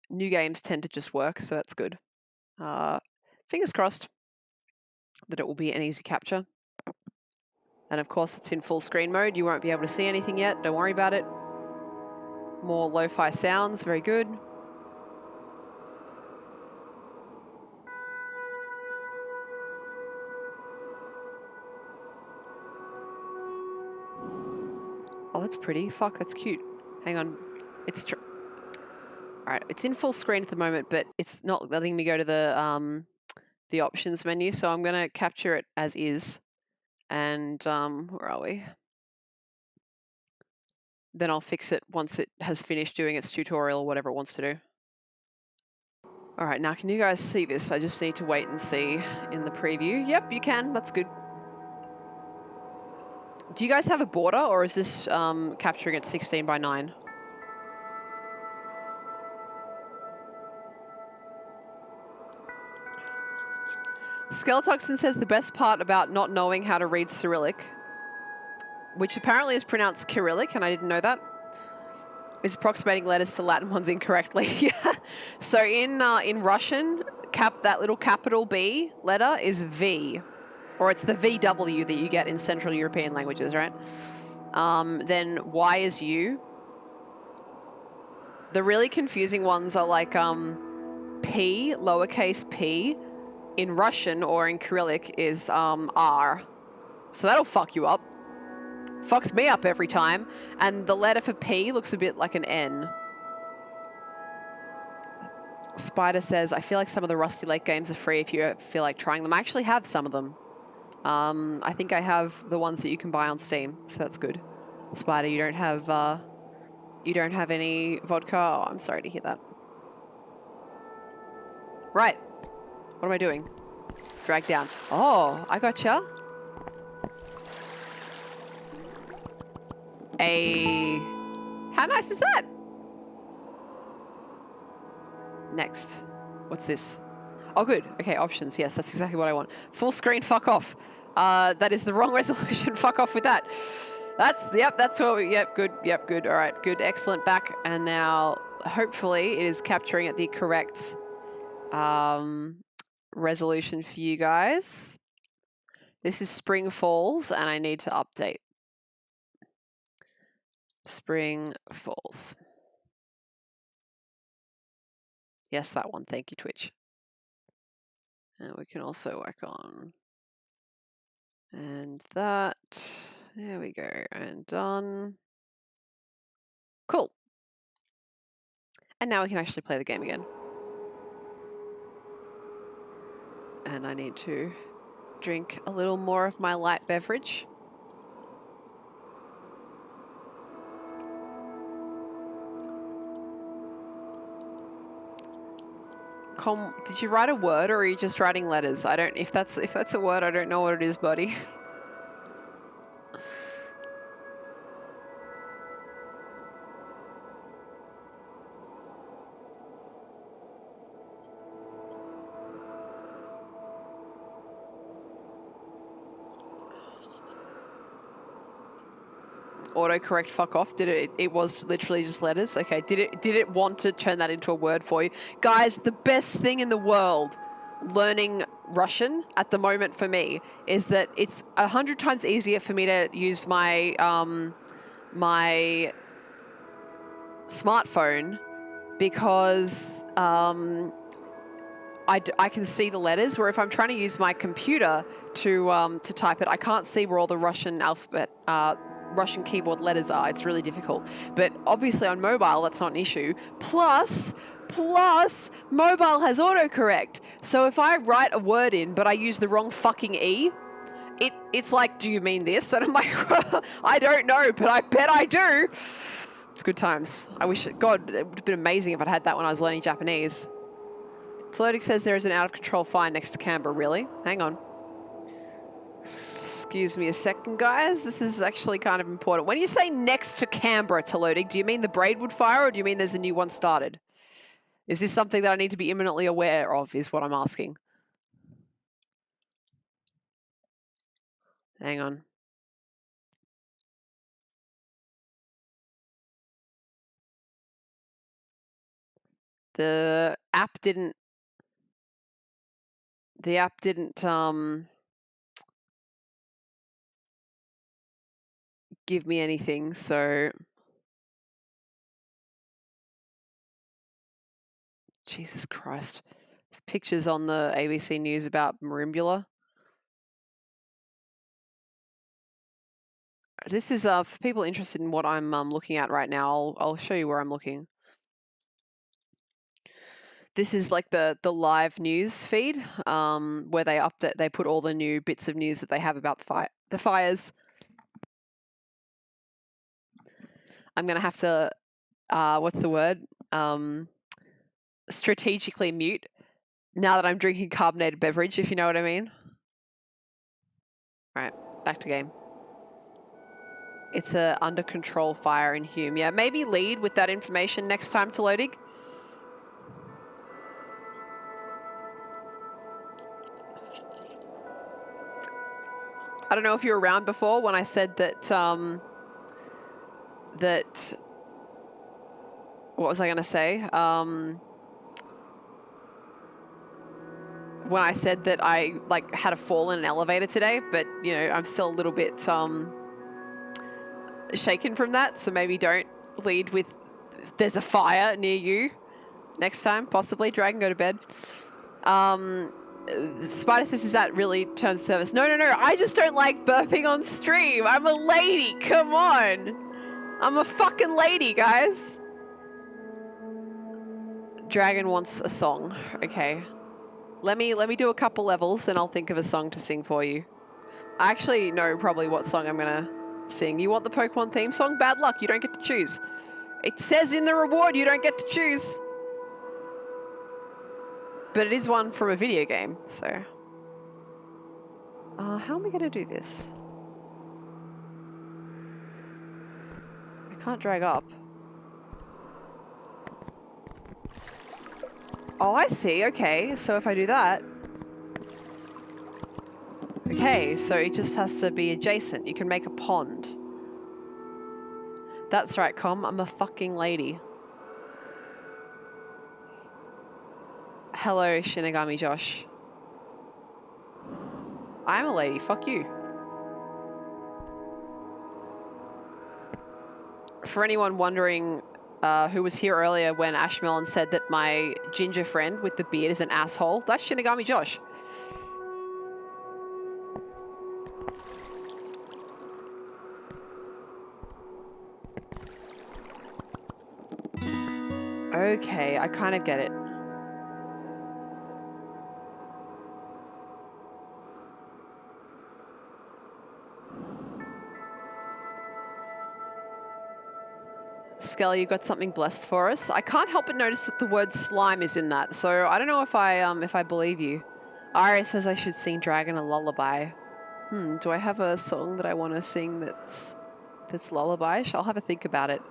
new games tend to just work, so that's good. Fingers crossed that it will be an easy capture. And of course, it's in full screen mode. You won't be able to see anything yet. Don't worry about it. More lo-fi sounds. Very good. Oh, that's pretty. Fuck, that's cute. Hang on. It's all right. It's in full screen at the moment, but it's not letting me go to the options menu. So I'm gonna capture it as is. And where are we? Then I'll fix it once it has finished doing its tutorial or whatever it wants to do. All right, now can you guys see this? I just need to wait and see in the preview. Yep, you can. That's good. Do you guys have a border, or is this capturing at 16 by 9? Skeletoxin says the best part about not knowing how to read Cyrillic, which apparently is pronounced Kyrillic, and I didn't know that, is approximating letters to Latin ones incorrectly. Yeah. So in Russian, that little capital B letter is V, or it's the VW that you get in Central European languages, right? Then Y is U. The really confusing ones are like P, lowercase p, in Russian or in Cyrillic is R. So that'll fuck you up. Fucks me up every time. And the letter for P looks a bit like an N. Spider says, I feel like some of the Rusty Lake games are free if you feel like trying them. I actually have some of them. I think I have the ones that you can buy on Steam, so that's good. Spider, you don't have any vodka? Oh, I'm sorry to hear that. Right. What am I doing? Drag down. Oh, I gotcha. How nice is that? Next. What's this? Oh, good. Okay, options. Yes, that's exactly what I want. Full screen, fuck off. That is the wrong resolution. Fuck off with that. That's what we, yep, good. All right, good, excellent. Back. And now, hopefully, it is capturing at the correct resolution for you guys. This is Spring Falls, and I need to update. Spring Falls. Yes, that one. Thank you, Twitch. And we can also work on, and that, there we go, and done. Cool. And now we can actually play the game again. And I need to drink a little more of my light beverage. Did you write a word, or are you just writing letters? I don't, if that's a word, I don't know what it is, buddy. Autocorrect, fuck off. Did it was literally just letters. Okay, did it want to turn that into a word for you? Guys, the best thing in the world learning Russian at the moment for me is that it's 100 times easier for me to use my my smartphone because I can see the letters, where if I'm trying to use my computer to type it, I can't see where all the Russian alphabet Russian keyboard letters are. It's really difficult. But obviously on mobile, that's not an issue. Plus, mobile has autocorrect. So if I write a word in, but I use the wrong fucking E, it's like, do you mean this? And I'm like, I don't know, but I bet I do. It's good times. I wish, God, it would have been amazing if I'd had that when I was learning Japanese. Floating says there is an out-of-control fire next to Canberra. Really? Hang on. Excuse me a second, guys. This is actually kind of important. When you say next to Canberra, Tolotic, do you mean the Braidwood fire, or do you mean there's a new one started? Is this something that I need to be imminently aware of, is what I'm asking. Hang on. The app didn't give me anything, so Jesus Christ. There's pictures on the ABC News about Marimbula. This is for people interested in what I'm looking at right now. I'll show you where I'm looking. This is like the live news feed where they put all the new bits of news that they have about the fires. I'm gonna have to what's the word? Strategically mute now that I'm drinking carbonated beverage, if you know what I mean. All right, back to game. It's a under control fire in Hume. Yeah, maybe lead with that information next time to loading. I don't know if you were around before when I said that, what was I going to say? When I said that I had a fall in an elevator today, but you know, I'm still a little bit shaken from that. So maybe don't lead with there's a fire near you next time, possibly. Dragon, go to bed. Spider says, is that really term service? No. I just don't like burping on stream. I'm a lady. Come on. I'm a fucking lady, guys. Dragon wants a song. Okay. Let me do a couple levels and I'll think of a song to sing for you. I actually know probably what song I'm gonna sing. You want the Pokemon theme song? Bad luck. You don't get to choose. It says in the reward you don't get to choose. But it is one from a video game, so. How am I gonna do this? I can't drag up. Oh, I see. Okay, so if I do that. Okay, so it just has to be adjacent. You can make a pond. That's right, Com. I'm a fucking lady. Hello, Shinigami Josh. I'm a lady. Fuck you. For anyone wondering who was here earlier when Ashmelon said that my ginger friend with the beard is an asshole, that's Shinigami Josh. Okay, I kind of get it. Skelly, you got something blessed for us. I can't help but notice that the word slime is in that, so I don't know if I believe you. Iris says I should sing Dragon a lullaby. Do I have a song that I want to sing that's lullaby-ish? I'll have a think about it.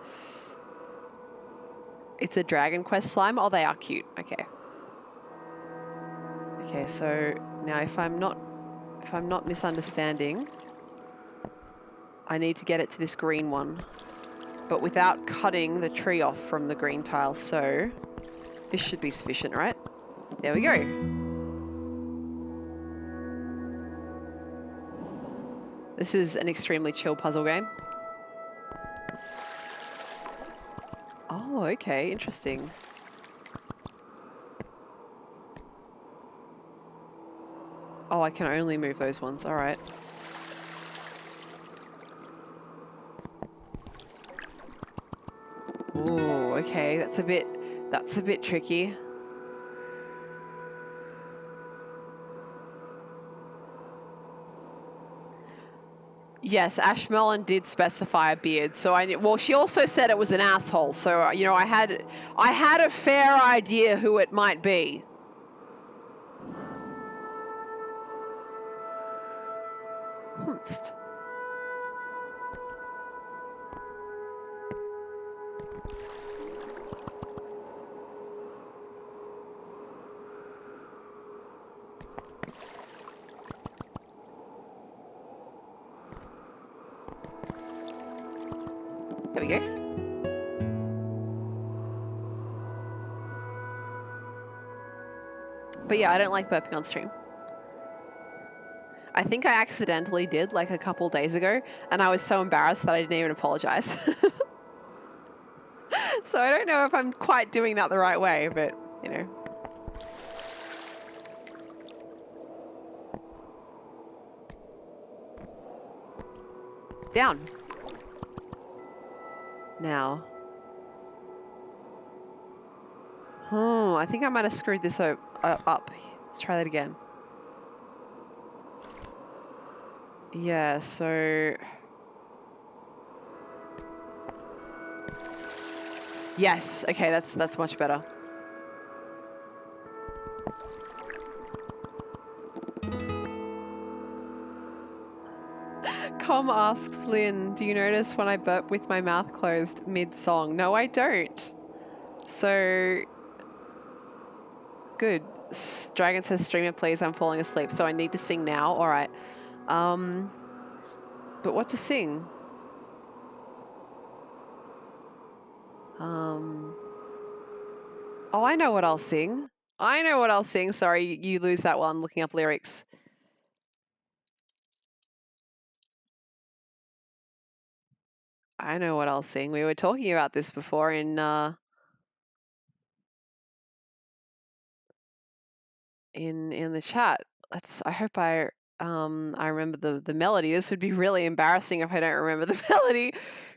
It's a Dragon Quest slime. Oh, they are cute. Okay. Okay, so now if I'm not misunderstanding, I need to get it to this green one, but without cutting the tree off from the green tile. So this should be sufficient, right? There we go. This is an extremely chill puzzle game. Oh, okay, interesting. Oh, I can only move those ones. All right. Ooh, okay, that's a bit tricky. Yes, Ashmelon did specify a beard, so well, she also said it was an asshole, so you know, I had a fair idea who it might be. There we go. But yeah, I don't like burping on stream. I think I accidentally did like a couple days ago, and I was so embarrassed that I didn't even apologize. So I don't know if I'm quite doing that the right way, but you know. Down. Now. I think I might have screwed this up. Let's try that again. Yeah, so... Yes, okay, that's much better. Com asks Lynn, do you notice when I burp with my mouth closed mid-song? No, I don't. So, good. Dragon says, streamer, please, I'm falling asleep. So I need to sing now? All right. But what to sing? Oh, I know what I'll sing. I know what I'll sing. Sorry, you lose that one looking up lyrics. I know what I'll sing. We were talking about this before in the chat. I hope I remember the melody. This would be really embarrassing if I don't remember the melody,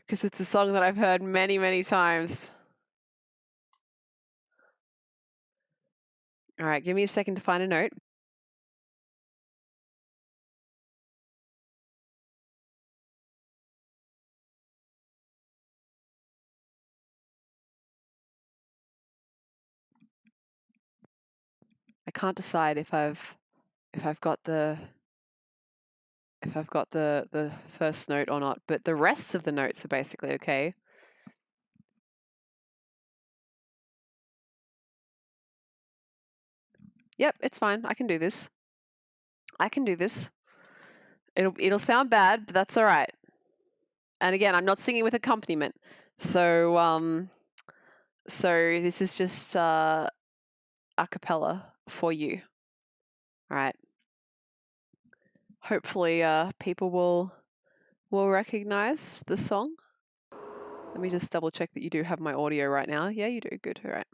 because it's a song that I've heard many, many times. All right, give me a second to find a note. I can't decide if I've got the first note or not, but the rest of the notes are basically okay. Yep, it's fine. I can do this. I can do this. It'll sound bad, but that's all right. And again, I'm not singing with accompaniment. So so this is just a cappella for you. All right. Hopefully people will recognize the song. Let me just double check that you do have my audio right now. Yeah, you do. Good. All right.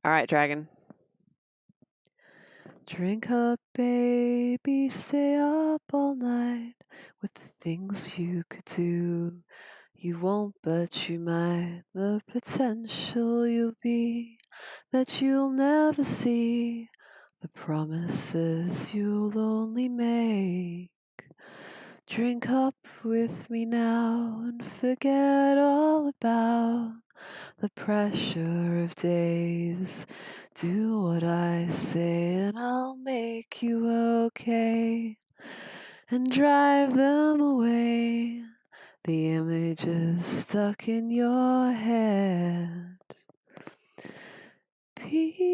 All right, Dragon. Drink up, baby, stay up all night with the things you could do. You won't, but you might. The potential you'll be that you'll never see. The promises you'll only make. Drink up with me now and forget all about the pressure of days. Do what I say and I'll make you okay and drive them away. The images stuck in your head. People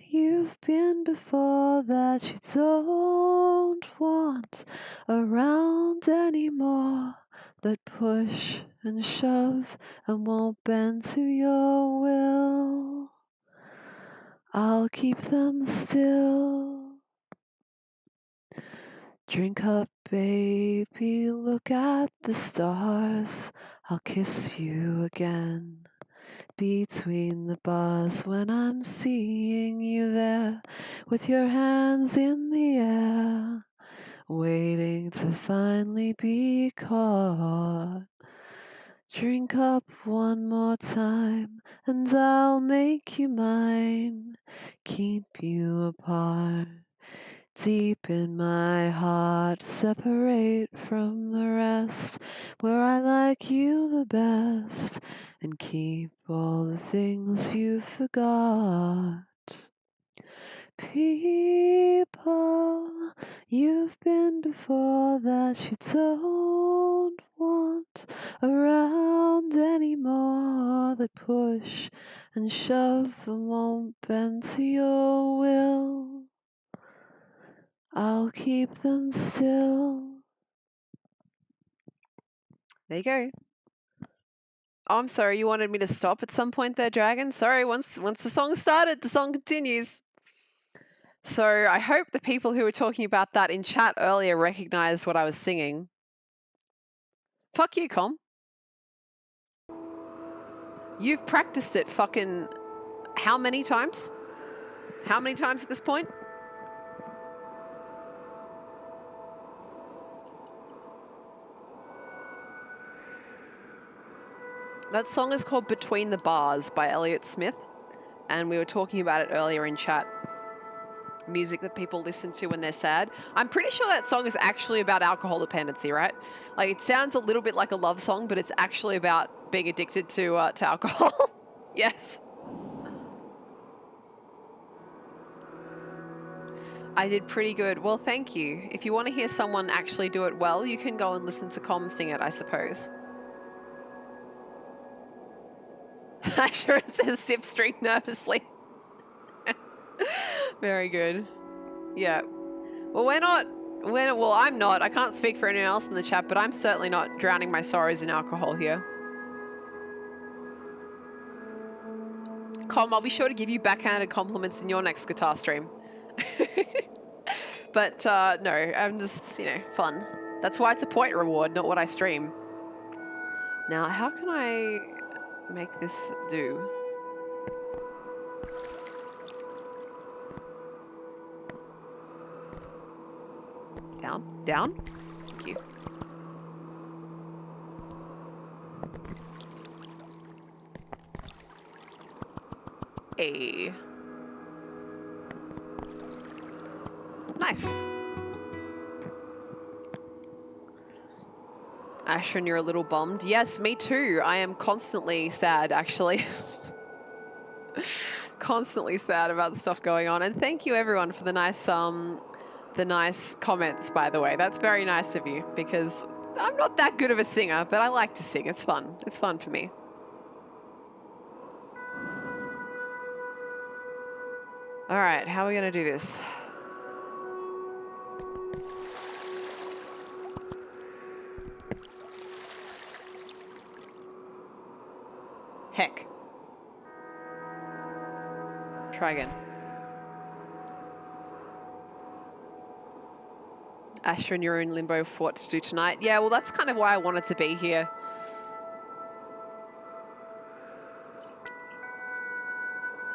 you've been before that you don't want around anymore, that push and shove and won't bend to your will. I'll keep them still. Drink up, baby, look at the stars. I'll kiss you again between the bars when I'm seeing you there with your hands in the air, waiting to finally be caught. Drink up one more time and I'll make you mine, keep you apart. Deep in my heart, separate from the rest, where I like you the best, and keep all the things you forgot. People you've been before that you don't want around anymore, that push and shove and won't bend to your will. I'll keep them still. There you go. Oh, I'm sorry, you wanted me to stop at some point there, Dragon? Sorry, once the song started, the song continues. So I hope the people who were talking about that in chat earlier recognized what I was singing. Fuck you, Com. You've practiced it fucking how many times? How many times at this point? That song is called Between the Bars by Elliott Smith, and we were talking about it earlier in chat. Music that people listen to when they're sad. I'm pretty sure that song is actually about alcohol dependency, right? Like, it sounds a little bit like a love song, but it's actually about being addicted to alcohol. Yes. I did pretty good. Well, thank you. If you want to hear someone actually do it well, you can go and listen to Com sing it, I suppose. Sure, it says sip string nervously. Very good. Yeah. Well, well, I'm not. I can't speak for anyone else in the chat, but I'm certainly not drowning my sorrows in alcohol here. Com, I'll be sure to give you backhanded compliments in your next guitar stream. But no, I'm just, fun. That's why it's a point reward, not what I stream. Now, how can I make this do? Down, down. Thank you. Hey. Nice. Ashrin, you're a little bummed. Yes, me too. I am constantly sad, actually. Constantly sad about the stuff going on. And thank you everyone for the nice comments, by the way. That's very nice of you, because I'm not that good of a singer, but I like to sing. It's fun. It's fun for me. All right, how are we going to do this? Heck. Try again. Ashrin, you're in limbo for what to do tonight. Yeah, well, that's kind of why I wanted to be here.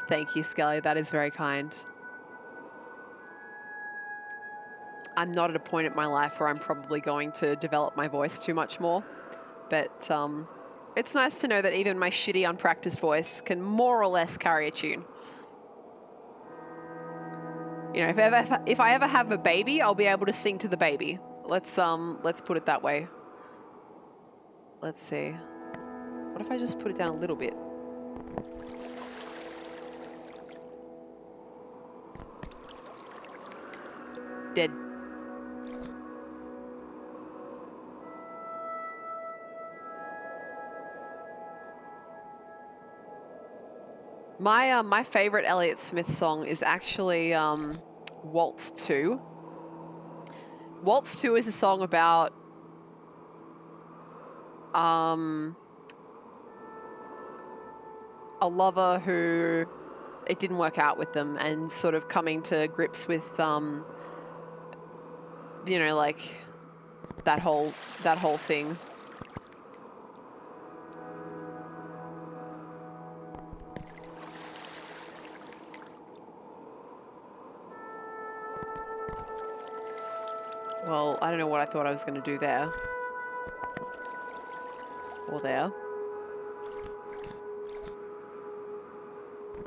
Thank you, Skelly. That is very kind. I'm not at a point in my life where I'm probably going to develop my voice too much more. But it's nice to know that even my shitty, unpracticed voice can more or less carry a tune. You know, if I ever have a baby, I'll be able to sing to the baby. Let's put it that way. Let's see. What if I just put it down a little bit? Dead. My favorite Elliott Smith song is actually Waltz 2. Waltz 2 is a song about a lover who it didn't work out with them, and sort of coming to grips with you know, like that whole thing. Well, I don't know what I thought I was going to do there. Or there.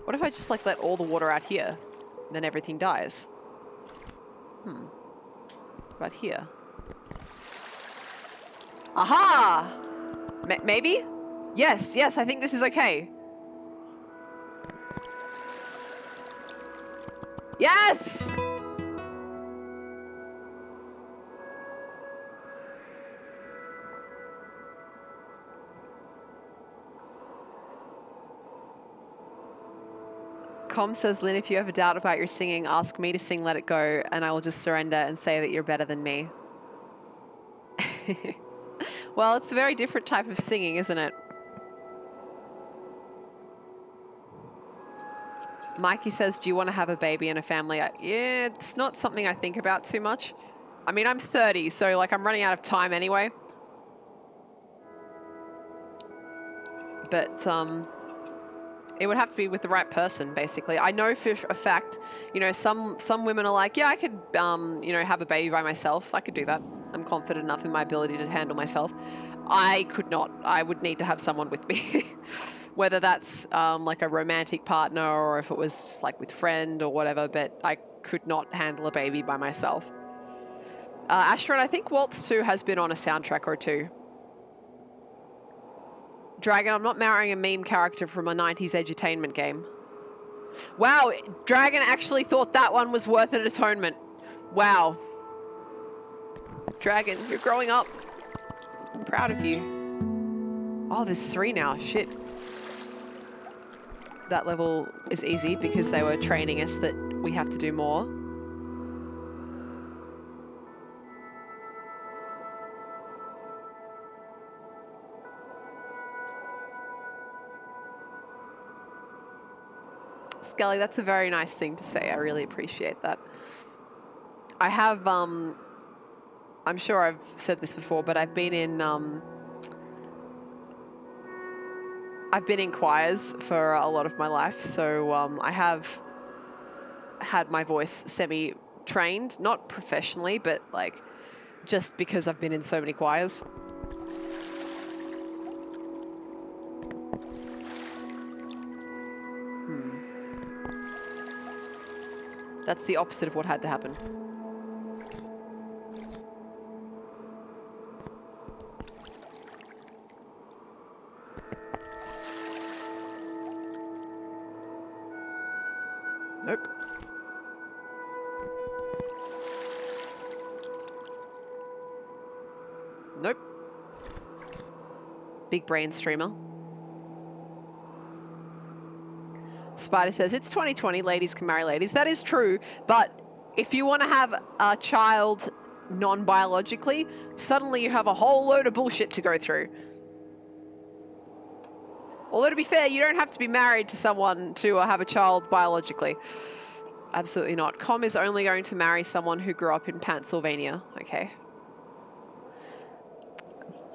What if I just like let all the water out here? And then everything dies. Right here. Aha! Maybe? Yes, I think this is okay. Yes! Com says, Lynn, if you have a doubt about your singing, ask me to sing Let It Go, and I will just surrender and say that you're better than me. Well, it's a very different type of singing, isn't it? Mikey says, do you want to have a baby and a family? Yeah, it's not something I think about too much. I mean, I'm 30, so like I'm running out of time anyway. But it would have to be with the right person, basically. I know for a fact, you know, some women are like, yeah, I could, you know, have a baby by myself. I could do that. I'm confident enough in my ability to handle myself. I could not. I would need to have someone with me. Whether that's like a romantic partner or if it was like with friend or whatever, but I could not handle a baby by myself. Astrid, I think Waltz 2 has been on a soundtrack or two. Dragon, I'm not marrying a meme character from a 90s edutainment game. Wow, Dragon actually thought that one was worth an atonement. Wow. Dragon, you're growing up. I'm proud of you. Oh, there's 3 now. Shit. That level is easy because they were training us that we have to do more. Skelly, that's a very nice thing to say. I really appreciate that. I have, I'm sure I've said this before, but I've been in choirs for a lot of my life, so I have had my voice semi-trained, not professionally, but like just because I've been in so many choirs. That's the opposite of what had to happen. Nope. Nope. Big brain streamer. Spider says, it's 2020, ladies can marry ladies. That is true, but if you want to have a child non-biologically, suddenly you have a whole load of bullshit to go through. Although to be fair, you don't have to be married to someone to have a child biologically. Absolutely not. Com is only going to marry someone who grew up in Pennsylvania. Okay.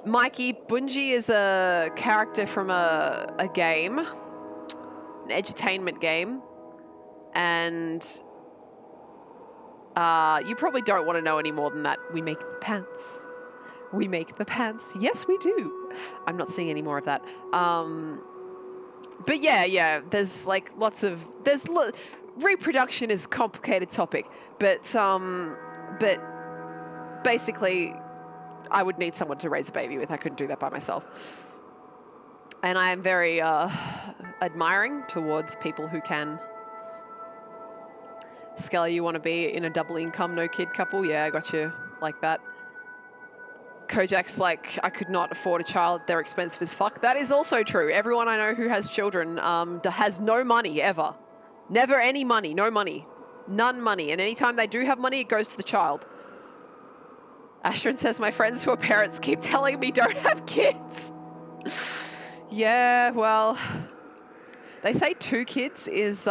Mikey, Bungie is a character from a game, an edutainment game, and you probably don't want to know any more than that. We make the pants. We make the pants. Yes, we do. I'm not seeing any more of that. But yeah, there's like lots of, reproduction is a complicated topic, but basically I would need someone to raise a baby with. I couldn't do that by myself. And I am very admiring towards people who can. Skelly, you want to be in a double income, no kid couple? Yeah, I got you like that. Kojak's like, I could not afford a child. They're expensive as fuck. That is also true. Everyone I know who has children has no money ever. Never any money, no money. None money. And anytime they do have money, it goes to the child. Astrid says, my friends who are parents keep telling me don't have kids. Yeah, well, they say 2 kids is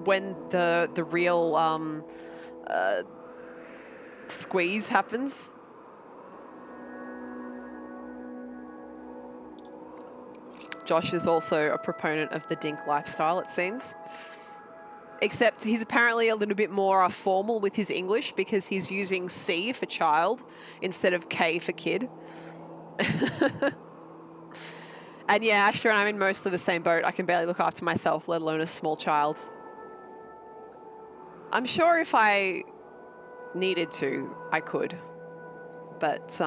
when the real squeeze happens. Josh is also a proponent of the dink lifestyle, it seems. Except he's apparently a little bit more formal with his English because he's using C for child instead of K for kid. And yeah, Asher and I'm in mostly the same boat. I can barely look after myself, let alone a small child. I'm sure if I needed to, I could. But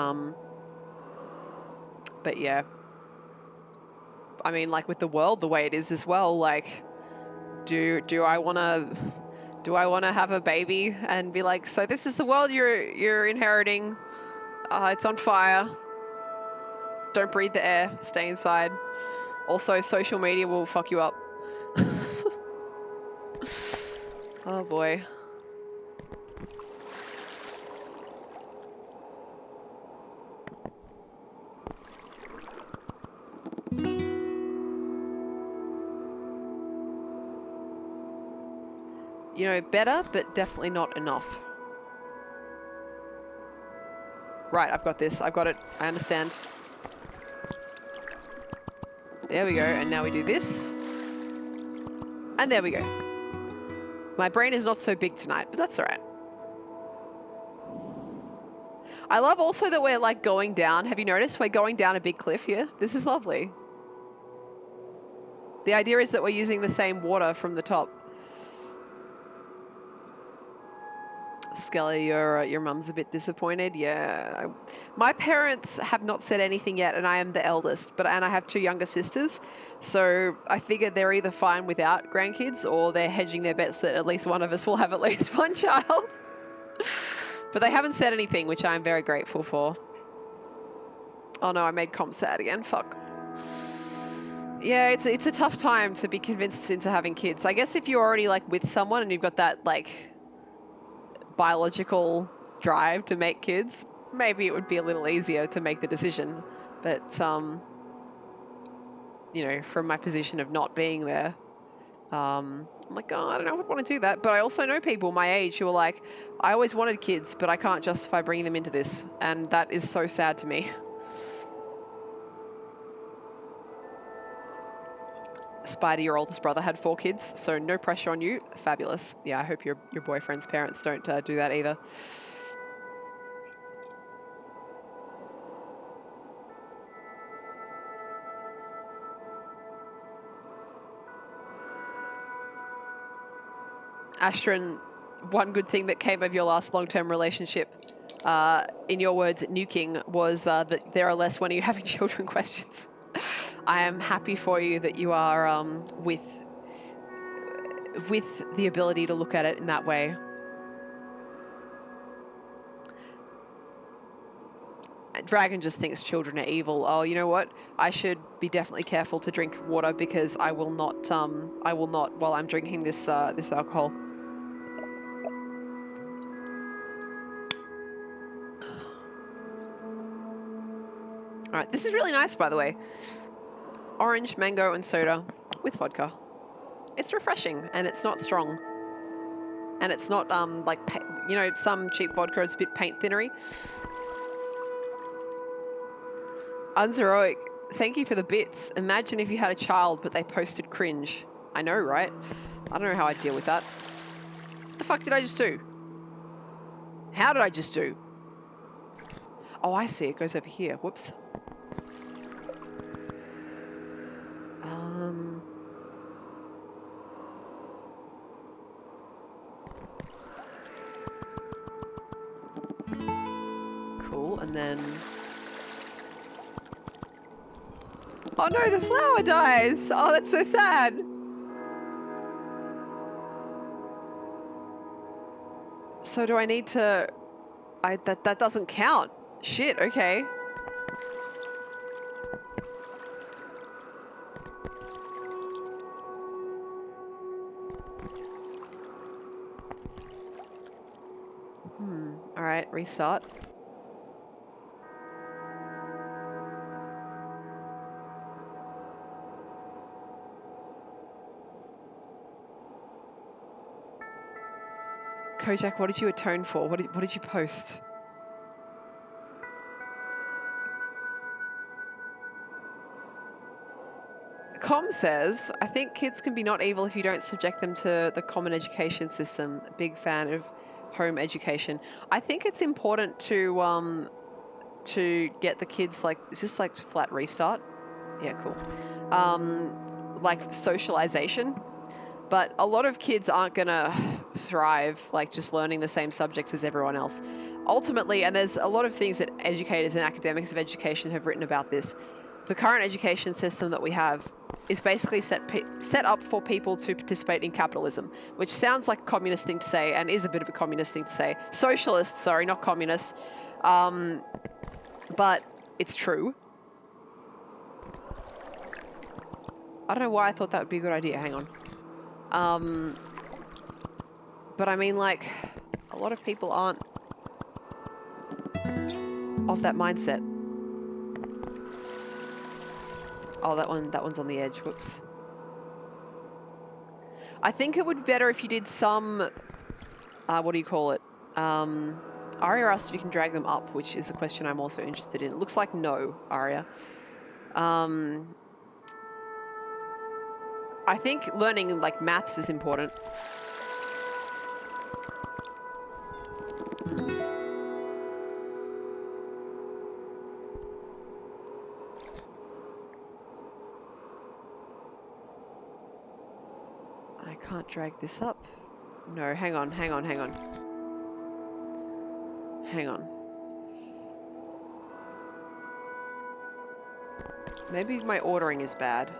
yeah. I mean, like with the world the way it is as well, like do I want to have a baby and be like, so this is the world you're inheriting. It's on fire. Don't breathe the air. Stay inside. Also, social media will fuck you up. Oh boy. You know, better, but definitely not enough. Right, I've got this. I've got it. I understand. There we go. And now we do this. And there we go. My brain is not so big tonight, but that's all right. I love also that we're like going down. Have you noticed? We're going down a big cliff here. This is lovely. The idea is that we're using the same water from the top. Skelly, your mum's a bit disappointed. Yeah. My parents have not said anything yet, and I am the eldest, and I have 2 younger sisters. So I figured they're either fine without grandkids or they're hedging their bets that at least one of us will have at least one child. But they haven't said anything, which I'm very grateful for. Oh no, I made Comp sad again. Fuck. Yeah, it's a tough time to be convinced into having kids. I guess if you're already like with someone and you've got that like biological drive to make kids, maybe it would be a little easier to make the decision. But you know, from my position of not being there, I'm like, oh, I don't know if I want to do that. But I also know people my age who are like, I always wanted kids, but I can't justify bringing them into this. And that is so sad to me. Spider, your oldest brother, had 4 kids, so no pressure on you. Fabulous. Yeah, I hope your boyfriend's parents don't do that either. Astron, one good thing that came of your last long-term relationship, in your words, nuking, was that there are less when are you having children questions. I am happy for you that you are with the ability to look at it in that way. Dragon just thinks children are evil. Oh, you know what? I should be definitely careful to drink water because I will not while I'm drinking this this alcohol. All right, this is really nice, by the way. Orange, mango, and soda with vodka. It's refreshing and it's not strong. And it's not like, you know, some cheap vodka is a bit paint thinnery. Unzeroic, thank you for the bits. Imagine if you had a child but they posted cringe. I know, right? I don't know how I'd deal with that. What the fuck did I just do? How did I just do? Oh, I see. It goes over here. Whoops. Cool, and then... Oh no, the flower dies! Oh, that's so sad! So do I need to... That doesn't count. Shit, okay. Alright, restart. Kojak, what did you atone for? What did you post? Com says, I think kids can be not evil if you don't subject them to the common education system. Big fan of home education. I think it's important to get the kids like, is this like flat restart? Yeah, cool. Like socialization. But a lot of kids aren't gonna thrive like just learning the same subjects as everyone else. Ultimately, and there's a lot of things that educators and academics of education have written about this, the current education system that we have is basically set up for people to participate in capitalism, which sounds like a communist thing to say and is a bit of a communist thing to say. Socialist, sorry, not communist. But it's true. I don't know why I thought that would be a good idea. Hang on. But I mean, like, a lot of people aren't of that mindset. Oh, that one's on the edge. Whoops. I think it would be better if you did some, what do you call it? Aria asked if you can drag them up, which is a question I'm also interested in. It looks like no, Aria. I think learning like maths is important. I can't drag this up. No, hang on. Hang on. Maybe my ordering is bad.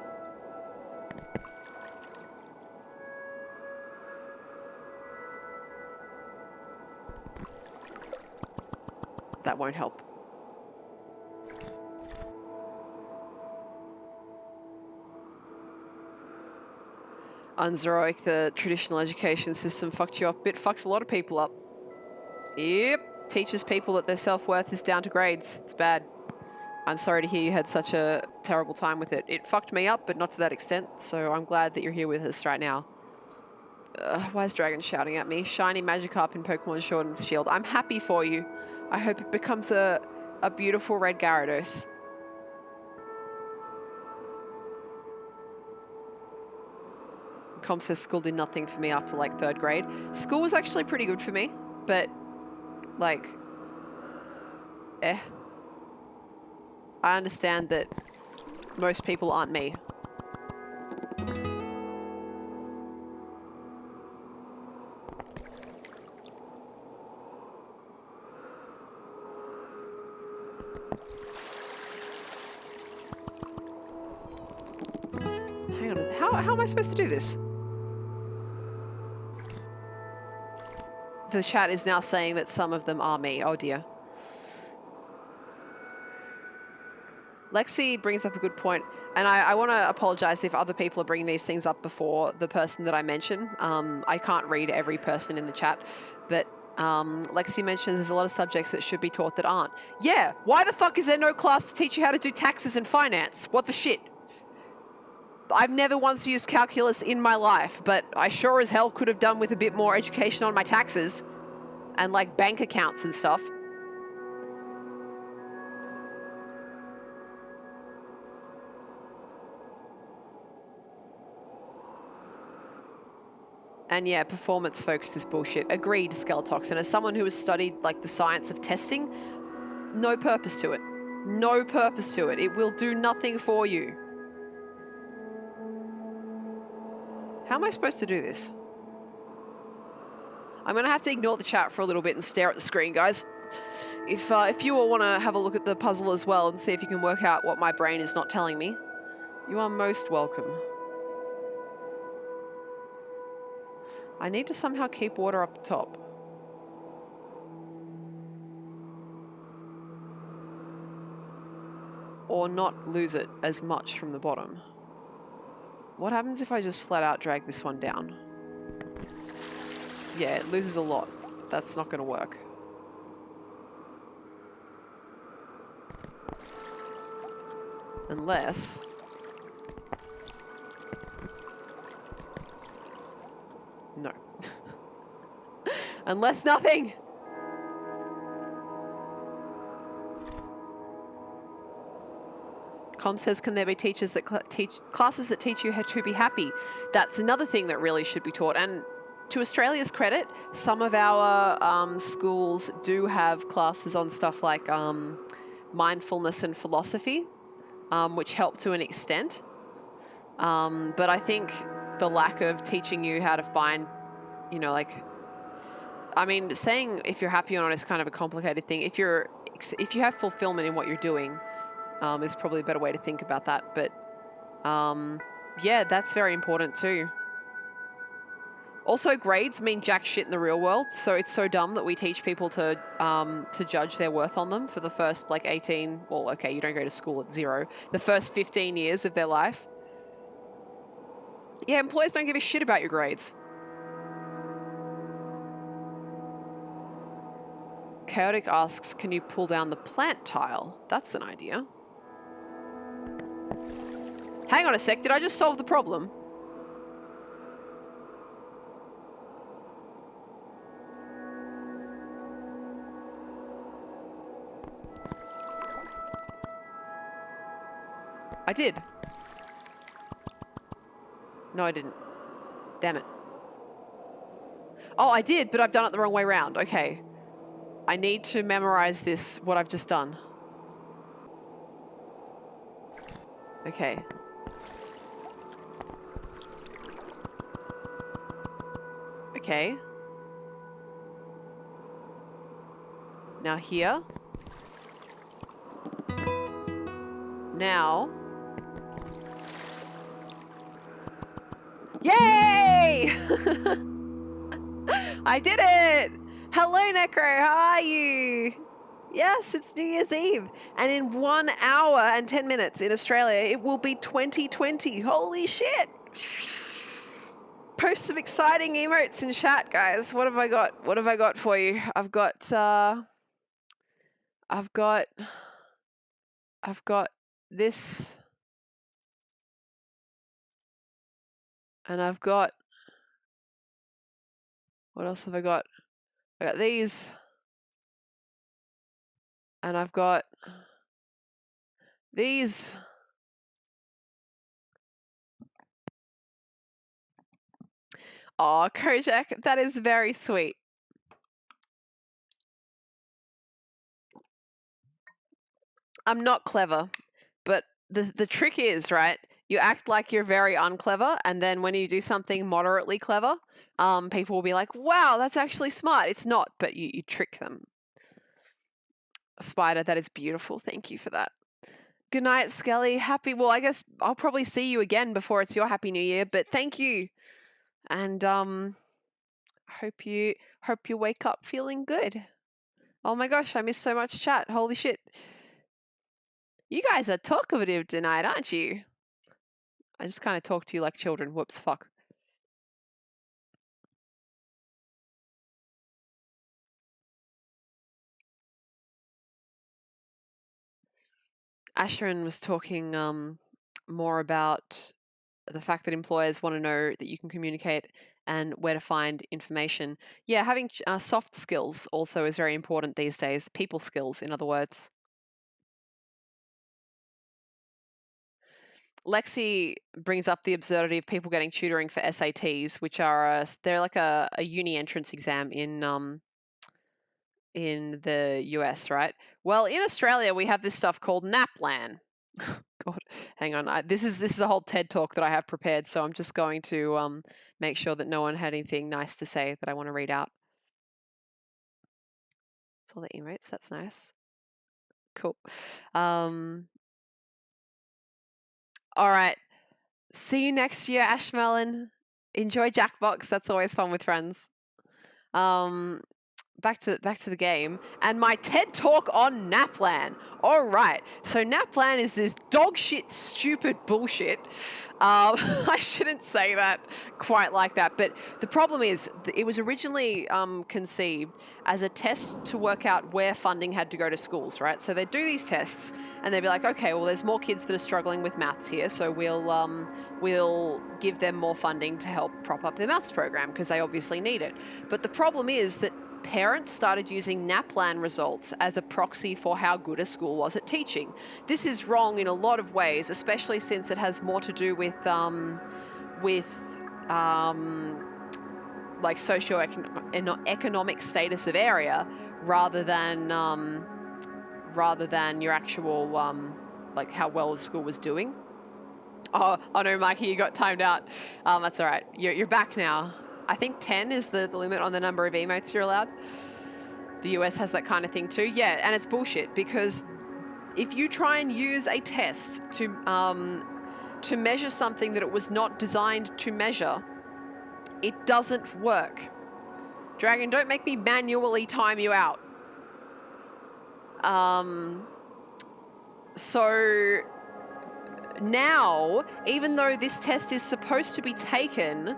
That won't help. Unzeroic, the traditional education system fucked you up a bit. Fucks a lot of people up. Yep. Teaches people that their self-worth is down to grades. It's bad. I'm sorry to hear you had such a terrible time with it. It fucked me up, but not to that extent. So I'm glad that you're here with us right now. Why is Dragon shouting at me? Shiny Magikarp in Pokemon Sword and Shield. I'm happy for you. I hope it becomes a beautiful red Gyarados. Com says school did nothing for me after like 3rd grade. School was actually pretty good for me, but like, I understand that most people aren't me. Hang on, how am I supposed to do this? The chat is now saying that some of them are me. Oh dear. Lexi brings up a good point, and I want to apologize if other people are bringing these things up before the person that I mention. I can't read every person in the chat, but Lexi mentions there's a lot of subjects that should be taught that aren't. Yeah, why the fuck is there no class to teach you how to do taxes and finance? What the shit? I've never once used calculus in my life, but I sure as hell could have done with a bit more education on my taxes and like bank accounts and stuff. And yeah, performance focused is bullshit. Agreed, Skeletox. And as someone who has studied like the science of testing, no purpose to it. No purpose to it. It will do nothing for you. How am I supposed to do this? I'm going to have to ignore the chat for a little bit and stare at the screen, guys. If you all want to have a look at the puzzle as well and see if you can work out what my brain is not telling me, you are most welcome. I need to somehow keep water up the top. Or not lose it as much from the bottom. What happens if I just flat out drag this one down? Yeah, it loses a lot. That's not going to work. Unless... No. Unless nothing! Com says, can there be teachers that classes that teach you how to be happy? That's another thing that really should be taught. And to Australia's credit, some of our schools do have classes on stuff like mindfulness and philosophy, which help to an extent. But I think the lack of teaching you how to find, you know, like, I mean, saying if you're happy or not is kind of a complicated thing. If you have fulfillment in what you're doing, is probably a better way to think about that. But yeah, that's very important too. Also, grades mean jack shit in the real world, so it's so dumb that we teach people to judge their worth on them for the first like 18. Well, okay, you don't go to school at 0. The first 15 years of their life. Yeah, employers don't give a shit about your grades. Chaotic asks, can you pull down the plant tile? That's an idea. Hang on a sec, did I just solve the problem? I did. No, I didn't. Damn it. Oh, I did, but I've done it the wrong way around. Okay. I need to memorize this, what I've just done. Okay. Okay. Now here. Now. Yay! I did it! Hello, Necro, how are you? Yes, it's New Year's Eve. And in 1 hour and 10 minutes in Australia, it will be 2020. Holy shit! Post some exciting emotes in chat, guys. What have I got? What have I got for you? I've got this. And I've got, what else have I got? I got these. And I've got these. Oh, Kojak, that is very sweet. I'm not clever, but the trick is, right, you act like you're very unclever, and then when you do something moderately clever, people will be like, wow, that's actually smart. It's not, but you trick them. Spider, that is beautiful. Thank you for that. Good night, Skelly. Happy, well, I guess I'll probably see you again before it's your Happy New Year, but thank you. And hope you wake up feeling good. Oh my gosh, I missed so much chat. Holy shit. You guys are talkative tonight, aren't you? I just kind of talk to you like children. Whoops, fuck. Ashran was talking more about the fact that employers want to know that you can communicate and where to find information. Yeah, having soft skills also is very important these days. People skills, in other words. Lexi brings up the absurdity of people getting tutoring for SATs, which are they're like a uni entrance exam in the US, right? Well, in Australia, we have this stuff called NAPLAN. God, hang on. This is a whole TED talk that I have prepared, so I'm just going to make sure that no one had anything nice to say that I want to read out. It's all the emotes. That's nice. Cool. All right. See you next year, Ashmelon. Enjoy Jackbox. That's always fun with friends. Back to the game and my TED talk on NAPLAN. All right, so NAPLAN is this dog shit, stupid bullshit. I shouldn't say that quite like that, but the problem is it was originally conceived as a test to work out where funding had to go to schools, right? So they'd do these tests and they'd be like, okay, well, there's more kids that are struggling with maths here, so we'll give them more funding to help prop up their maths program because they obviously need it. But the problem is that parents started using NAPLAN results as a proxy for how good a school was at teaching. This is wrong in a lot of ways, especially since it has more to do with like socio-economic status of area rather than your actual like how well the school was doing. Oh no, Mikey, you got timed out. That's all right. You're back now. I think 10 is the limit on the number of emotes you're allowed. The US has that kind of thing too. Yeah, and it's bullshit because if you try and use a test to measure something that it was not designed to measure, it doesn't work. Dragon, don't make me manually time you out. So now, even though this test is supposed to be taken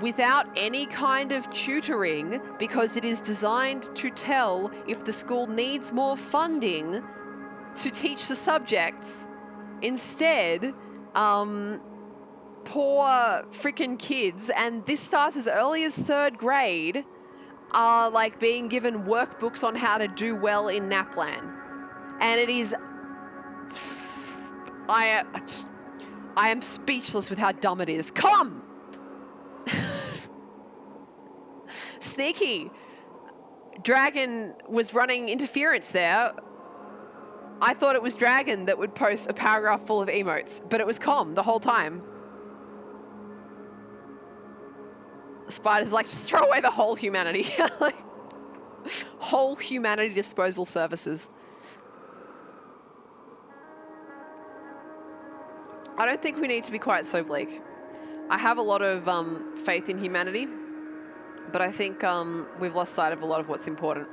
without any kind of tutoring because it is designed to tell if the school needs more funding to teach the subjects, instead, poor freaking kids, and this starts as early as 3rd grade, are like being given workbooks on how to do well in NAPLAN. And it is I am speechless with how dumb it is. Come! Sneaky. Dragon was running interference there. I thought it was Dragon that would post a paragraph full of emotes, but it was Com the whole time. Spider's like, just throw away the whole humanity. Like, whole humanity disposal services. I don't think we need to be quite so bleak. I have a lot of faith in humanity, but I think we've lost sight of a lot of what's important.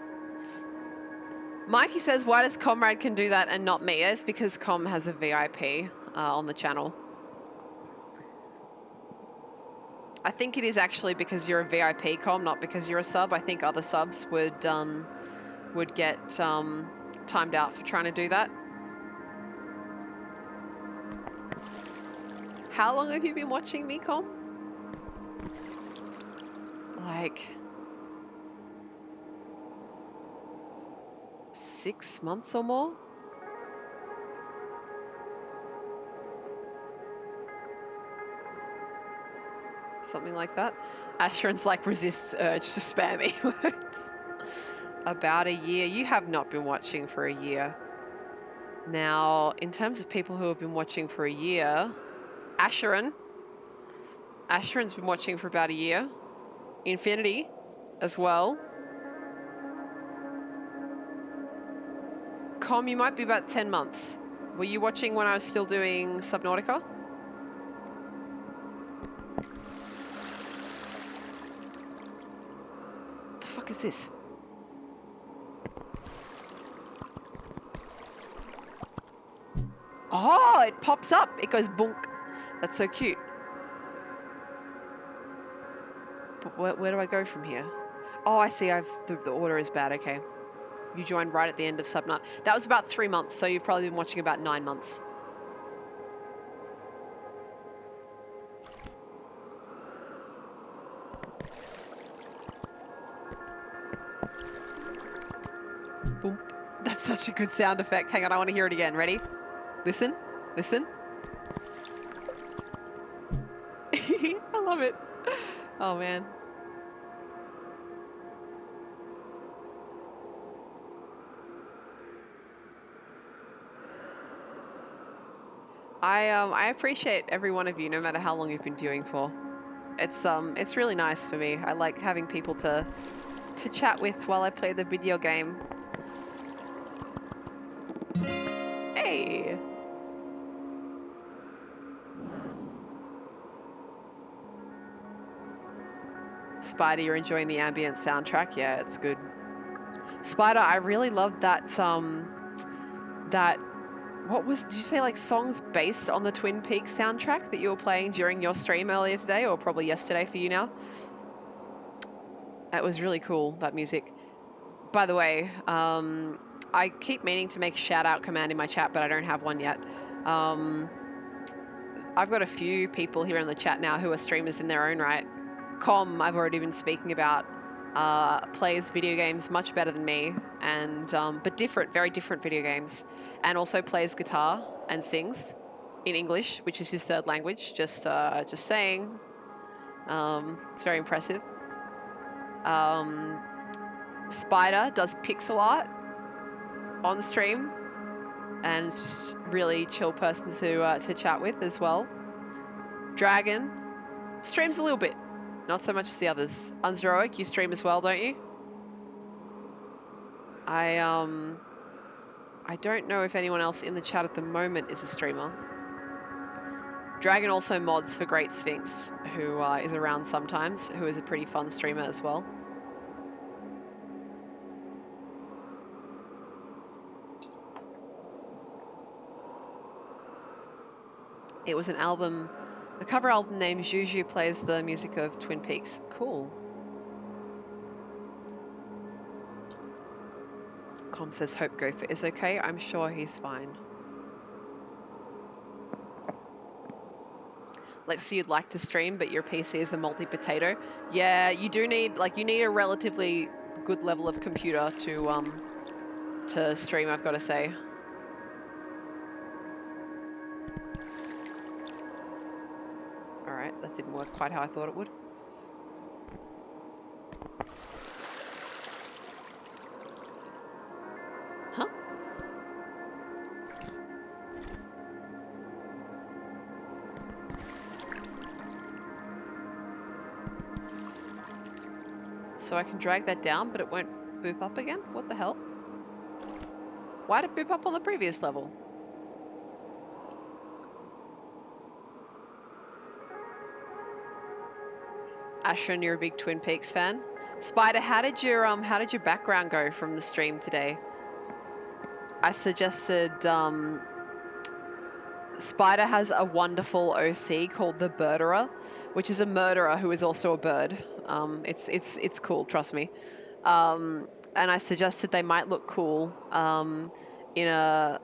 Mikey says, why does Comrade can do that and not me? It's because Com has a VIP on the channel. I think it is actually because you're a VIP, Com, not because you're a sub. I think other subs would get timed out for trying to do that. How long have you been watching me, Com? Like 6 months or more? Something like that. Asheron's like resists urge to spam emotes. About a year. You have not been watching for a year. Now, in terms of people who have been watching for a year, Asheron's been watching for about a year. Infinity as well. Com, you might be about 10 months. Were you watching when I was still doing Subnautica? The fuck is this? Oh, it pops up. It goes bonk. That's so cute. But where do I go from here? Oh, I see. The order is bad. Okay. You joined right at the end of Subnut. That was about 3 months, so you've probably been watching about 9 months. Boom. That's such a good sound effect. Hang on, I want to hear it again. Ready? Listen. Listen. I love it. Oh, man. I appreciate every one of you, no matter how long you've been viewing for. It's really nice for me. I like having people to chat with while I play the video game. Hey. Spider, you're enjoying the ambient soundtrack? Yeah, it's good. Spider, I really loved that what did you say, like songs based on the Twin Peaks soundtrack that you were playing during your stream earlier today, or probably yesterday for you now? That was really cool, that music. By the way, I keep meaning to make a shout out command in my chat, but I don't have one yet. I've got a few people here in the chat now who are streamers in their own right. Com, I've already been speaking about, plays video games much better than me, and but very different video games, and also plays guitar and sings in English, which is his third language. Just saying, it's very impressive. Spider does pixel art on stream, and it's just really chill person to chat with as well. Dragon streams a little bit. Not so much as the others. Unzeroic, you stream as well, don't you? I don't know if anyone else in the chat at the moment is a streamer. Dragon also mods for Great Sphinx, who is around sometimes, who is a pretty fun streamer as well. It was an album, a cover album named Juju plays the music of Twin Peaks. Cool. Com says Hope Gopher is okay. I'm sure he's fine. Lexi, you'd like to stream, but your PC is a multi-potato. Yeah, you do need, you need a relatively good level of computer to stream, I've got to say. Alright, that didn't work quite how I thought it would. Huh? So I can drag that down, but it won't boop up again? What the hell? Why did it boop up on the previous level? Ashron, you're a big Twin Peaks fan. Spider, how did your background go from the stream today? I suggested Spider has a wonderful OC called the Birderer, which is a murderer who is also a bird. It's cool, trust me. And I suggested they might look cool in a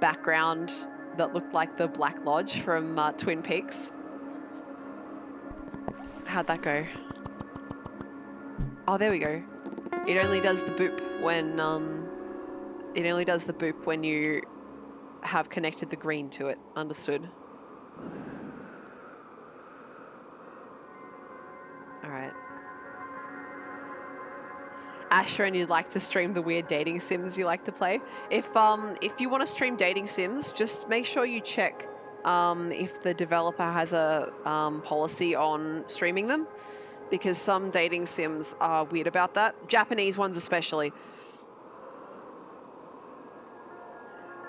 background that looked like the Black Lodge from Twin Peaks. How'd that go? Oh, there we go. It only does the boop when you have connected the green to it. Understood. All right. Ashron, you'd like to stream the weird dating sims you like to play. If you want to stream dating sims, just make sure you check if the developer has a policy on streaming them, because some dating sims are weird about that. Japanese ones especially.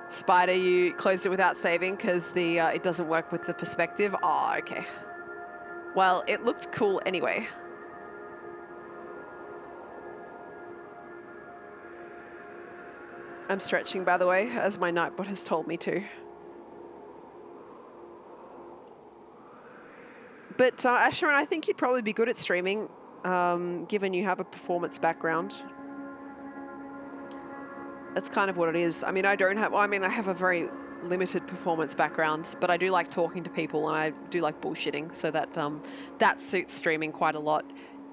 Spider, you closed it without saving because the it doesn't work with the perspective. Oh, okay. Well, it looked cool anyway. I'm stretching, by the way, as my Nightbot has told me to. But Ashron, I think you'd probably be good at streaming, given you have a performance background. That's kind of what it is. I mean, I have a very limited performance background, but I do like talking to people and I do like bullshitting, so that suits streaming quite a lot.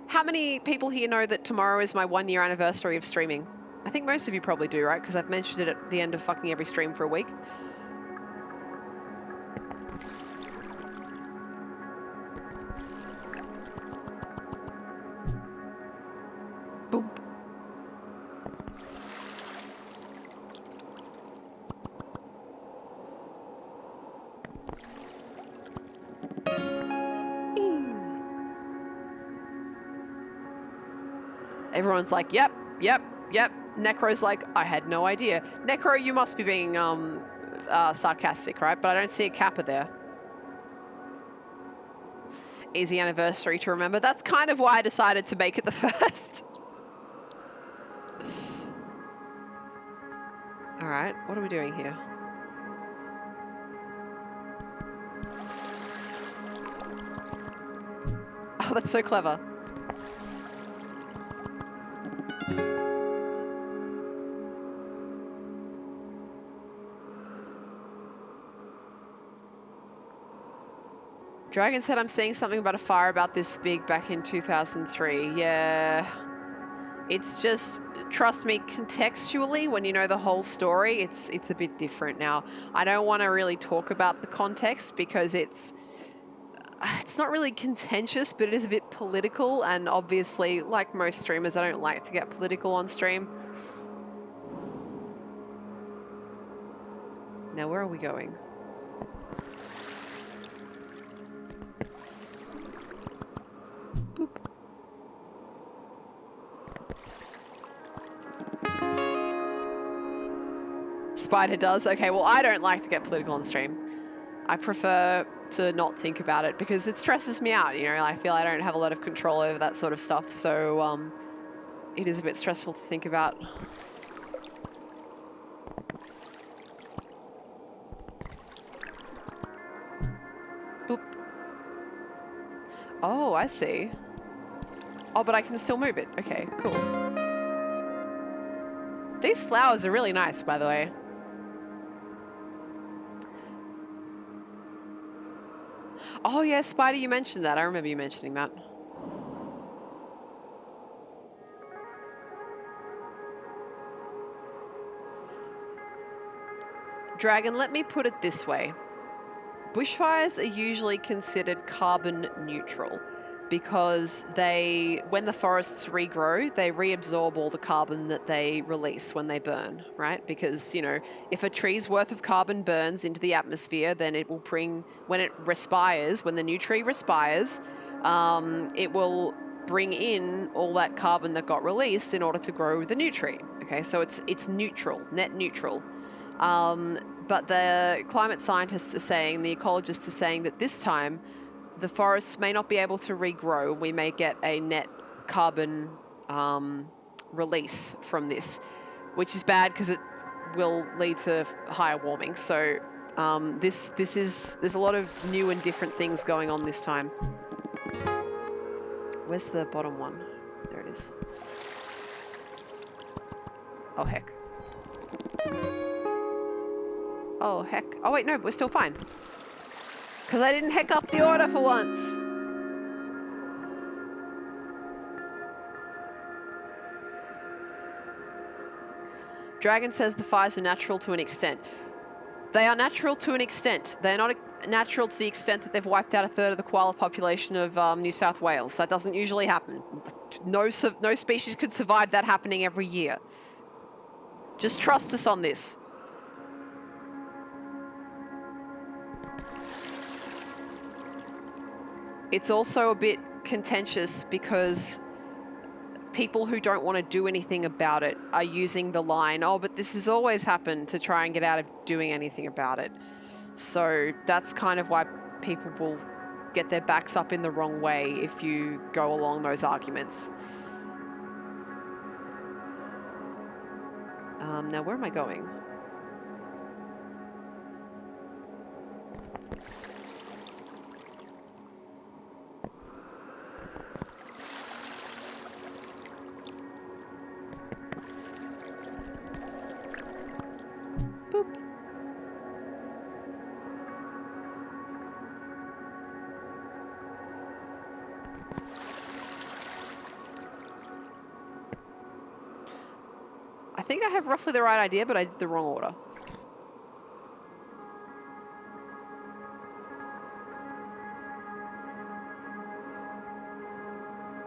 How many people here know that tomorrow is my 1-year anniversary of streaming? I think most of you probably do, right? Because I've mentioned it at the end of fucking every stream for a week. Boom. Everyone's like, yep. Necro's like, I had no idea. Necro, you must be being sarcastic, right? But I don't see a kappa there. Easy anniversary to remember. That's kind of why I decided to make it the first. All right, what are we doing here? Oh, that's so clever. Dragon said, I'm seeing something about a fire about this big back in 2003. Yeah. It's just, trust me, contextually, when you know the whole story, it's a bit different now. I don't want to really talk about the context because it's not really contentious, but it is a bit political. And obviously, like most streamers, I don't like to get political on stream. Now, where are we going? Boop. Spider does? Okay, well, I don't like to get political on stream. I prefer to not think about it because it stresses me out, you know? I feel I don't have a lot of control over that sort of stuff, so it is a bit stressful to think about. Boop. Oh, I see. Oh, but I can still move it. Okay, cool. These flowers are really nice, by the way. Oh, yeah, Spider, you mentioned that. I remember you mentioning that. Dragon, let me put it this way. bushfires are usually considered carbon neutral because when the forests regrow, they reabsorb all the carbon that they release when they burn, right? Because, if a tree's worth of carbon burns into the atmosphere, then it will when it respires, when the new tree respires, it will bring in all that carbon that got released in order to grow the new tree. Okay, so it's neutral, net neutral. But the climate scientists are saying, the ecologists are saying that this time the forests may not be able to regrow. We may get a net carbon release from this, which is bad because it will lead to higher warming. So there's a lot of new and different things going on this time. Where's the bottom one? There it is. Oh, heck. Oh, heck. Oh, wait, no, we're still fine. Because I didn't heck up the order for once. Dragon says the fires are natural to an extent. They are natural to an extent. They're not natural to the extent that they've wiped out a third of the koala population of New South Wales. That doesn't usually happen. No species could survive that happening every year. Just trust us on this. It's also a bit contentious because people who don't want to do anything about it are using the line, oh, but this has always happened, to try and get out of doing anything about it. So that's kind of why people will get their backs up in the wrong way if you go along those arguments. Now, where am I going? Boop. I think I have roughly the right idea, but I did the wrong order.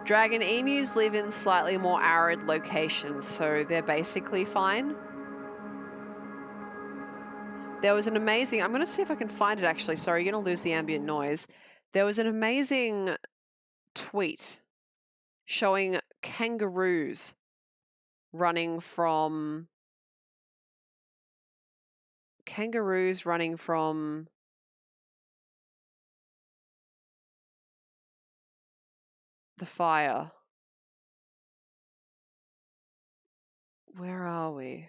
Dragon emus live in slightly more arid locations, so they're basically fine. There was an amazing, I'm going to see if I can find it actually. Sorry, you're going to lose the ambient noise. There was an amazing tweet showing kangaroos running from the fire. Where are we?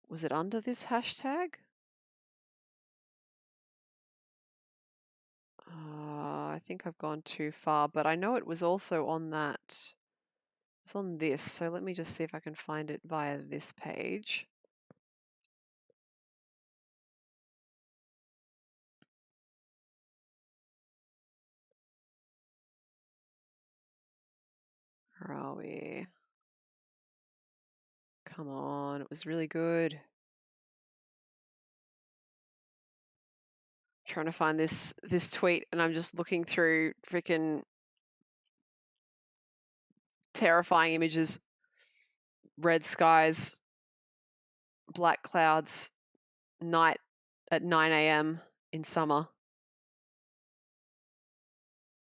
Was it under this hashtag? I think I've gone too far, but I know it was also on that. It's on this, so let me just see if I can find it via this page. Where are we? Come on, it was really good. Trying to find this tweet, and I'm just looking through freaking terrifying images. Red skies, black clouds, night at 9 a.m. in summer.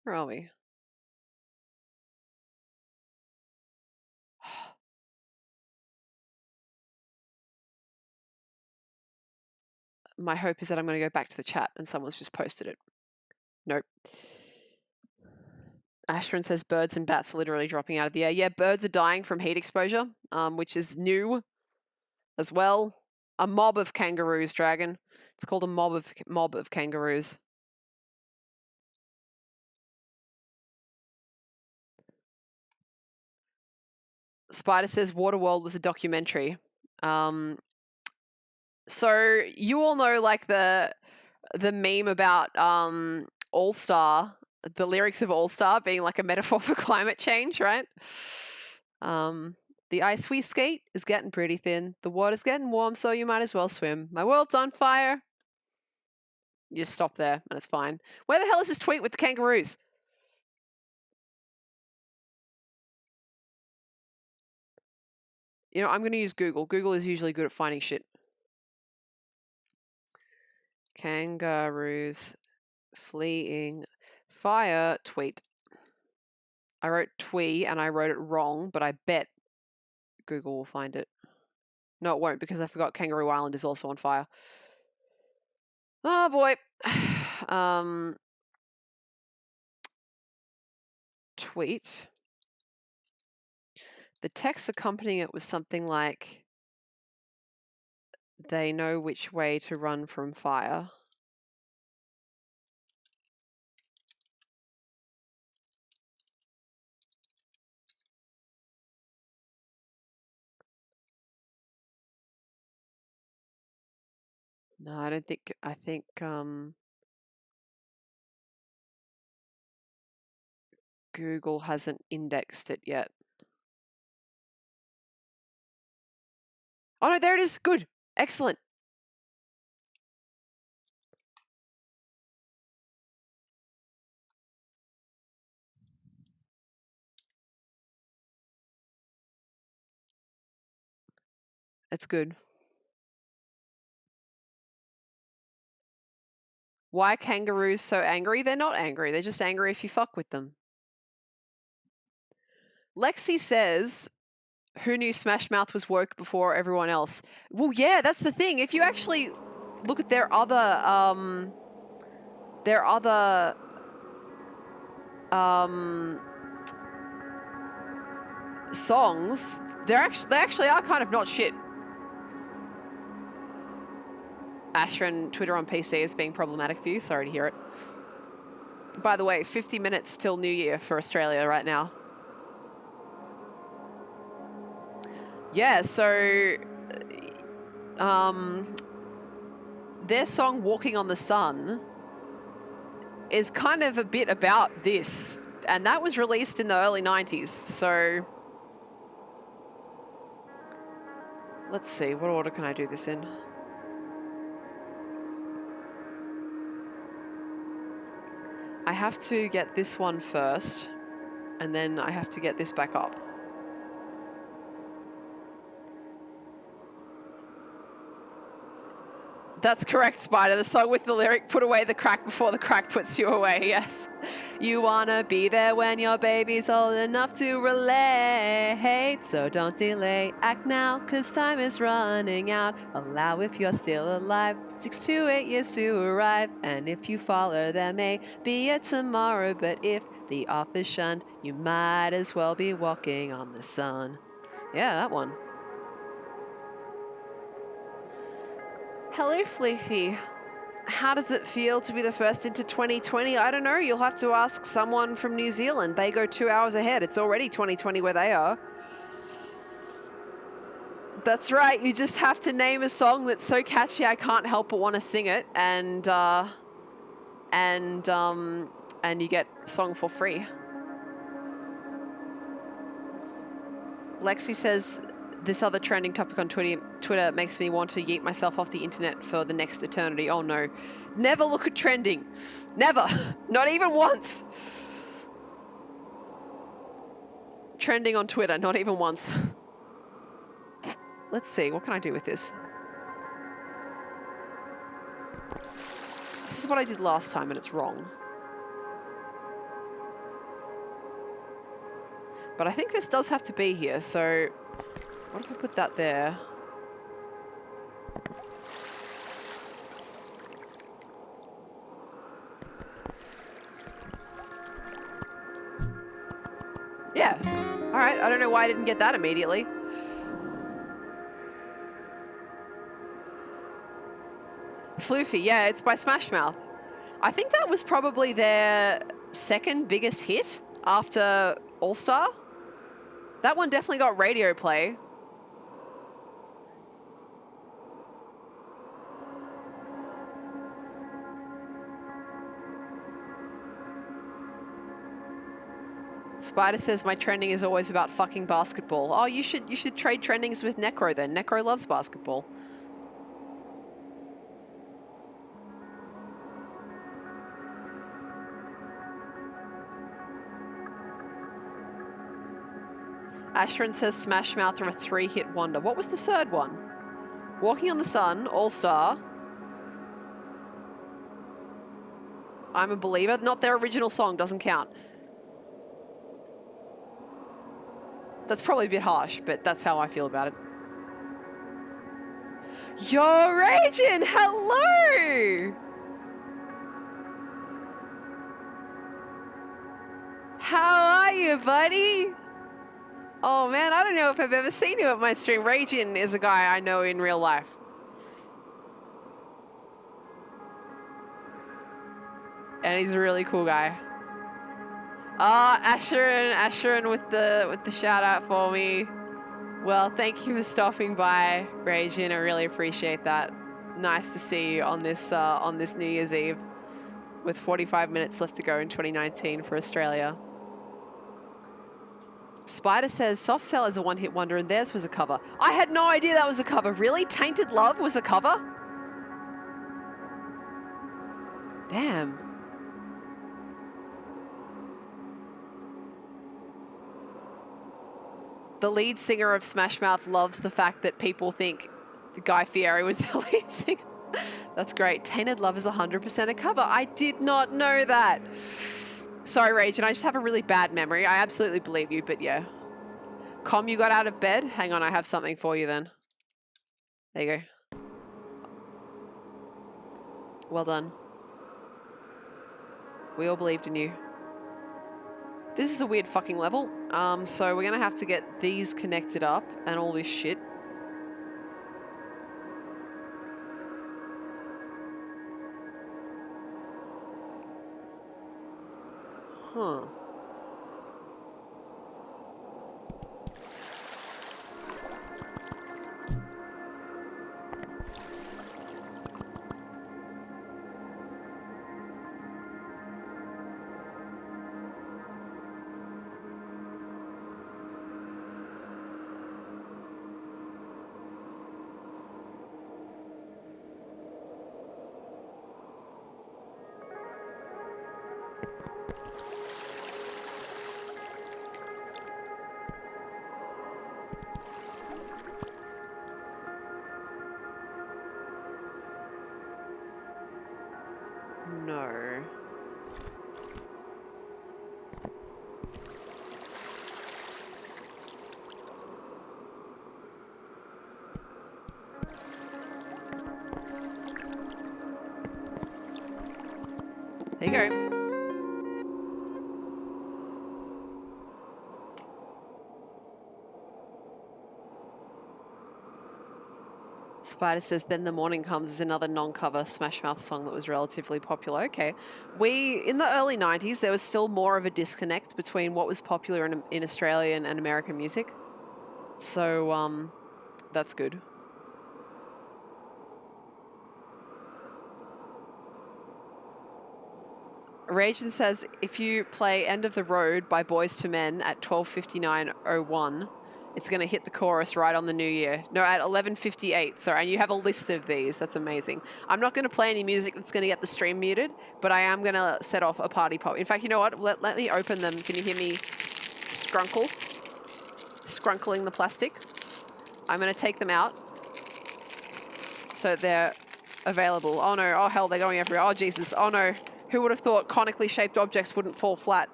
Where are we? My hope is that I'm going to go back to the chat and someone's just posted it. Nope. Ashton says birds and bats are literally dropping out of the air. Yeah, birds are dying from heat exposure, which is new as well. A mob of kangaroos, Dragon. It's called a mob of kangaroos. Spider says Waterworld was a documentary. So you all know, like, the meme about All Star, the lyrics of All Star being like a metaphor for climate change, right? The ice we skate is getting pretty thin. The water's getting warm, so you might as well swim. My world's on fire. You just stop there and it's fine. Where the hell is this tweet with the kangaroos? You know, I'm going to use Google. Google is usually good at finding shit. Kangaroos fleeing fire tweet. I wrote twee and I wrote it wrong, but I bet Google will find it. No, it won't, because I forgot Kangaroo Island is also on fire. Oh boy. Tweet. The text accompanying it was something like, they know which way to run from fire. No, I don't think, I think, Google hasn't indexed it yet. Oh no, there it is. Good. Excellent. It's good. Why are kangaroos so angry? They're not angry. They're just angry if you fuck with them. Lexi says, who knew Smash Mouth was woke before everyone else? Well, yeah, that's the thing. If you actually look at their other songs, they actually are kind of not shit. Ashran, Twitter on PC is being problematic for you. Sorry to hear it. By the way, 50 minutes till New Year for Australia right now. Yeah, so their song Walking on the Sun is kind of a bit about this, and that was released in the early 90s. So let's see, what order can I do this in? I have to get this one first, and then I have to get this back up. That's correct, Spider. The song with the lyric, put away the crack before the crack puts you away. Yes. You wanna be there when your baby's old enough to relate. So don't delay. Act now, cause time is running out. Allow if you're still alive. 6 to 8 years to arrive. And if you follow, there may be a tomorrow. But if the off is shunned, you might as well be walking on the sun. Yeah, that one. Hello, Fleefy. How does it feel to be the first into 2020? I don't know. You'll have to ask someone from New Zealand. They go 2 hours ahead. It's already 2020 where they are. That's right. You just have to name a song that's so catchy I can't help but want to sing it, and you get song for free. Lexi says, this other trending topic on Twitter makes me want to yeet myself off the internet for the next eternity. Oh no. Never look at trending. Never. Not even once. Trending on Twitter, not even once. Let's see, what can I do with this? This is what I did last time and it's wrong. But I think this does have to be here, so what if I put that there? Yeah. All right, I don't know why I didn't get that immediately. Floofy, yeah, it's by Smash Mouth. I think that was probably their second biggest hit after All-Star. That one definitely got radio play. Spider says my trending is always about fucking basketball. Oh, you should trade trendings with Necro then. Necro loves basketball. Ashrin says Smash Mouth are a 3-hit wonder. What was the third one? Walking on the Sun, All Star. I'm a Believer. Not their original song, doesn't count. That's probably a bit harsh, but that's how I feel about it. Yo, Raging, hello! How are you, buddy? Oh man, I don't know if I've ever seen you at my stream. Raging is a guy I know in real life. And he's a really cool guy. Asherin with the shout out for me. Well, thank you for stopping by, Raging. I really appreciate that. Nice to see you on this New Year's Eve, with 45 minutes left to go in 2019 for Australia. Spider says Soft Cell is a one-hit wonder and theirs was a cover. I had no idea that was a cover. Really? Tainted Love was a cover? Damn. The lead singer of Smash Mouth loves the fact that people think Guy Fieri was the lead singer. That's great. Tainted Love is 100% a cover. I did not know that. Sorry, Raging, I just have a really bad memory. I absolutely believe you, but yeah. Com, you got out of bed? Hang on, I have something for you then. There you go. Well done. We all believed in you. This is a weird fucking level. So we're gonna have to get these connected up and all this shit. Huh. No. There you go. Spider says, then the morning comes is another non-cover Smash Mouth song that was relatively popular. Okay. In the early 90s, there was still more of a disconnect between what was popular in Australian and American music. So, that's good. Raging says, if you play End of the Road by Boyz II Men at 12:59:01, it's going to hit the chorus right on the new year. No, at 11:58. Sorry, and you have a list of these. That's amazing. I'm not going to play any music that's going to get the stream muted, but I am going to set off a party pop. In fact, you know what? Let me open them. Can you hear me scrunkling the plastic? I'm going to take them out so they're available. Oh no, oh hell, they're going everywhere. Oh Jesus, oh no. Who would have thought conically shaped objects wouldn't fall flat?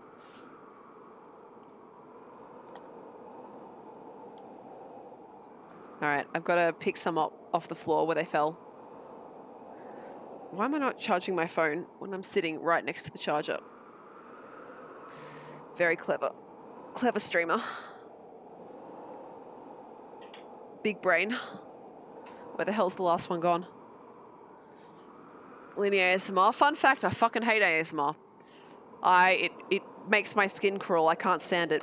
All right, I've got to pick some up off the floor where they fell. Why am I not charging my phone when I'm sitting right next to the charger? Very clever. Clever streamer. Big brain. Where the hell's the last one gone? Linnie ASMR. Fun fact, I fucking hate ASMR. It makes my skin crawl. I can't stand it.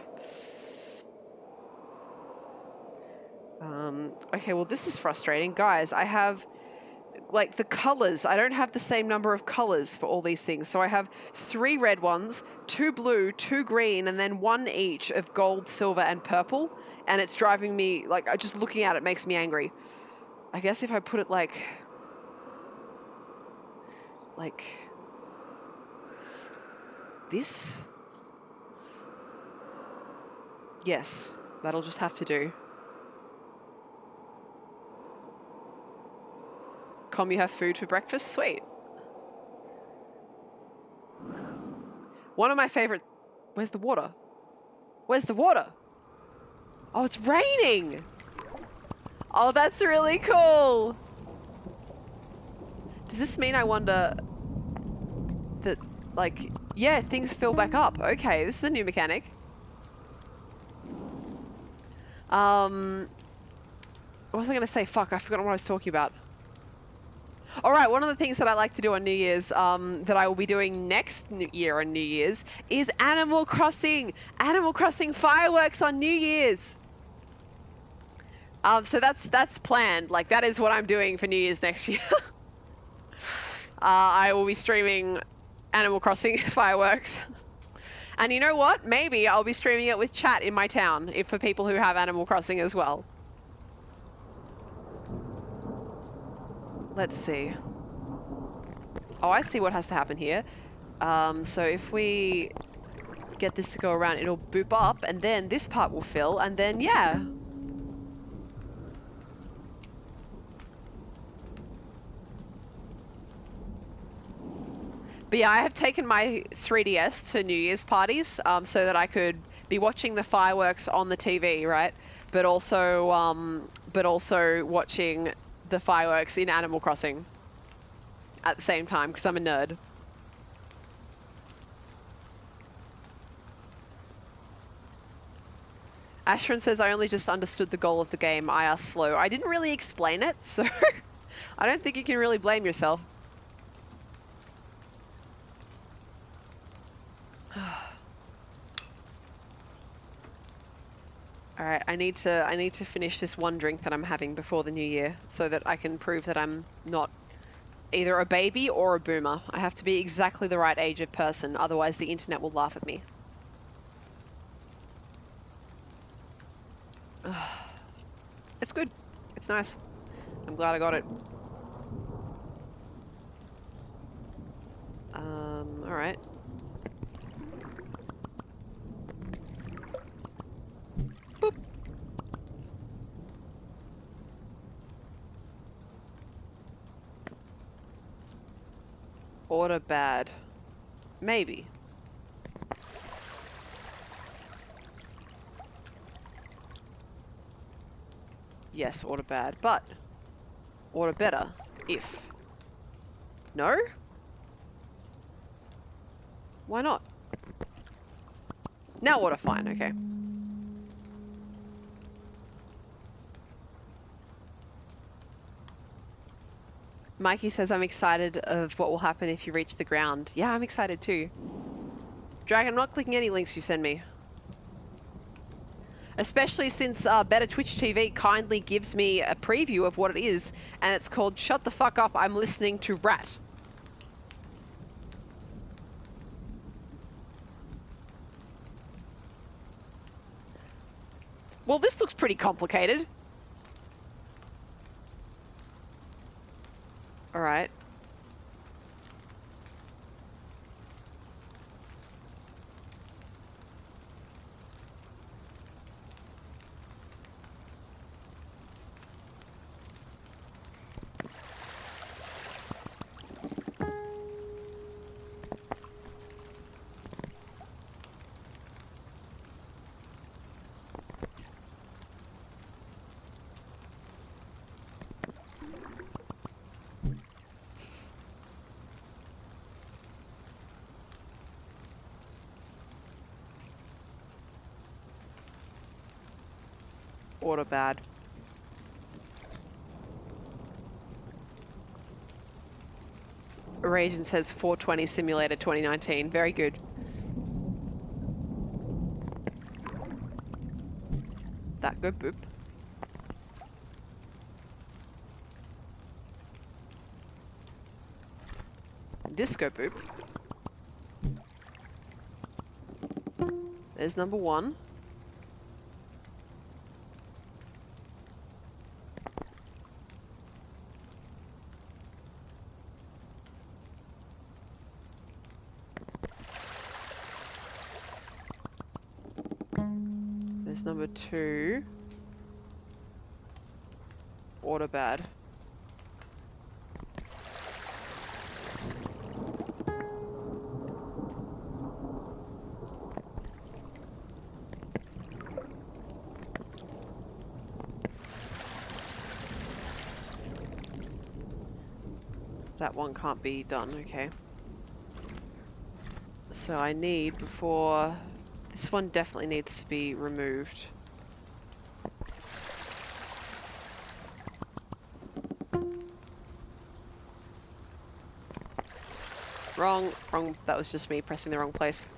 Okay, well, this is frustrating. Guys, I have, like, the colors. I don't have the same number of colors for all these things. So I have 3 red ones, 2 blue, 2 green, and then 1 each of gold, silver, and purple. And it's driving me, like, just looking at it makes me angry. I guess if I put it like this. Yes, That'll just have to do. Com, you have food for breakfast? Sweet. One of my favorite... Where's the water? Where's the water? Oh, it's raining! Oh, that's really cool! Does this mean, I wonder, that, like... Yeah, things fill back up. Okay, this is a new mechanic. What was I going to say? Fuck, I forgot what I was talking about. All right, one of the things that I like to do on New Year's, that I will be doing next year on New Year's, is Animal Crossing. Animal Crossing fireworks on New Year's. So that's planned. Like, that is what I'm doing for New Year's next year. I will be streaming Animal Crossing fireworks. And you know what? Maybe I'll be streaming it with chat in my town, if for people who have Animal Crossing as well. Let's see. Oh, I see what has to happen here. So if we get this to go around, it'll boop up, and then this part will fill, and then, yeah. But yeah, I have taken my 3DS to New Year's parties, so that I could be watching the fireworks on the TV, right? But also watching the fireworks in Animal Crossing at the same time, because I'm a nerd. Ashran says, I only just understood the goal of the game. I asked slow. I didn't really explain it, so I don't think you can really blame yourself. All right, I need to finish this one drink that I'm having before the new year so that I can prove that I'm not either a baby or a boomer. I have to be exactly the right age of person, otherwise the internet will laugh at me. It's good. It's nice. I'm glad I got it. All right. Boop. Order bad. Maybe. Yes, order bad, but order better if. No? Why not? Now order fine, okay. Mikey says, I'm excited of what will happen if you reach the ground. Yeah, I'm excited too. Dragon, I'm not clicking any links you send me. Especially since Better Twitch TV kindly gives me a preview of what it is, and it's called Shut the Fuck Up, I'm Listening to Rat. Well, this looks pretty complicated. All right. Order bad. Raging says 420 Simulator 2019. Very good. That go boop. This go boop. There's number one. There's number 2. Water bad. That one can't be done, okay. So I need, before... This one definitely needs to be removed. Wrong. That was just me pressing the wrong place.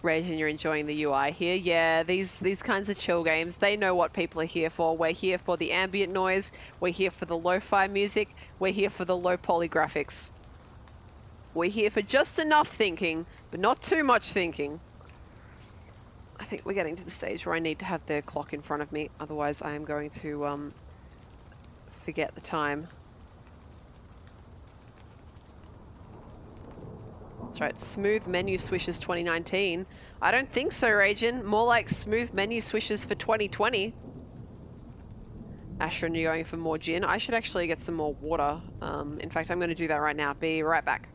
Rage, and you're enjoying the UI here. Yeah, these kinds of chill games, they know what people are here for. We're here for the ambient noise. We're here for the lo-fi music. We're here for the low poly graphics. We're here for just enough thinking, but not too much thinking. I think we're getting to the stage where I need to have the clock in front of me. Otherwise, I am going to forget the time. That's right, smooth menu swishes 2019. I don't think so, Ragin. More like smooth menu swishes for 2020. Ashrin, you're going for more gin. I should actually get some more water. In fact, I'm going to do that right now. Be right back.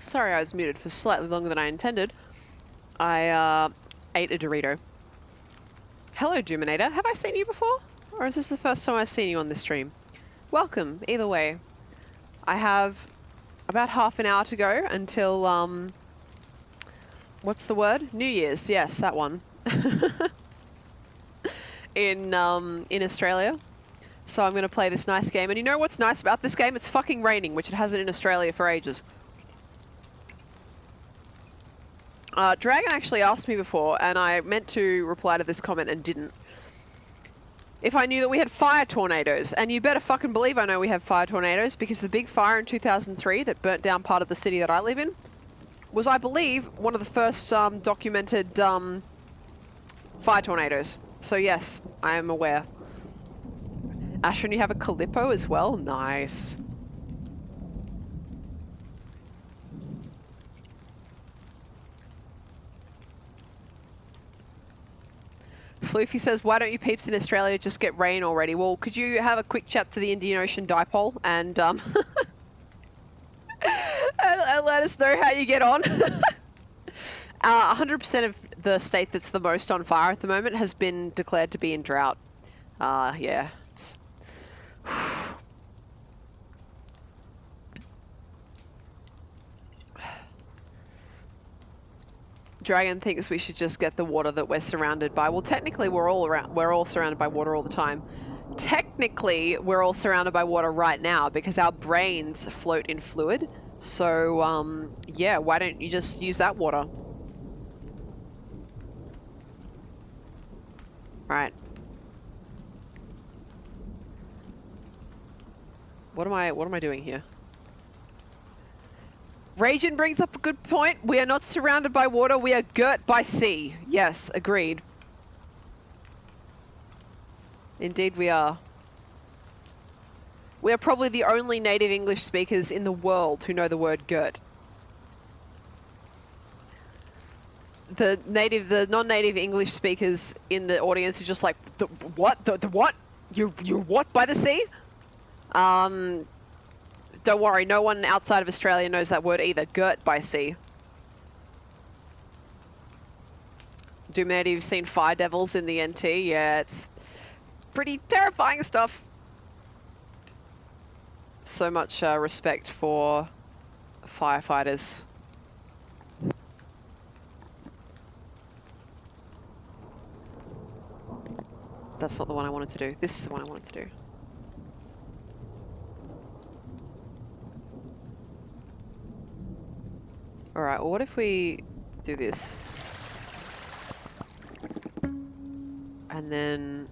Sorry, I was muted for slightly longer than I intended. I ate a Dorito. Hello, Doominator. Have I seen you before? Or is this the first time I've seen you on this stream? Welcome, either way. I have about half an hour to go until, what's the word? New Year's. Yes, that one. in Australia. So I'm going to play this nice game. And you know what's nice about this game? It's fucking raining, which it hasn't in Australia for ages. Dragon actually asked me before, and I meant to reply to this comment and didn't. If I knew that we had fire tornadoes, and you better fucking believe I know we have fire tornadoes, because the big fire in 2003 that burnt down part of the city that I live in was, I believe, one of the first documented fire tornadoes. So yes, I am aware. Ashwin, you have a Calippo as well? Nice. Floofy says, why don't you peeps in Australia just get rain already? Well, could you have a quick chat to the Indian Ocean Dipole and, and let us know how you get on? 100% of the state that's the most on fire at the moment has been declared to be in drought. Yeah. Dragon thinks we should just get the water that we're surrounded by. Well, technically, we're all surrounded by water all the time. Technically, we're all surrounded by water right now because our brains float in fluid. So, yeah, why don't you just use that water? Right. What am I doing here? Ragin brings up a good point. We are not surrounded by water, we are girt by sea. Yes, agreed. Indeed we are. We are probably the only native English speakers in the world who know the word girt. The non-native English speakers in the audience are just like, the what? The what? You're what, by the sea? Don't worry, no one outside of Australia knows that word either. Girt by sea. Do many of you have seen fire devils in the NT? Yeah, it's pretty terrifying stuff. So much respect for firefighters. That's not the one I wanted to do. This is the one I wanted to do. All right, well, what if we do this? And then...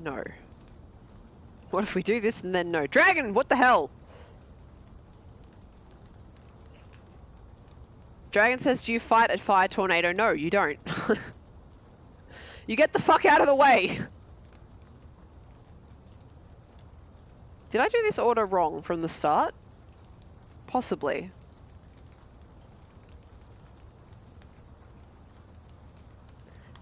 no. What if we do this and then no? Dragon, what the hell? Dragon says, do you fight at fire tornado? No, you don't. You get the fuck out of the way. Did I do this order wrong from the start? Possibly.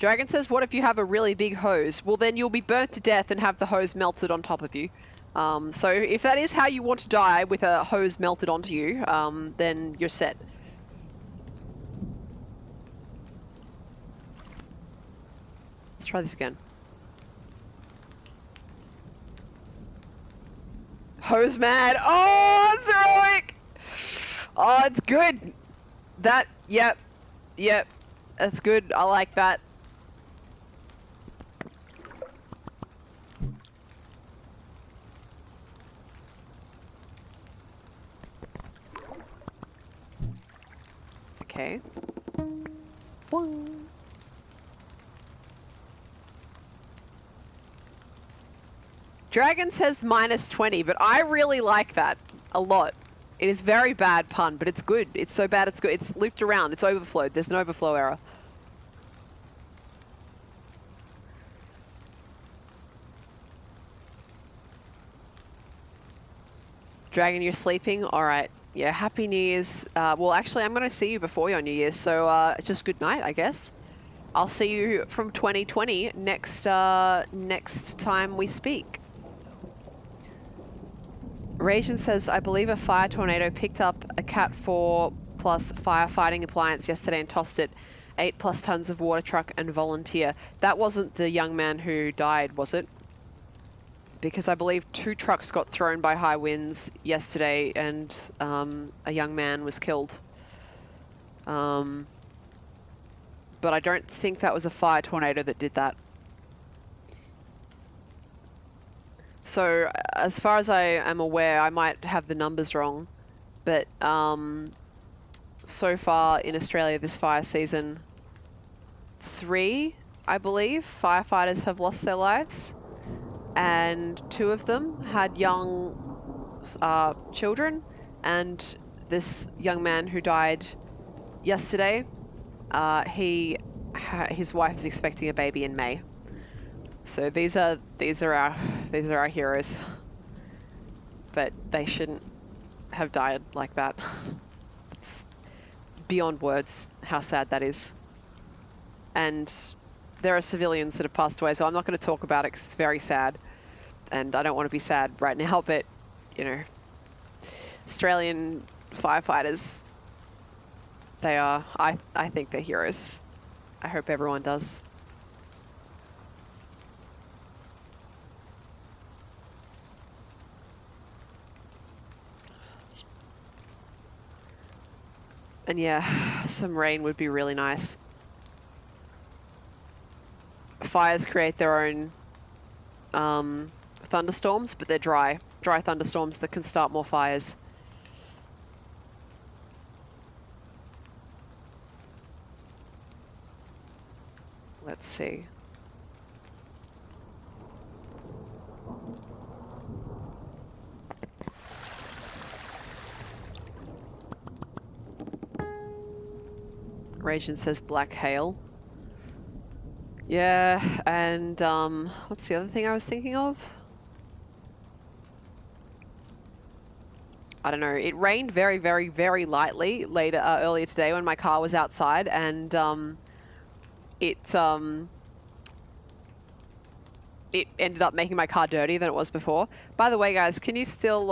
Dragon says, what if you have a really big hose? Well, then you'll be burnt to death and have the hose melted on top of you. So if that is how you want to die, with a hose melted onto you, then you're set. Let's try this again. Hose mad. Oh, it's heroic. Oh, it's good. That, yep. That's good. I like that. Okay. One. Dragon says -20, but I really like that a lot. It is very bad pun, but it's good. It's so bad it's good. It's looped around. It's overflowed. There's an overflow error. Dragon, you're sleeping? All right. Yeah, Happy New Year's. Well, actually, I'm going to see you before your New Year's, so just good night, I guess. I'll see you from 2020 next time we speak. Rajan says, I believe a fire tornado picked up a Cat 4+ firefighting appliance yesterday and tossed it. 8+ tons of water truck and volunteer. That wasn't the young man who died, was it? Because I believe 2 trucks got thrown by high winds yesterday and a young man was killed. But I don't think that was a fire tornado that did that. So as far as I am aware, I might have the numbers wrong, but so far in Australia this fire season, 3, I believe, firefighters have lost their lives. And 2 of them had young children, and this young man who died yesterday, his wife is expecting a baby in May. So these are our heroes, but they shouldn't have died like that. It's beyond words how sad that is. And there are civilians that have passed away, so I'm not going to talk about it because it's very sad. And I don't want to be sad right now, but, you know, Australian firefighters, they are, I think they're heroes. I hope everyone does. And yeah, some rain would be really nice. Fires create their own thunderstorms, but they're dry thunderstorms that can start more fires. Let's see. Rajan says black hail. Yeah, and what's the other thing I was thinking of? I don't know. It rained very, very, very lightly earlier today when my car was outside, and it it ended up making my car dirtier than it was before. By the way, guys, can you still,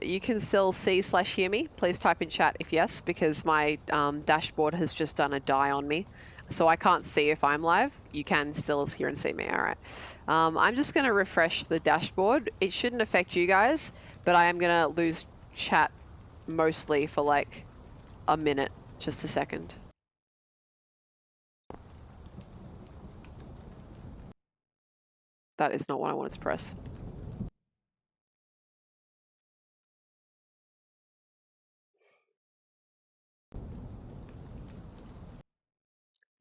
you can still see/hear me? Please type in chat if yes, because my dashboard has just done a die on me. So I can't see if I'm live. You can still hear and see me, all right. I'm just gonna refresh the dashboard. It shouldn't affect you guys, but I am gonna lose chat mostly for like a minute, just a second. That is not what I wanted to press.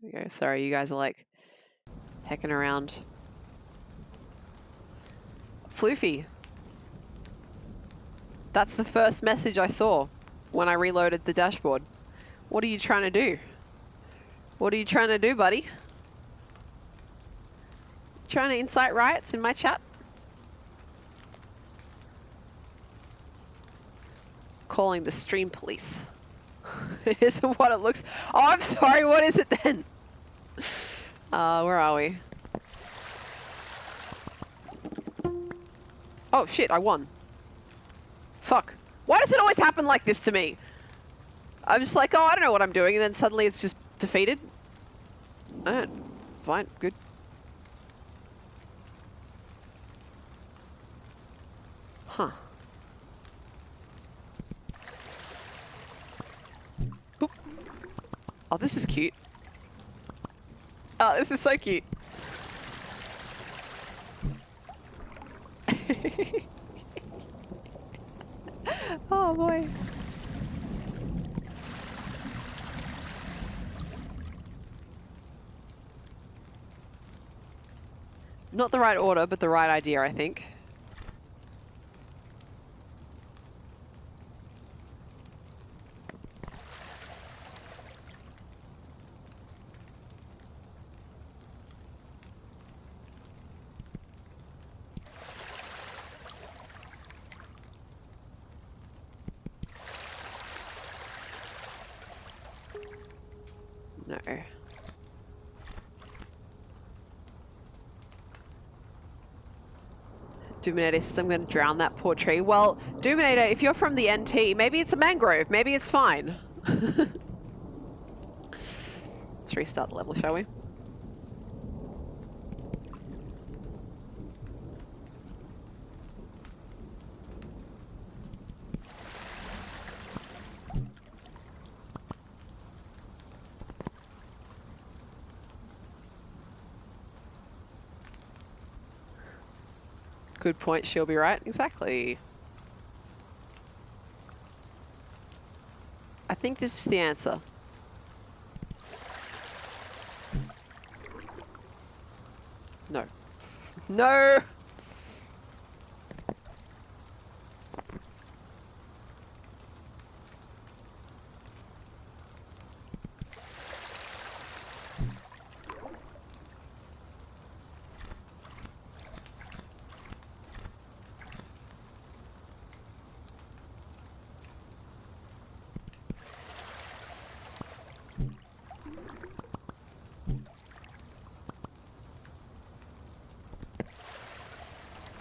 Okay, sorry, you guys are like hecking around. Floofy. That's the first message I saw when I reloaded the dashboard. What are you trying to do? What are you trying to do, buddy? Trying to incite riots in my chat? Calling the stream police. It isn't what it looks. Oh, I'm sorry. What is it then? Where are we? Oh shit, I won. Fuck. Why does it always happen like this to me? I'm just like, oh, I don't know what I'm doing, and then suddenly it's just defeated. Fine, good. Huh. Boop. Oh, this is cute. Oh, this is so cute. Oh boy. Not the right order, but the right idea, I think. No. Doominator says I'm going to drown that poor tree. Well, Doominator, if you're from the NT, maybe it's a mangrove. Maybe it's fine. Let's restart the level, shall we? Good point, she'll be right. Exactly. I think this is the answer. No. No!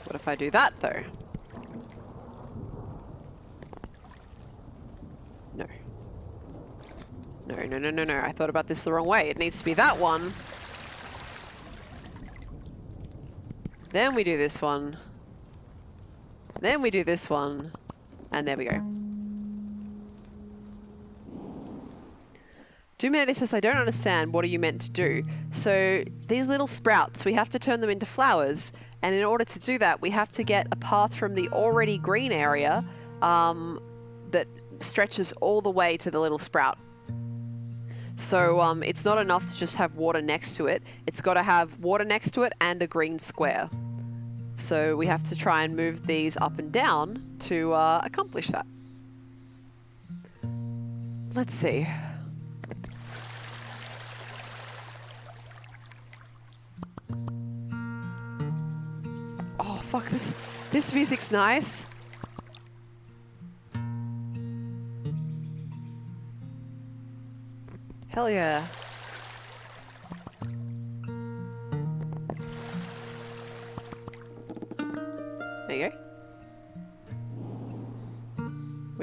What if I do that, though? No. No, no, no, no, no. I thought about this the wrong way. It needs to be that one. Then we do this one. Then we do this one. And there we go. Doominator says, I don't understand. What are you meant to do? So these little sprouts, we have to turn them into flowers. And in order to do that, we have to get a path from the already green area that stretches all the way to the little sprout. So it's not enough to just have water next to it. It's got to have water next to it and a green square. So we have to try and move these up and down to accomplish that. Let's see. Oh, fuck, this music's nice. Hell yeah.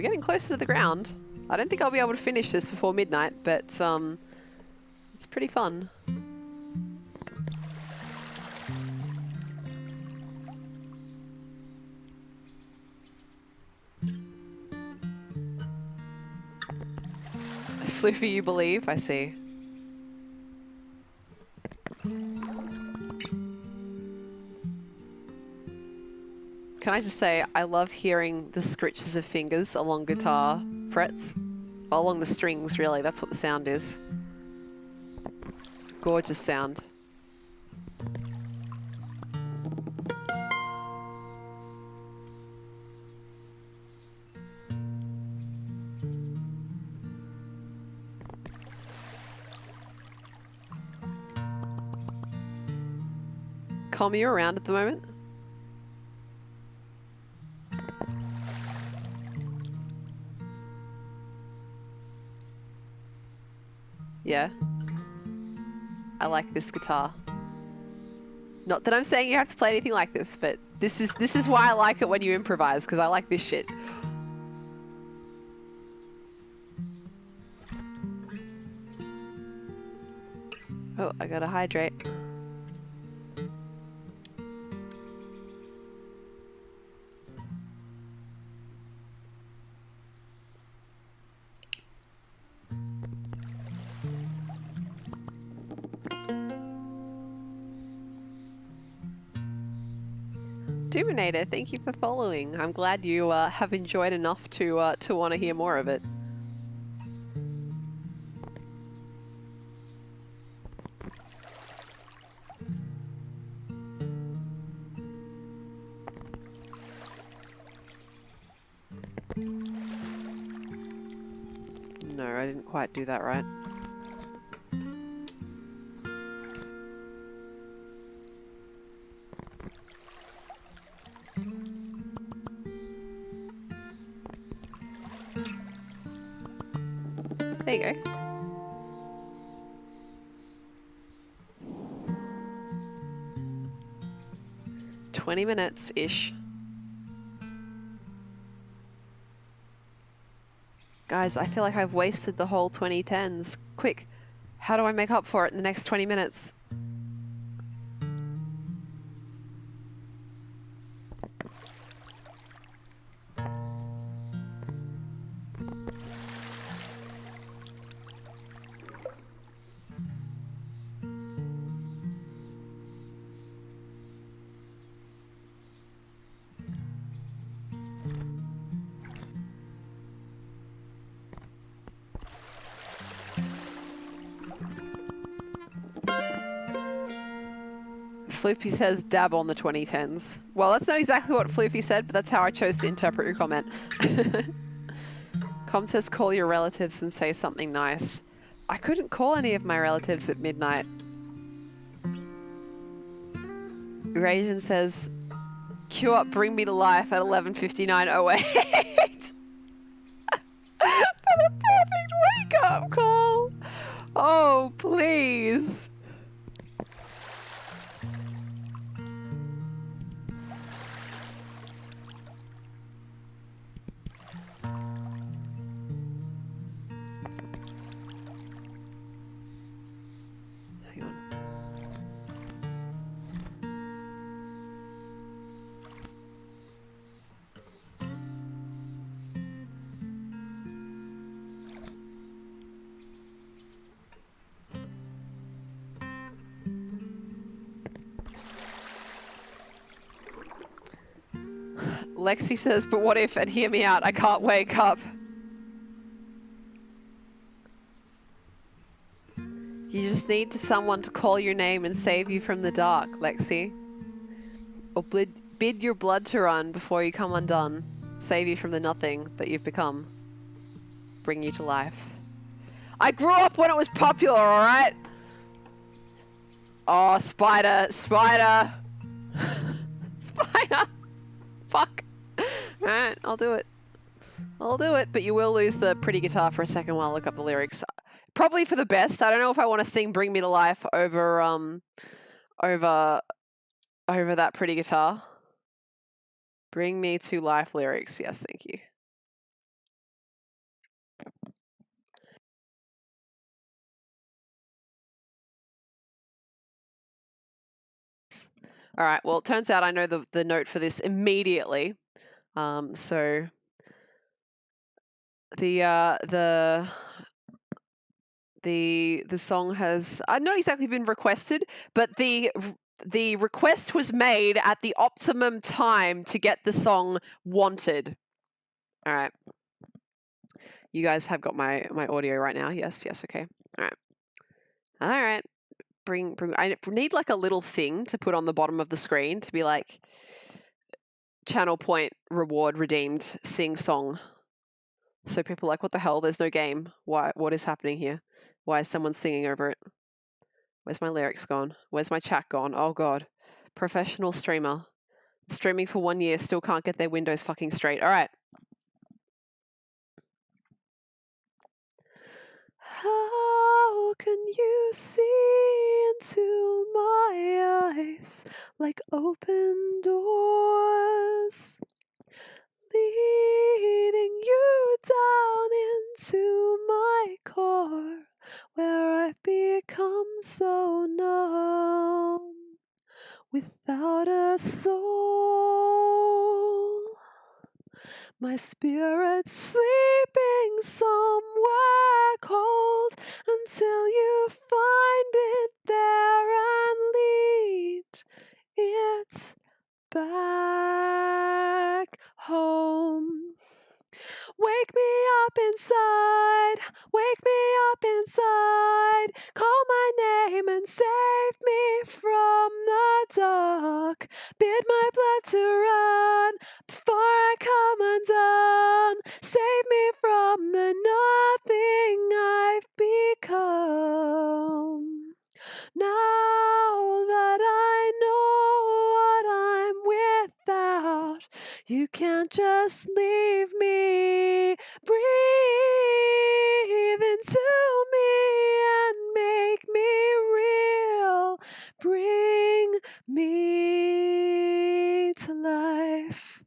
we're getting closer to the ground. I don't think I'll be able to finish this before midnight, but it's pretty fun. Floofy, you believe? I see. Can I just say, I love hearing the scritches of fingers along guitar frets. Well, along the strings, really. That's what the sound is. Gorgeous sound. Calm, you around at the moment? Yeah. I like this guitar. Not that I'm saying you have to play anything like this, but this is why I like it when you improvise, because I like this shit. Oh, I gotta hydrate. Dominator, thank you for following. I'm glad you have enjoyed enough to want to hear more of it. No, I didn't quite do that right. There you go. "20 minutes-ish. Guys, I feel like I've wasted the whole 2010s. Quick, how do I make up for it in the next 20 minutes? Floofy says dab on the 2010s. Well, that's not exactly what Floofy said, but that's how I chose to interpret your comment. Com says call your relatives and say something nice. I couldn't call any of my relatives at midnight. Eurasian says, queue up Bring Me to Life at 11:59:08. For the perfect wake-up call. Oh, please. Hang on. Lexi says, but what if, and hear me out, I can't wake up. You just need someone to call your name and save you from the dark, Lexi. Or bid your blood to run before you come undone. Save you from the nothing that you've become. Bring you to life. I grew up when it was popular, alright? Oh, spider. Spider. Spider. Fuck. Alright, I'll do it. I'll do it, but you will lose the pretty guitar for a second while I look up the lyrics. Probably for the best. I don't know if I want to sing Bring Me to Life over over that pretty guitar. Bring Me to Life lyrics. Yes, thank you. All right. Well, it turns out I know the note for this immediately. So the song has not exactly been requested, but the request was made at the optimum time to get the song wanted. All right. You guys have got my audio right now. Yes. Okay. All right. All right. Bring. I need like a little thing to put on the bottom of the screen to be like channel point reward redeemed sing song. So people are like, what the hell? There's no game. Why? What is happening here? Why is someone singing over it? Where's my lyrics gone? Where's my chat gone? Oh God. Professional streamer. Streaming for 1 year, still can't get their Windows fucking straight. All right. How can you see into my eyes like open doors, leading you down into my core, where I've become so numb, without a soul, my spirit sleeping somewhere cold, until you find it there and lead it back home. Wake me up inside, wake me up inside, call my name and save me from the dark. Bid my blood to run before I come undone. Save me from the nothing I've become. Now that I know what I'm without, you can't just leave me. Breathe into me and make me real. Bring me to life.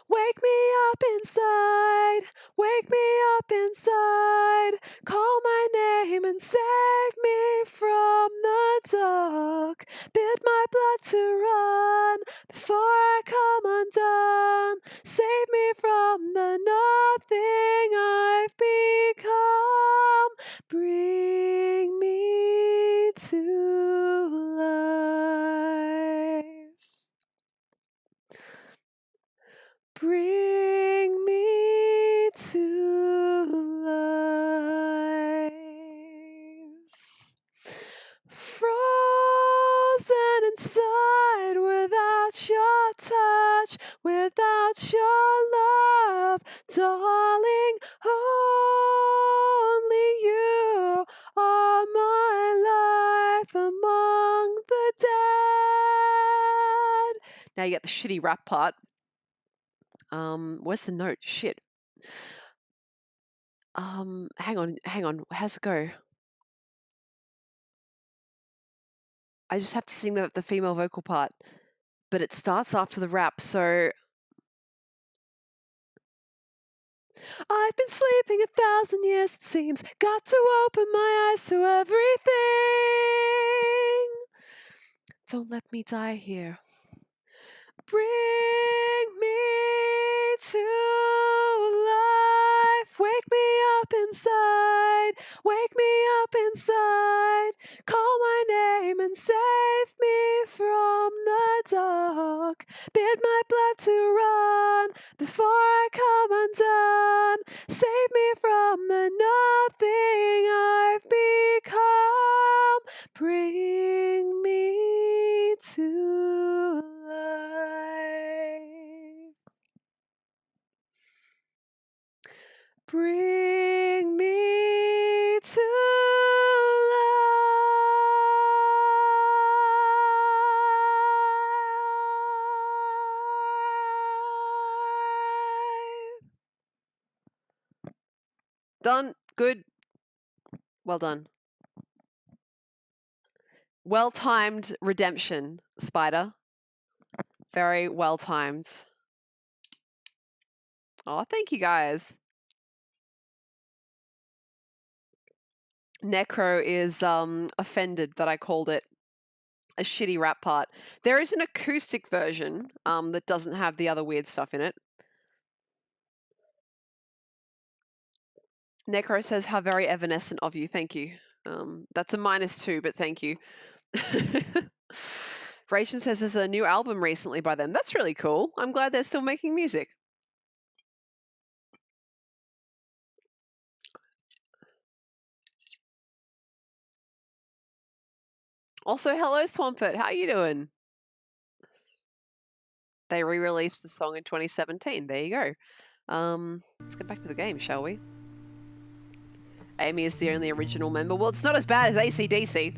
Wake me up inside, wake me up inside, call my name and save me from the dark. Bid my blood to run before I come undone. Save me from the nothing I've become. Bring me to life. Bring me to life. Frozen inside without your touch, without your love, darling. Only you are my life among the dead. Now you get the shitty rap part. Where's the note? Shit. Hang on. How's it go? I just have to sing the female vocal part, but it starts after the rap, so I've been sleeping 1,000 years, it seems. Got to open my eyes to everything. Don't let me die here. Bring me to life. Wake me up inside. Wake me up inside. Call my name and save me from the dark. Bid my blood to run before I come undone. Save me from the nothing I've become. Bring me to life. Bring me to life. Done. Good. Well done. Well-timed redemption, Spider. Very well-timed. Oh, thank you guys. Necro is offended that I called it a shitty rap part. There is an acoustic version that doesn't have the other weird stuff in it. Necro says, how very evanescent of you. Thank you. That's a -2, but thank you. Ration says there's a new album recently by them. That's really cool. I'm glad they're still making music. Also, hello Swampert. How you doing? They re-released the song in 2017. There you go. Let's get back to the game, shall we? Amy is the only original member. Well, it's not as bad as AC/DC.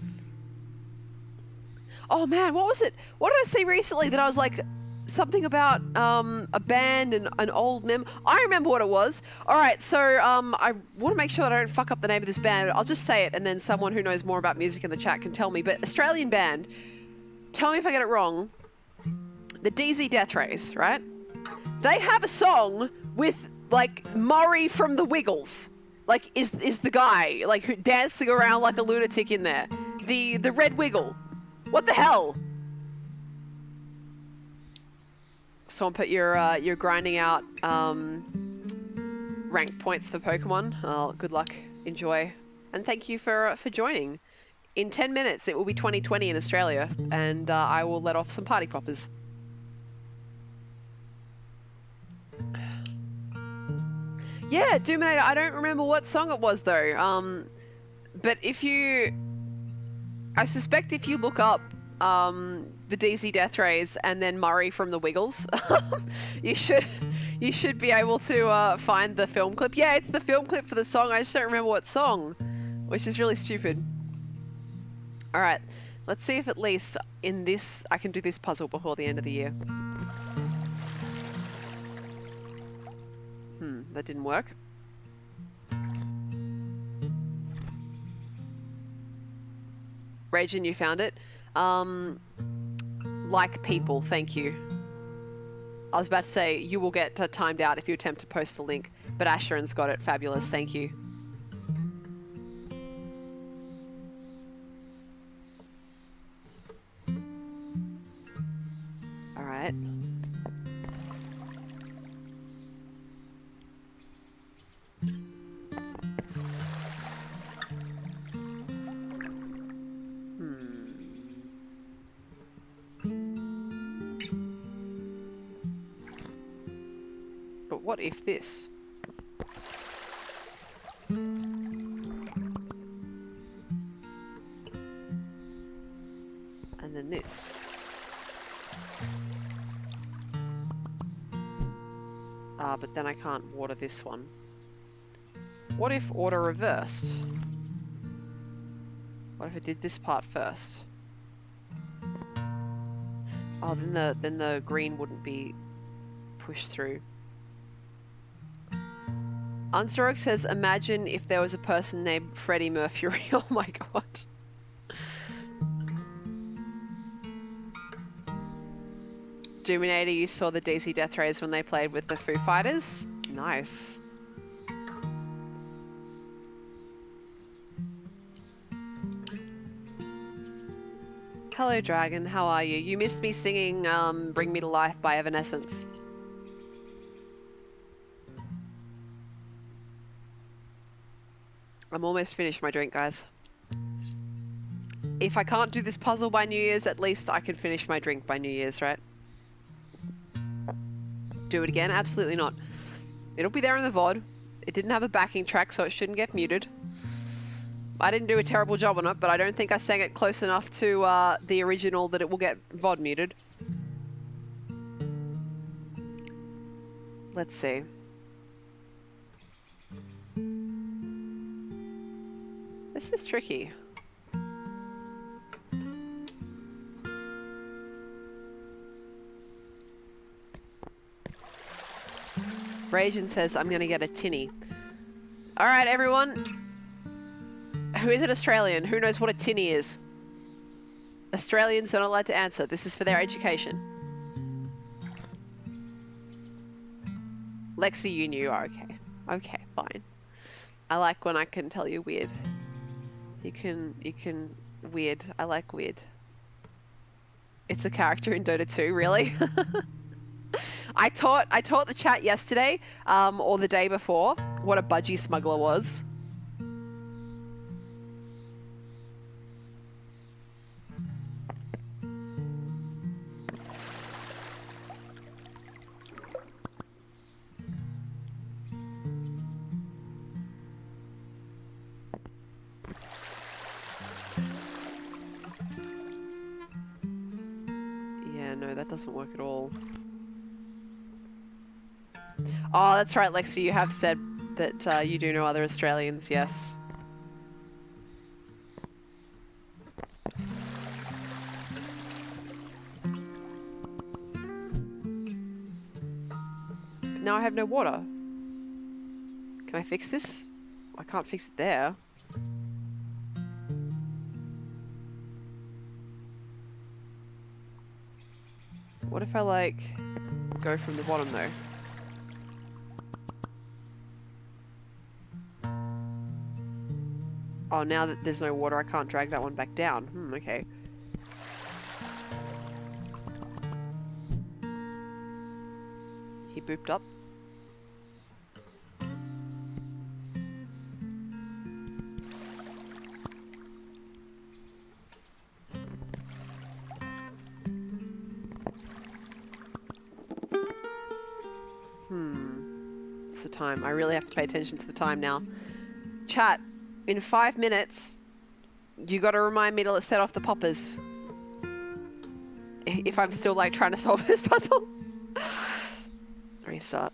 Oh man, what was it? What did I see recently that I was like, something about a band and an old member? I remember what it was. All right, so I want to make sure that I don't fuck up the name of this band. I'll just say it, and then someone who knows more about music in the chat can tell me. But Australian band, tell me if I get it wrong. The DZ Death Rays, right? They have a song with like Murray from the Wiggles. Like is the guy like who dancing around like a lunatic in there? The Red Wiggle. What the hell? Swampert, you're grinding out rank points for Pokemon. Good luck, enjoy, and thank you for joining. In 10 minutes, it will be 2020 in Australia, and I will let off some party poppers. Yeah, Doominator, I don't remember what song it was though. But I suspect if you look up the DZ Death Rays and then Murray from the Wiggles, you should be able to find the film clip. Yeah, it's the film clip for the song. I just don't remember what song, which is really stupid. All right, let's see if at least in this I can do this puzzle before the end of the year. That didn't work. Ragin, you found it. Like people, thank you. I was about to say you will get timed out if you attempt to post the link, but Asheron's got it. Fabulous, thank you. All right. But what if this? And then this. But then I can't water this one. What if order reversed? What if I did this part first? Oh, then the green wouldn't be pushed through. Unstroke says, imagine if there was a person named Freddie Mercury. Oh my god. Doominator, you saw the DC Death Rays when they played with the Foo Fighters? Nice. Hello Dragon, how are you? You missed me singing Bring Me to Life by Evanescence. I'm almost finished my drink, guys. If I can't do this puzzle by New Year's, at least I can finish my drink by New Year's, right? Do it again? Absolutely not. It'll be there in the VOD. It didn't have a backing track, so it shouldn't get muted. I didn't do a terrible job on it, but I don't think I sang it close enough to the original that it will get VOD muted. Let's see. This is tricky. Ragin says, I'm going to get a tinny. All right, everyone. Who is an Australian? Who knows what a tinny is? Australians are not allowed to answer. This is for their education. Lexi, you knew. Oh, okay. Okay, fine. I like when I can tell you weird. You can weird. I like weird. It's a character in Dota 2, really? I taught the chat yesterday, or the day before, what a budgie smuggler was. Yeah, no, that doesn't work at all. Oh, that's right, Lexi, you have said that you do know other Australians, yes. But now I have no water. Can I fix this? I can't fix it there. What if I, like, go from the bottom, though? Oh, now that there's no water, I can't drag that one back down. Okay. He booped up. It's the time. I really have to pay attention to the time now. Chat, in 5 minutes, you gotta remind me to set off the poppers. If I'm still, like, trying to solve this puzzle. Restart.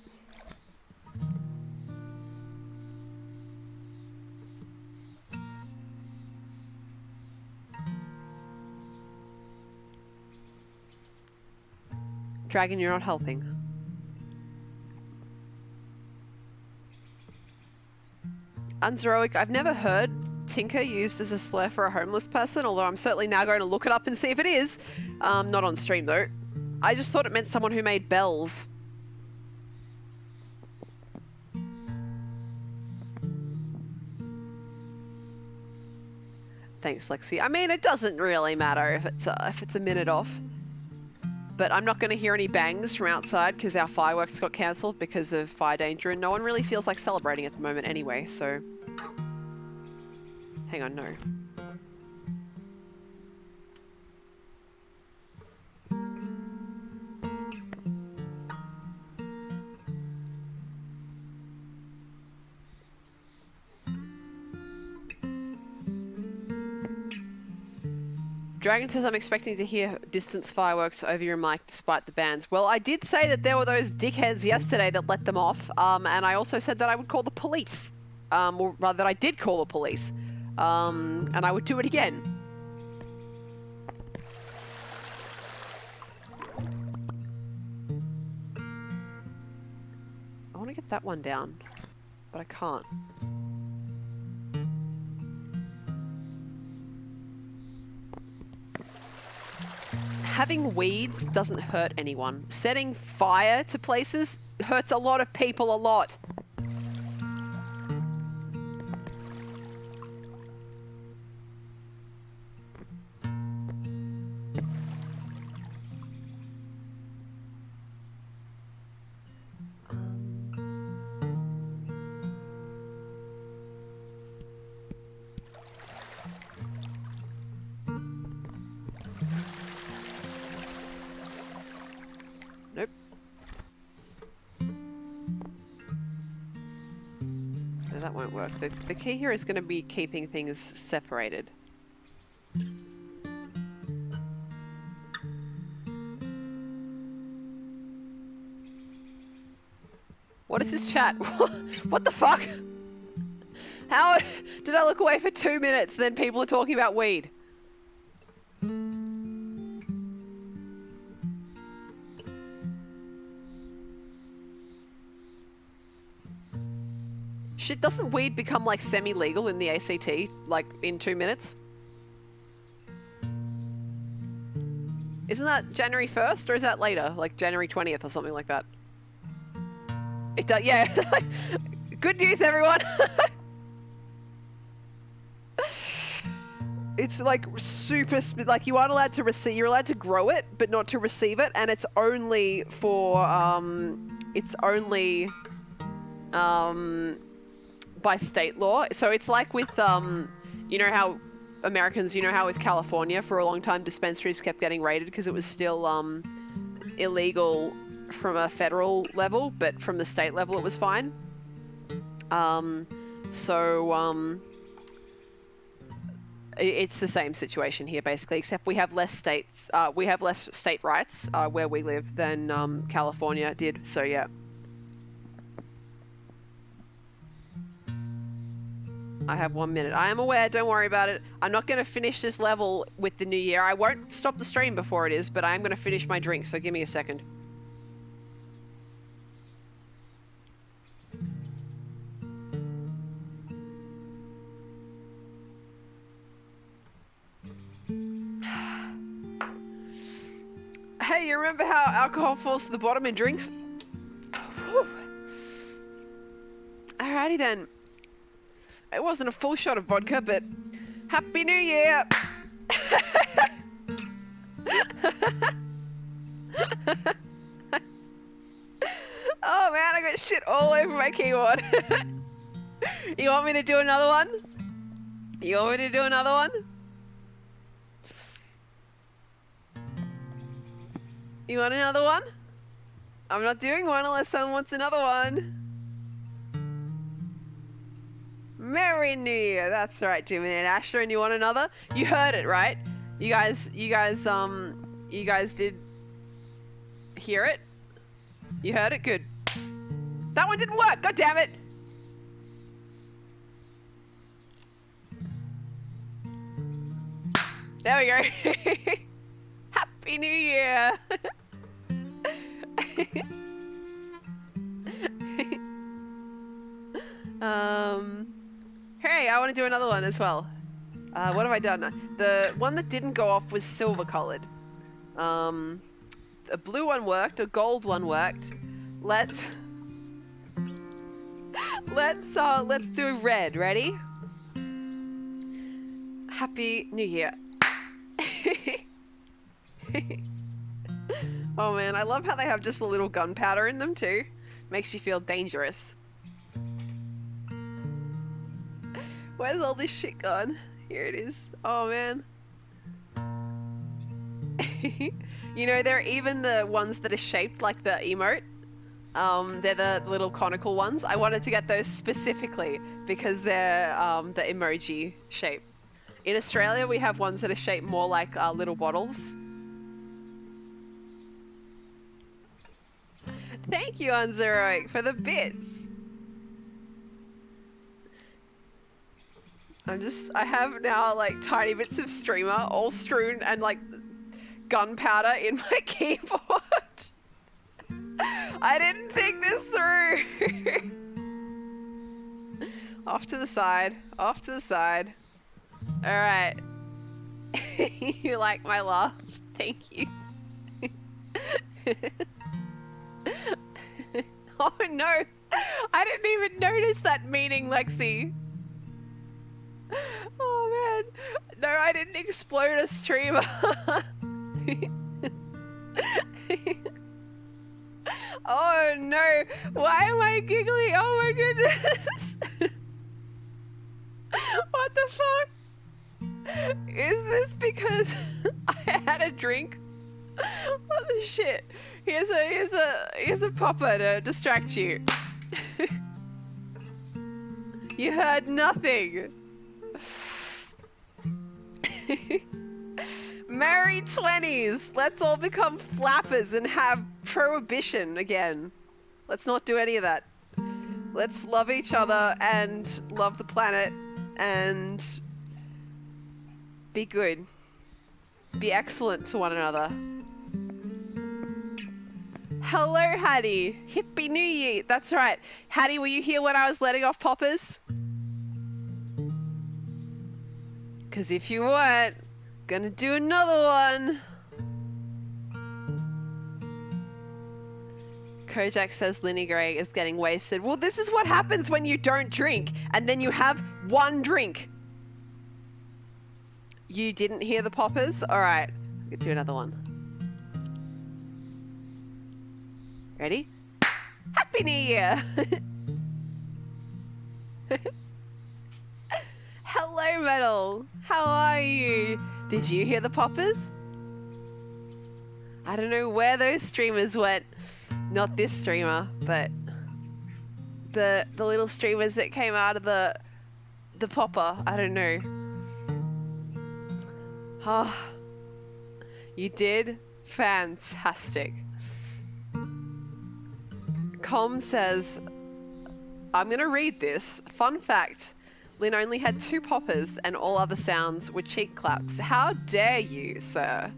Dragon, you're not helping. Unzeroic, I've never heard Tinker used as a slur for a homeless person, although I'm certainly now going to look it up and see if it is. Not on stream though. I just thought it meant someone who made bells. Thanks, Lexi. I mean, it doesn't really matter if it's a minute off. But I'm not going to hear any bangs from outside because our fireworks got cancelled because of fire danger, and no one really feels like celebrating at the moment anyway, so... Hang on, no. Dragon says, I'm expecting to hear distance fireworks over your mic despite the bans. Well, I did say that there were those dickheads yesterday that let them off, and I also said that I would call the police. Or rather, that I did call the police. And I would do it again. I want to get that one down, but I can't. Having weeds doesn't hurt anyone. Setting fire to places hurts a lot of people a lot. Nope. No, that won't work. The key here is going to be keeping things separated. What is this chat? What the fuck? How did I look away for 2 minutes, then people are talking about weed? Shit, doesn't weed become like semi-legal in the ACT, like in 2 minutes? Isn't that January 1st or is that later? Like January 20th or something like that? It does, yeah. Good news, everyone. It's like super, like you aren't allowed to receive, you're allowed to grow it, but not to receive it. And it's only for, it's only by state law. So it's like with, you know how Americans, you know how with California for a long time dispensaries kept getting raided because it was still illegal from a federal level, but from the state level it was fine. It's the same situation here basically, except we have less states, we have less state rights where we live than California did, so yeah. I have 1 minute. I am aware, don't worry about it. I'm not going to finish this level with the new year. I won't stop the stream before it is, but I am going to finish my drink, so give me a second. Hey, you remember how alcohol falls to the bottom in drinks? Whew. Alrighty then. It wasn't a full shot of vodka, but Happy New Year! Oh man, I got shit all over my keyboard. You want me to do another one? You want me to do another one? You want another one? I'm not doing one unless someone wants another one. Merry New Year. That's right, Jimmy and Asher. And you want another? You heard it, right? You guys did hear it? You heard it? Good. That one didn't work. God damn it. There we go. Happy New Year. Hey, I want to do another one as well. What have I done? The one that didn't go off was silver colored. A blue one worked, a gold one worked. Let's do red. Ready? Happy New Year. Oh man, I love how they have just a little gunpowder in them too. Makes you feel dangerous. Where's all this shit gone? Here it is. Oh man. You know, there are even the ones that are shaped like the emote. They're the little conical ones. I wanted to get those specifically because they're the emoji shape. In Australia, we have ones that are shaped more like little bottles. Thank you, Unzeroic, for the bits. I have now like tiny bits of streamer all strewn and like gunpowder in my keyboard. I didn't think this through. Off to the side, off to the side. All right. You like my laugh? Thank you. Oh no, I didn't even notice that meaning, Lexi. Oh man, no, I didn't explode a streamer. Oh no, why am I giggling? Oh my goodness. What the fuck? Is this because I had a drink? What the shit? Here's a popper to distract you. You heard nothing. Merry 20s. Let's all become flappers and have prohibition again. Let's not do any of that. Let's love each other and love the planet and be good. Be excellent to one another. Hello, Hattie. Hippie New Year. That's right. Hattie, were you here when I was letting off poppers? Because if you weren't, gonna do another one. Kojak says LinnieGrey is getting wasted. Well, this is what happens when you don't drink and then you have one drink. You didn't hear the poppers? All right, we'll do another one. Ready? Happy New Year! Hello, Metal. How are you? Did you hear the poppers? I don't know where those streamers went. Not this streamer, but the little streamers that came out of the popper. I don't know. Oh, you did fantastic. Com says, I'm going to read this. Fun fact, Lynn only had 2 poppers and all other sounds were cheek claps. How dare you, sir?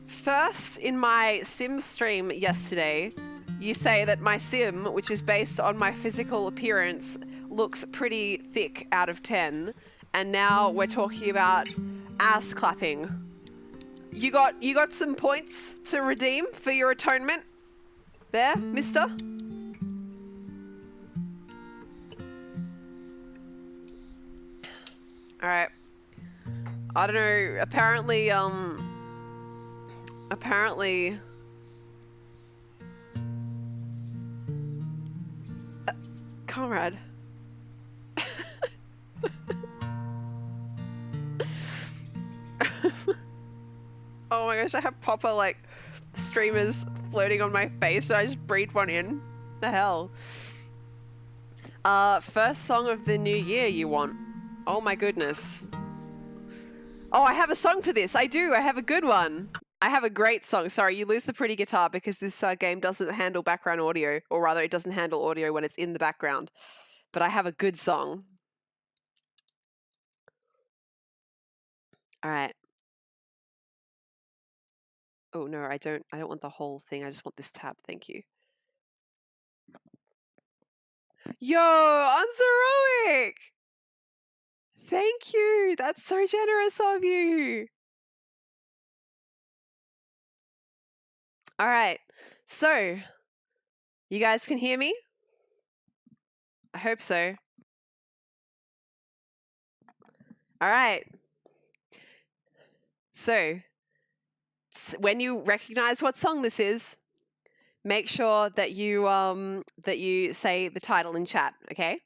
First, in my sim stream yesterday, you say that my sim, which is based on my physical appearance, looks pretty thick out of 10. And now we're talking about ass clapping. You got some points to redeem for your atonement there, mister? All right. I don't know. Apparently, comrade. Oh my gosh, I have popper like streamers floating on my face and I just breathed one in. The hell? First song of the new year you want? Oh my goodness. Oh, I have a song for this. I do. I have a good one. I have a great song. Sorry, you lose the pretty guitar because this game doesn't handle background audio, or rather it doesn't handle audio when it's in the background. But I have a good song. All right. Oh no, I don't want the whole thing. I just want this tab. Thank you. Yo, Unzeroic! Thank you. That's so generous of you. All right. So, you guys can hear me? I hope so. All right. So, when you recognize what song this is, make sure that you say the title in chat, okay?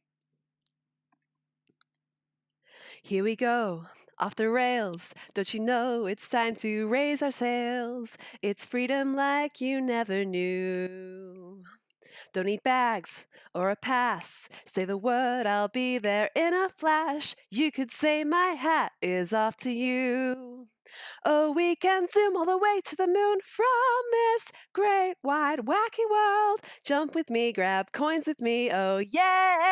Here we go, off the rails. Don't you know it's time to raise our sails? It's freedom like you never knew. Don't need bags or a pass. Say the word, I'll be there in a flash. You could say my hat is off to you. Oh, we can zoom all the way to the moon from this great, wide, wacky world. Jump with me, grab coins with me, oh yeah!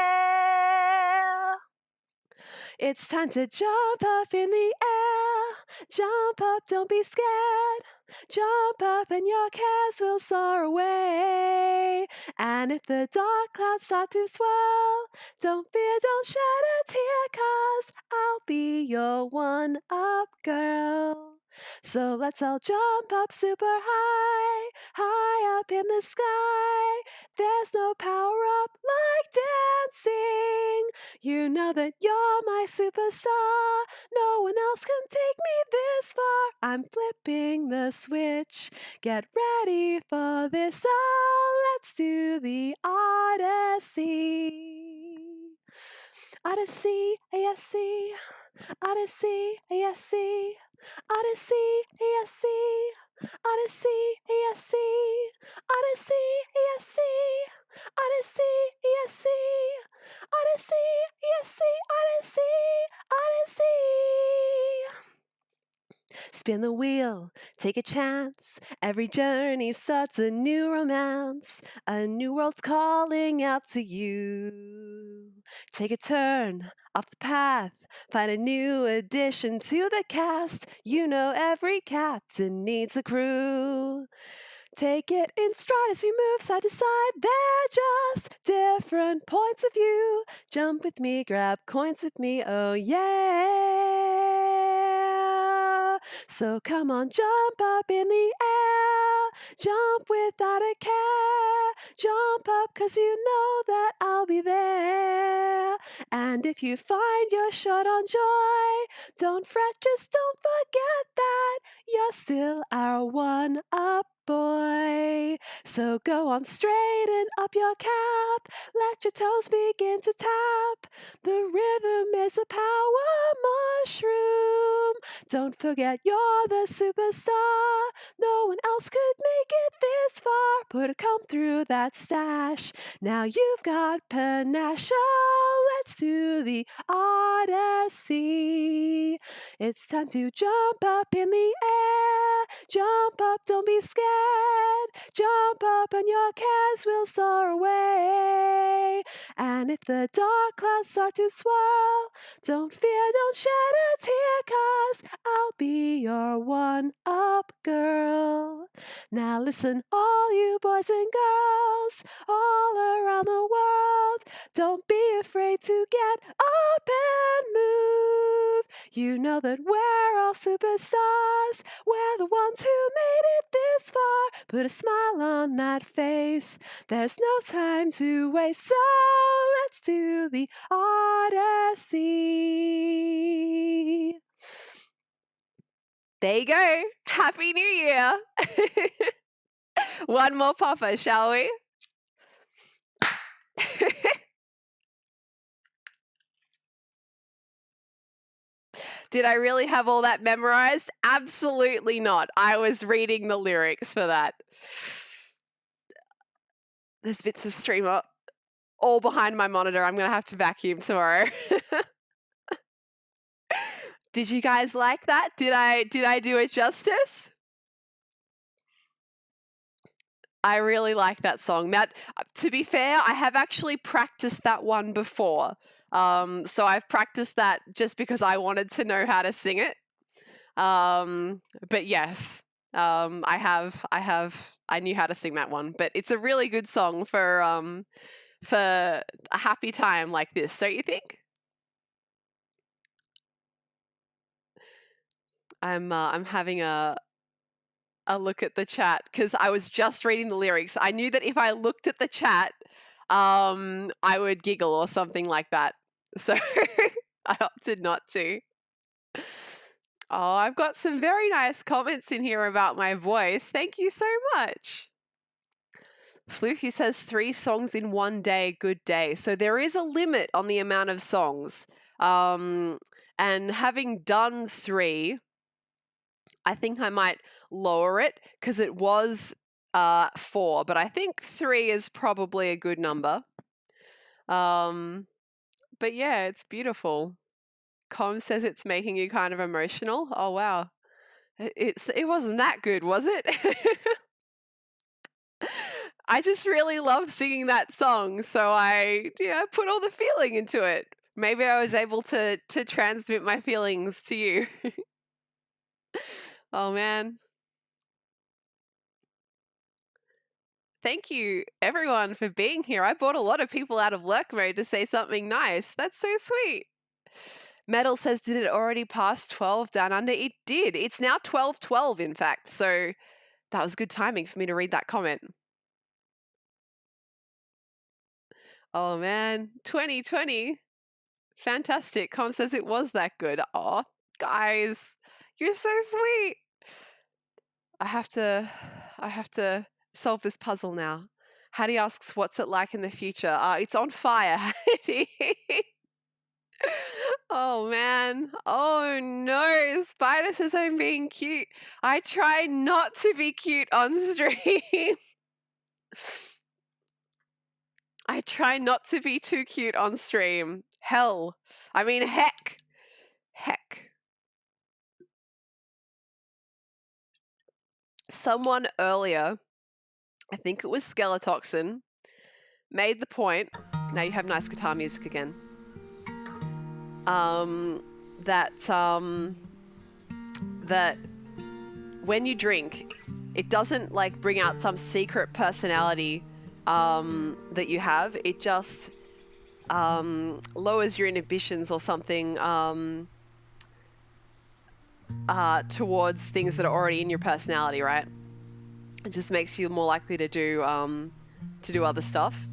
It's time to jump up in the air. Jump up, don't be scared. Jump up and your cares will soar away. And if the dark clouds start to swirl, don't fear, don't shed a tear, 'cause I'll be your one-up girl. So let's all jump up super high, high up in the sky. There's no power up like dancing. You know that you're my superstar. No one else can take me this far. I'm flipping the switch. Get ready for this. Oh, let's do the Odyssey. Odyssey, A-S-C. Odyssey, A-S-C. Odyssey, A-S-C. Odyssey, A-S-C. Odyssey, A-S-C. Odyssey, E-S-C. Odyssey, E-S-C. Odyssey, Odyssey. Spin the wheel, take a chance. Every journey starts a new romance. A new world's calling out to you. Take a turn off the path. Find a new addition to the cast. You know every captain needs a crew. Take it in stride as you move side to side. They're just different points of view. Jump with me, grab coins with me, oh yeah. So come on, jump up in the air. Jump without a care. Jump up, 'cause you know that I'll be there. And if you find you're short on joy, don't fret, just don't forget that you're still our one-up boy. So go on, straighten up your cap, let your toes begin to tap. The rhythm is a power mushroom. Don't forget you're the superstar. No one else could make it this far. Put a comb through that stash. Now you've got panache. Let's do the Odyssey. It's time to jump up in the air. Jump up, don't be scared. Jump up and your cares will soar away. And if the dark clouds start to swirl, don't fear, don't shed a tear, 'cause I'll be your one-up girl. Now listen, all you boys and girls all around the world, don't be afraid to get up and move. You know that we're all superstars. We're the ones who made it this far. Put a smile on that face. There's no time to waste, so let's do the Odyssey. There you go. Happy New Year. One more puffer, shall we? Did I really have all that memorized? Absolutely not. I was reading the lyrics for that. There's bits of streamer all behind my monitor. I'm going to have to vacuum tomorrow. Did you guys like that? Did I do it justice? I really like that song. That, to be fair, I have actually practiced that one before. So I've practiced that just because I wanted to know how to sing it. But yes, I knew how to sing that one. But it's a really good song for a happy time like this, don't you think? I'm having a look at the chat because I was just reading the lyrics. I knew that if I looked at the chat, I would giggle or something like that. So I opted not to. Oh, I've got some very nice comments in here about my voice. Thank you so much. Fluky says 3 songs in one day, good day. So there is a limit on the amount of songs. And having done 3, I think I might lower it because it was 4, but I think 3 is probably a good number. But yeah, it's beautiful. Com says it's making you kind of emotional. Oh wow, it wasn't that good, was it? I just really love singing that song, so I put all the feeling into it. Maybe I was able to transmit my feelings to you. Oh man. Thank you, everyone, for being here. I brought a lot of people out of lurk mode to say something nice. That's so sweet. Metal says, did it already pass 12 down under? It did. It's now 12:12, in fact. So that was good timing for me to read that comment. Oh, man. 2020. Fantastic. Com says it was that good. Oh, guys, you're so sweet. I have to solve this puzzle now. Hattie asks, what's it like in the future? It's on fire, Hattie. Oh, man. Oh, no. Spider says I'm being cute. I try not to be cute on stream. I try not to be too cute on stream. Hell. I mean, heck. Heck. Someone earlier, I think it was Skeletoxin, made the point. Now you have nice guitar music again. That when you drink, it doesn't like bring out some secret personality that you have. It just lowers your inhibitions or something towards things that are already in your personality, right? It just makes you more likely to do to do other stuff.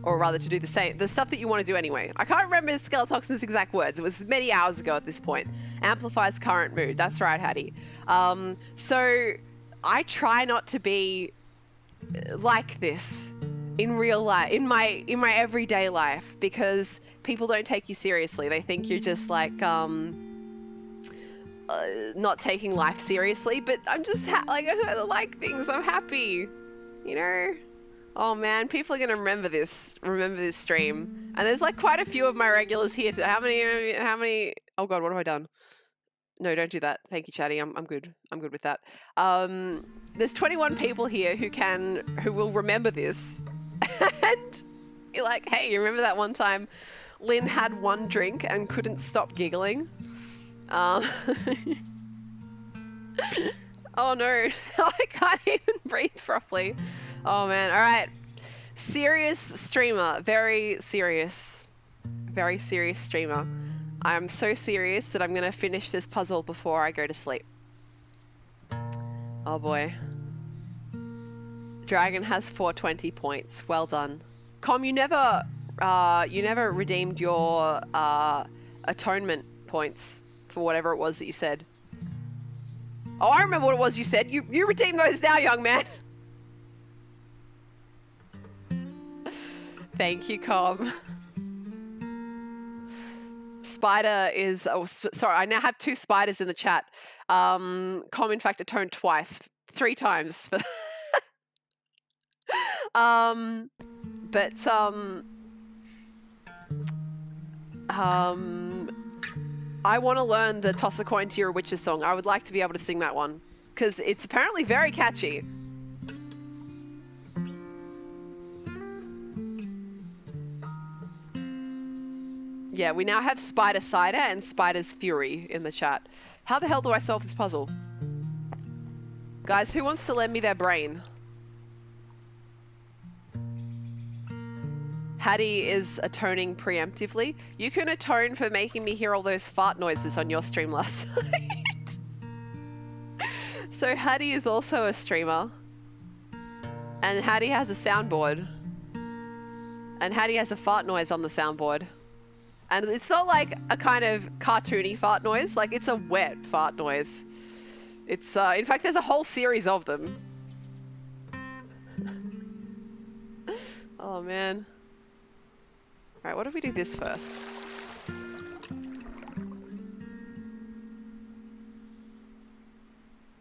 Or rather to do the stuff that you want to do anyway. I can't remember Skeletoxin's exact words. It was many hours ago at this point. Amplifies current mood. That's right, Hattie. So I try not to be like this in real life, in my everyday life, because people don't take you seriously. They think you're just like not taking life seriously. But I'm just like I like things. I'm happy, you know. Oh man, people are gonna remember this stream. And there's like quite a few of my regulars here. How many? Oh god, what have I done? No, don't do that. Thank you, Chatty. I'm good. I'm good with that. There's 21 people here who will remember this. And you're like, hey, you remember that one time Lynn had one drink and couldn't stop giggling? Oh no, I can't even breathe properly. Oh man, all right. Serious streamer, very serious streamer. I'm so serious that I'm gonna finish this puzzle before I go to sleep. Oh boy. Dragon has 420 points, well done. Com, you never redeemed your atonement points for whatever it was that you said. Oh, I remember what it was you said. You redeem those now, young man. Thank you, Com. Spider is... Oh, sorry, I now have 2 spiders in the chat. Com, in fact, atoned twice. 3 times. I want to learn the Toss a Coin to Your Witches song. I would like to be able to sing that one, because it's apparently very catchy. Yeah, we now have Spider Cider and Spider's Fury in the chat. How the hell do I solve this puzzle? Guys, who wants to lend me their brain? Hattie is atoning preemptively. You can atone for making me hear all those fart noises on your stream last night. So Hattie is also a streamer. And Hattie has a soundboard. And Hattie has a fart noise on the soundboard. And it's not like a kind of cartoony fart noise. Like, it's a wet fart noise. It's, in fact, there's a whole series of them. Oh, man. Alright, what if we do this first?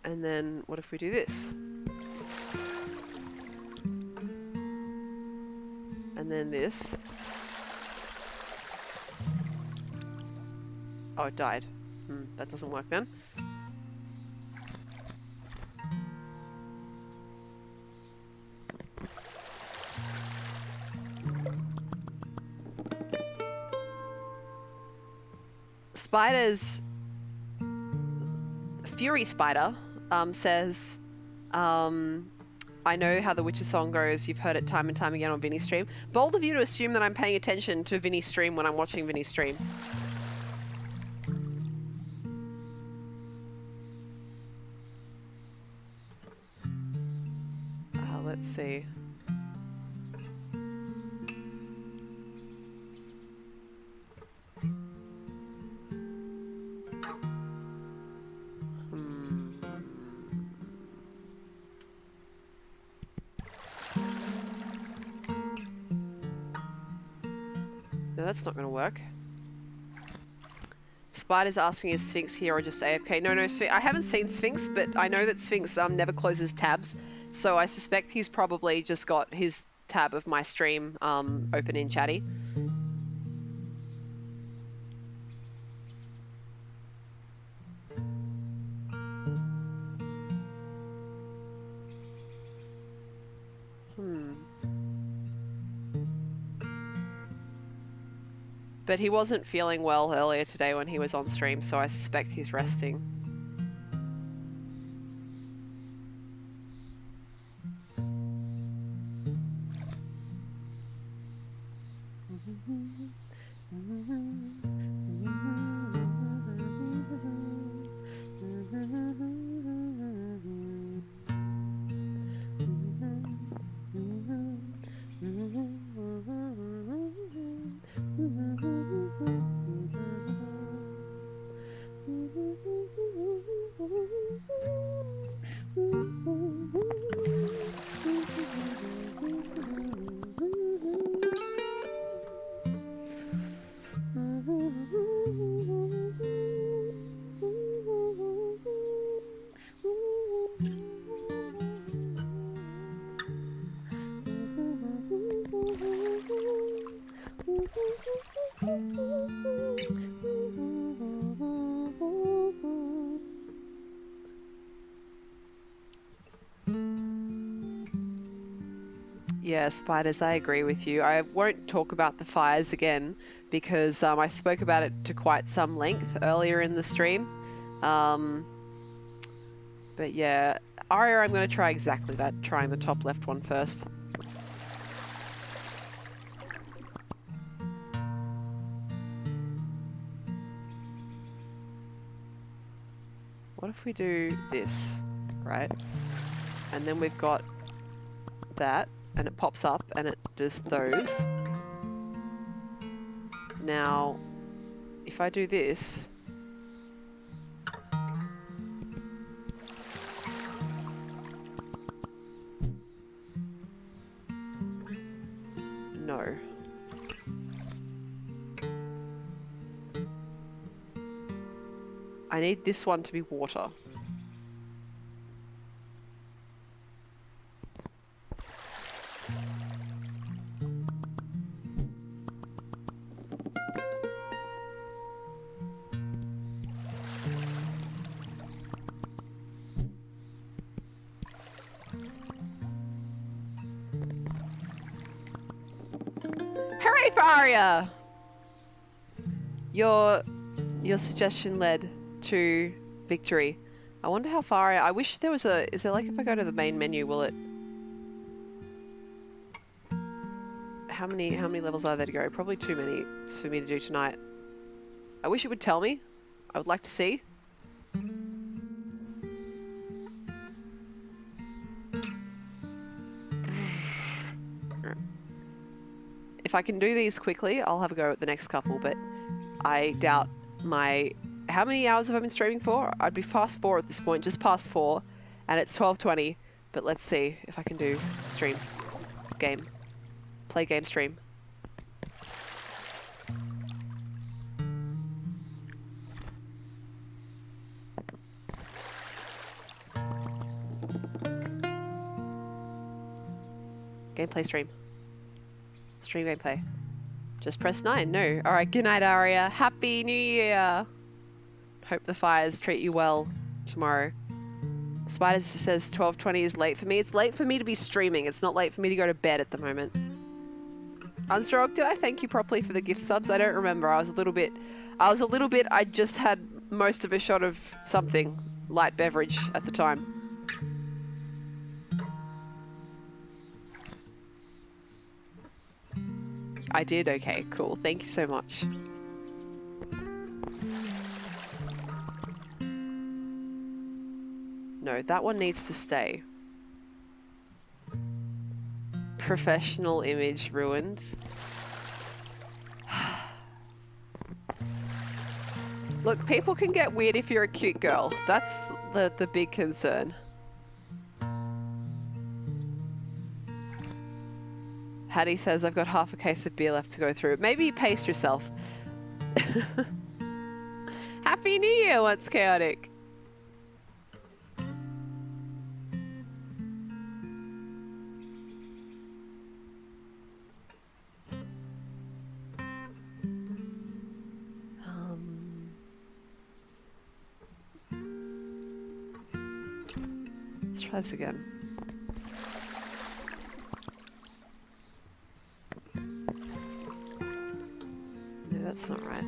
And then, what if we do this? And then this. Oh, it died. That doesn't work then. Spider's Fury Spider says, I know how the Witcher song goes. You've heard it time and time again on Vinny's stream. Bold of you to assume that I'm paying attention to Vinny's stream when I'm watching Vinny's stream. Let's see. No, that's not going to work. Spider's asking, is Sphinx here or just AFK? No, I haven't seen Sphinx, but I know that Sphinx never closes tabs, so I suspect he's probably just got his tab of my stream open in Chatty. But he wasn't feeling well earlier today when he was on stream, so I suspect he's resting. Yeah, spiders, I agree with you. I won't talk about the fires again because I spoke about it to quite some length earlier in the stream. But yeah, Aria, I'm going to try exactly that, trying the top left one first. What if we do this, right? And then we've got that, and it pops up, and it does those. Now, if I do this... No. I need this one to be water. Hooray for Aria! Your suggestion led to victory. I wonder how far I wish there was a... Is there like if I go to the main menu, will it... How many levels are there to go? Probably too many for me to do tonight. I wish it would tell me. I would like to see. If I can do these quickly, I'll have a go at the next couple, but I doubt my... How many hours have I been streaming for? I'd be past 4 at this point, just past 4, and it's 12:20. But let's see if I can do stream. Game. Play game stream. Gameplay stream. Stream gameplay. Just press 9. No. Alright, good night, Aria. Happy New Year! Hope the fires treat you well tomorrow. Spiders says 12:20 is late for me. It's late for me to be streaming. It's not late for me to go to bed at the moment. Unstrog, did I thank you properly for the gift subs? I don't remember. I was a little bit... I just had most of a shot of something. Light beverage at the time. I did? Okay, cool. Thank you so much. No, that one needs to stay. Professional image ruined. Look, people can get weird if you're a cute girl. That's the big concern. Hattie says, I've got half a case of beer left to go through. Maybe pace yourself. Happy New Year, once chaotic. Let's try this again. No, that's not right.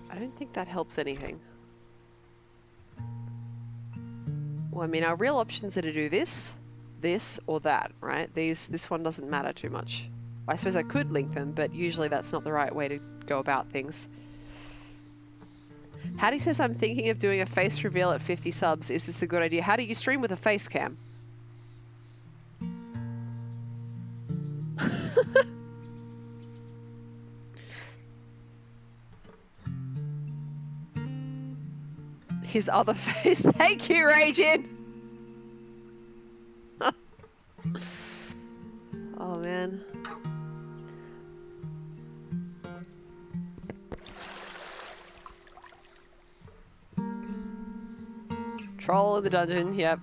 I don't think that helps anything. Well, I mean, our real options are to do this, this, or that, right? This one doesn't matter too much. I suppose I could link them, but usually that's not the right way to go about things. Hattie says, I'm thinking of doing a face reveal at 50 subs. Is this a good idea? How do you stream with a face cam? His other face. Thank you, Ragin. Oh, man. Troll in the dungeon, yep.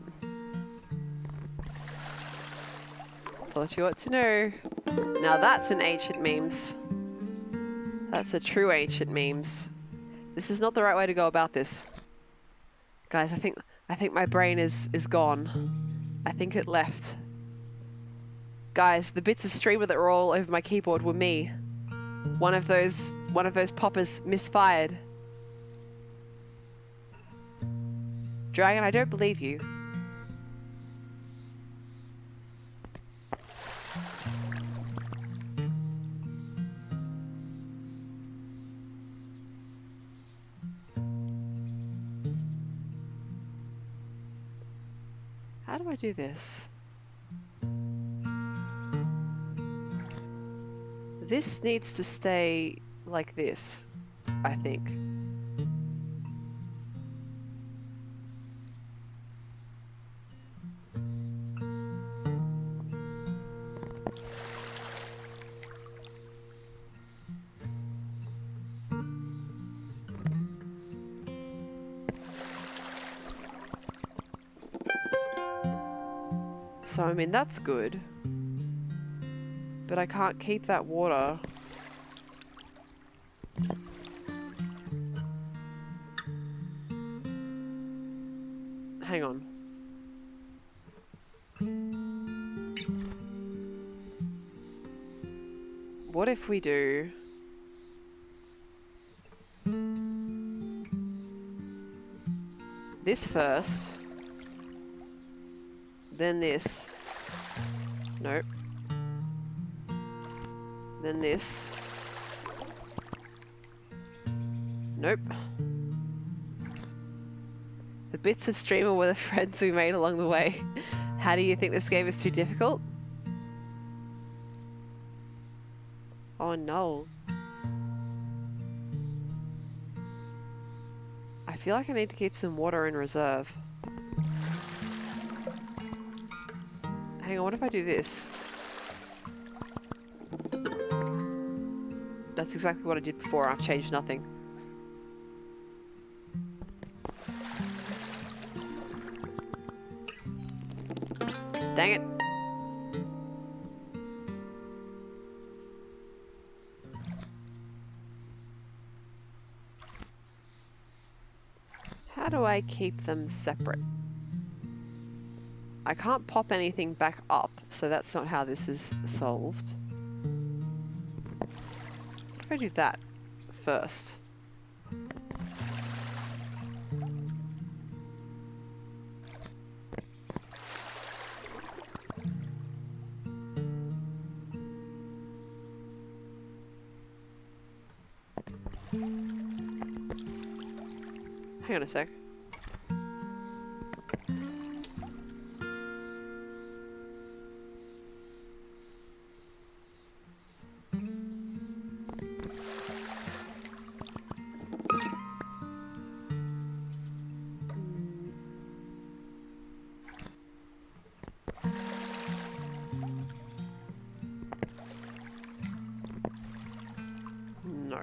Thought you ought to know. Now that's an ancient memes. That's a true ancient memes. This is not the right way to go about this. Guys, I think my brain is gone. I think it left. Guys, the bits of streamer that were all over my keyboard were me. One of those poppers misfired. Dragon, I don't believe you. How do I do this? This needs to stay like this, I think. So, I mean, that's good. But I can't keep that water. Hang on. What if we do... this first, then this. Nope. Then this. Nope. The bits of streamer were the friends we made along the way. How do you think this game is too difficult? Oh no. I feel like I need to keep some water in reserve. Hang on, what if I do this? That's exactly what I did before. I've changed nothing. Dang it. How do I keep them separate? I can't pop anything back up, so that's not how this is solved. What if I do that first? Hang on a sec. No.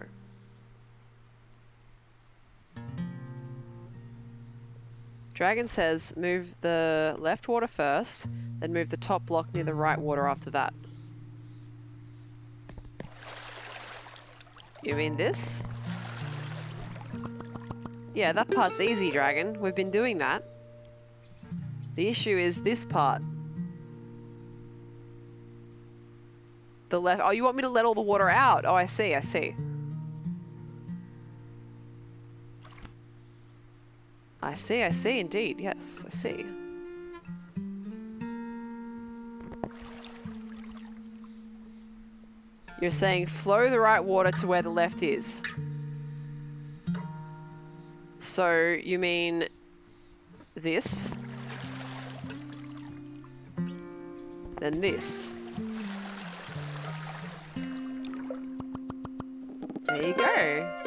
Dragon says move the left water first, then move the top block near the right water after that. You mean this? Yeah, that part's easy, Dragon. We've been doing that. The issue is this part. The left... Oh, you want me to let all the water out? Oh, I see, I see. I see indeed. Yes, I see. You're saying flow the right water to where the left is. So you mean this, then this. There you go.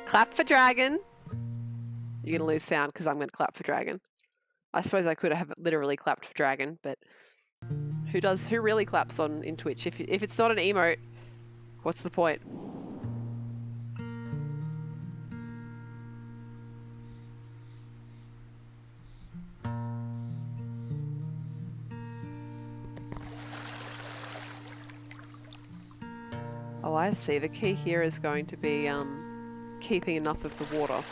Clap for Dragon. You're gonna lose sound because I'm gonna clap for Dragon. I suppose I could have literally clapped for Dragon, but who really claps in Twitch? If it's not an emote, what's the point? Oh, Oh, I see. The key here is going to be keeping enough of the water.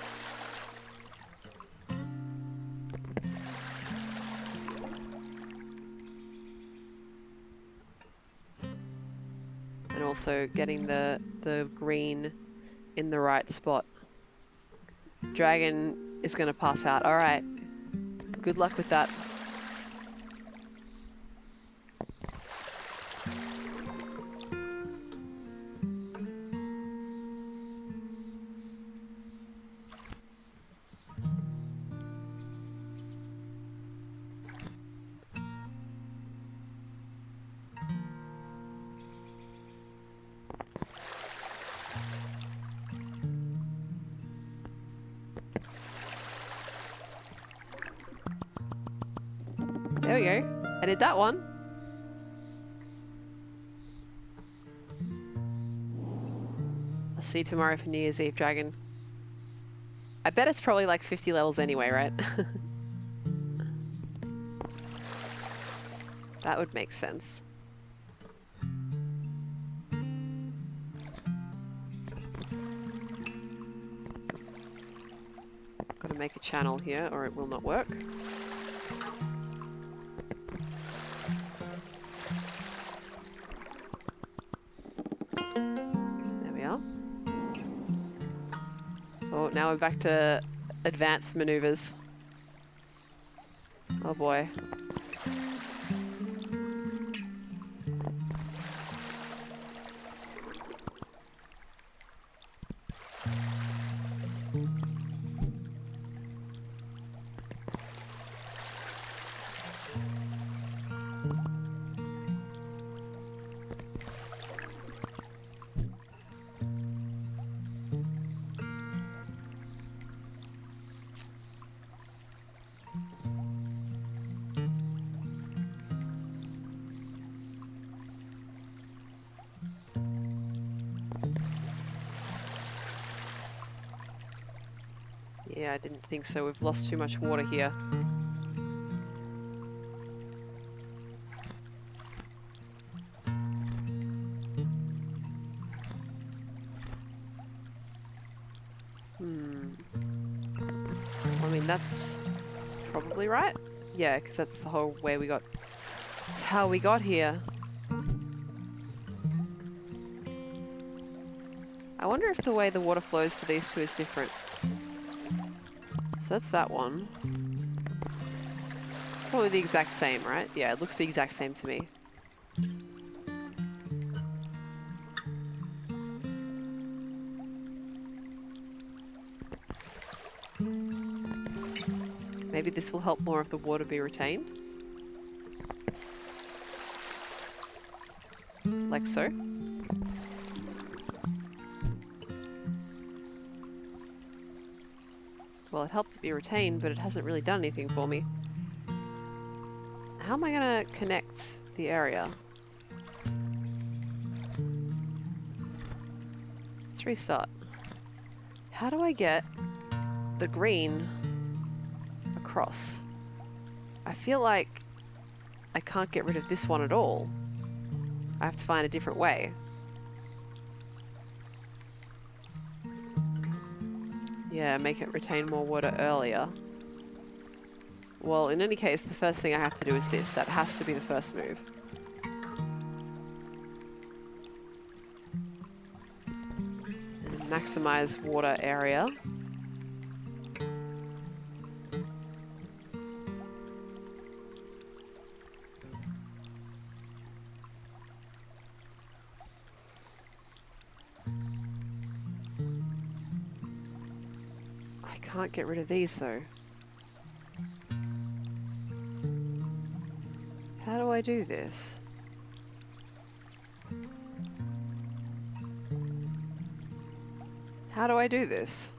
And also getting the green in the right spot. Dragon is going to pass out. All right. Good luck with that. There we go. I did that one. I'll see you tomorrow for New Year's Eve, Dragon. I bet it's probably like 50 levels anyway, right? That would make sense. Gotta make a channel here or it will not work. Oh, now we're back to advanced maneuvers. Oh boy. Yeah, I didn't think so. We've lost too much water here. I mean, that's probably right. Yeah, because that's the whole way we got... That's how we got here. I wonder if the way the water flows for these two is different. So that's that one. It's probably the exact same, right? Yeah, it looks the exact same to me. Maybe this will help more of the water be retained. Like so. Well, it helped to be retained, but it hasn't really done anything for me. How am I going to connect the area? Let's restart. How do I get the green across? I feel like I can't get rid of this one at all. I have to find a different way. Yeah, make it retain more water earlier. Well, in any case, the first thing I have to do is this. That has to be the first move. And maximize water area. Can't get rid of these though. How do I do this? How do I do this?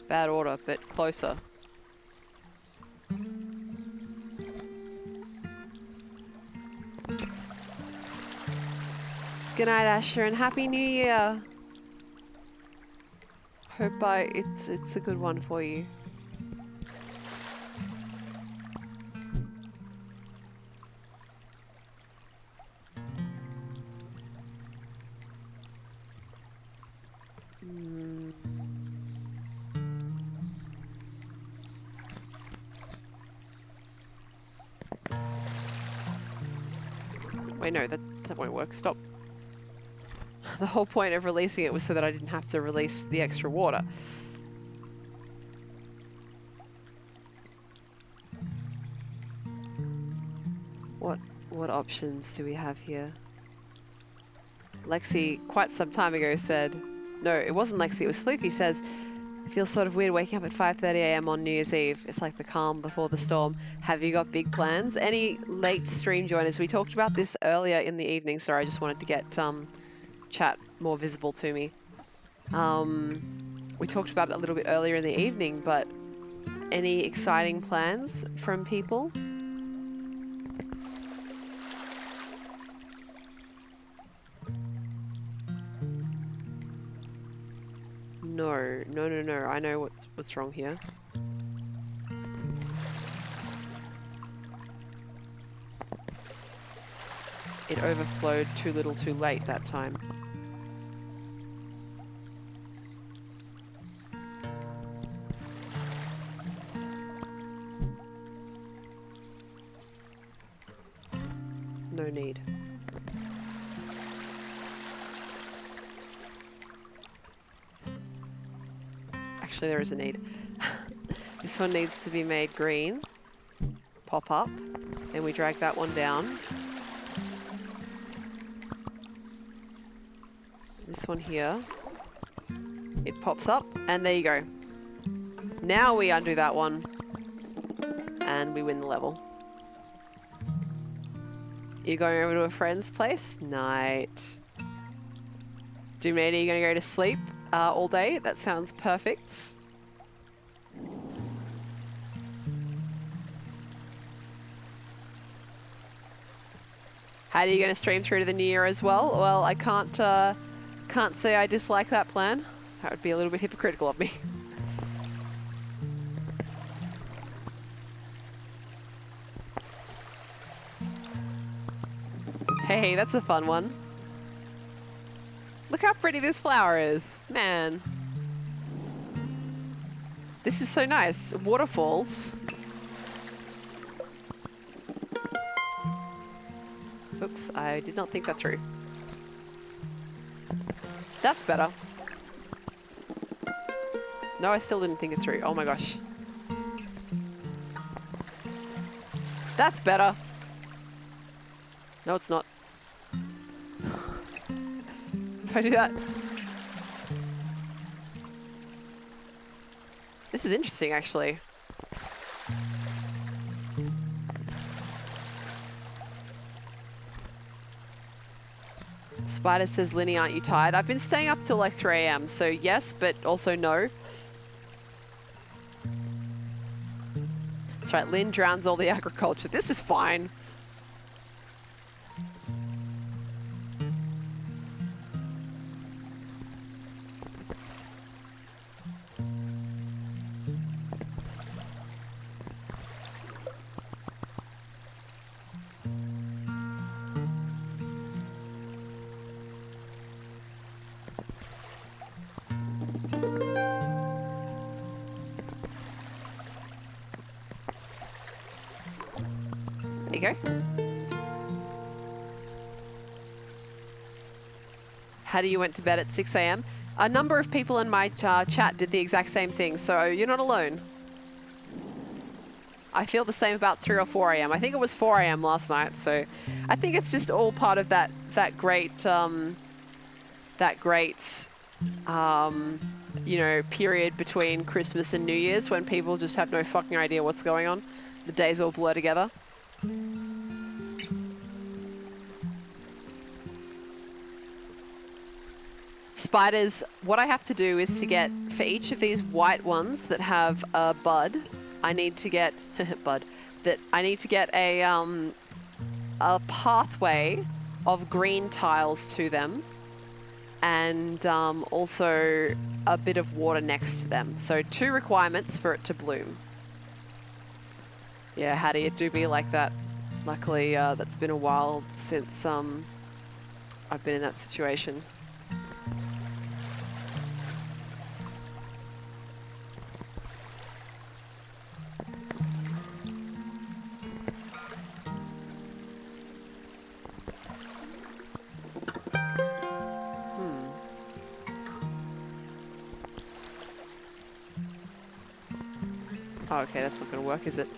Bad order, but closer. Good night, Asher, and Happy New Year. Hope it's a good one for you. Wait, no, that won't work. Stop. The whole point of releasing it was so that I didn't have to release the extra water. What options do we have here? Lexi, quite some time ago, said... No, it wasn't Lexi, it was Fluke. He says, it feels sort of weird waking up at 5:30 a.m. on New Year's Eve. It's like the calm before the storm. Have you got big plans? Any late stream joiners? We talked about this earlier in the evening. Sorry, I just wanted to get chat more visible to me. We talked about it a little bit earlier in the evening, but any exciting plans from people? No. I know what's wrong here. It overflowed too little too late that time. No need. Actually, there is a need. This one needs to be made green. Pop up. And we drag that one down. This one here. It pops up, and there you go. Now we undo that one. And we win the level. You going over to a friend's place? Night. Doomnady, are you going to go to sleep all day? That sounds perfect. How are you going to stream through to the new year as well? Well, I can't say I dislike that plan. That would be a little bit hypocritical of me. Hey, that's a fun one. Look how pretty this flower is. Man. This is so nice. Waterfalls. Oops, I did not think that through. That's better. No, I still didn't think it through. Oh my gosh. That's better. No, it's not. If I do that. This is interesting, actually. Spider says, Linnie, aren't you tired? I've been staying up till like 3 a.m. So yes, but also no. That's right, Lynn drowns all the agriculture. This is fine. Go. How do you went to bed at 6 a.m? A number of people in my chat did the exact same thing, so you're not alone. I feel the same about 3 or 4 a.m. I think it was 4 a.m. last night, so I think it's just all part of that great you know, period between Christmas and New Year's when people just have no fucking idea what's going on. The days all blur together. Spiders, what I have to do is to get, for each of these white ones that have a bud, I need to get, I need to get a pathway of green tiles to them, and also a bit of water next to them. So 2 requirements for it to bloom. Yeah, Hattie, it do be like that. Luckily, that's been a while since I've been in that situation. Oh, okay, that's not going to work, is it?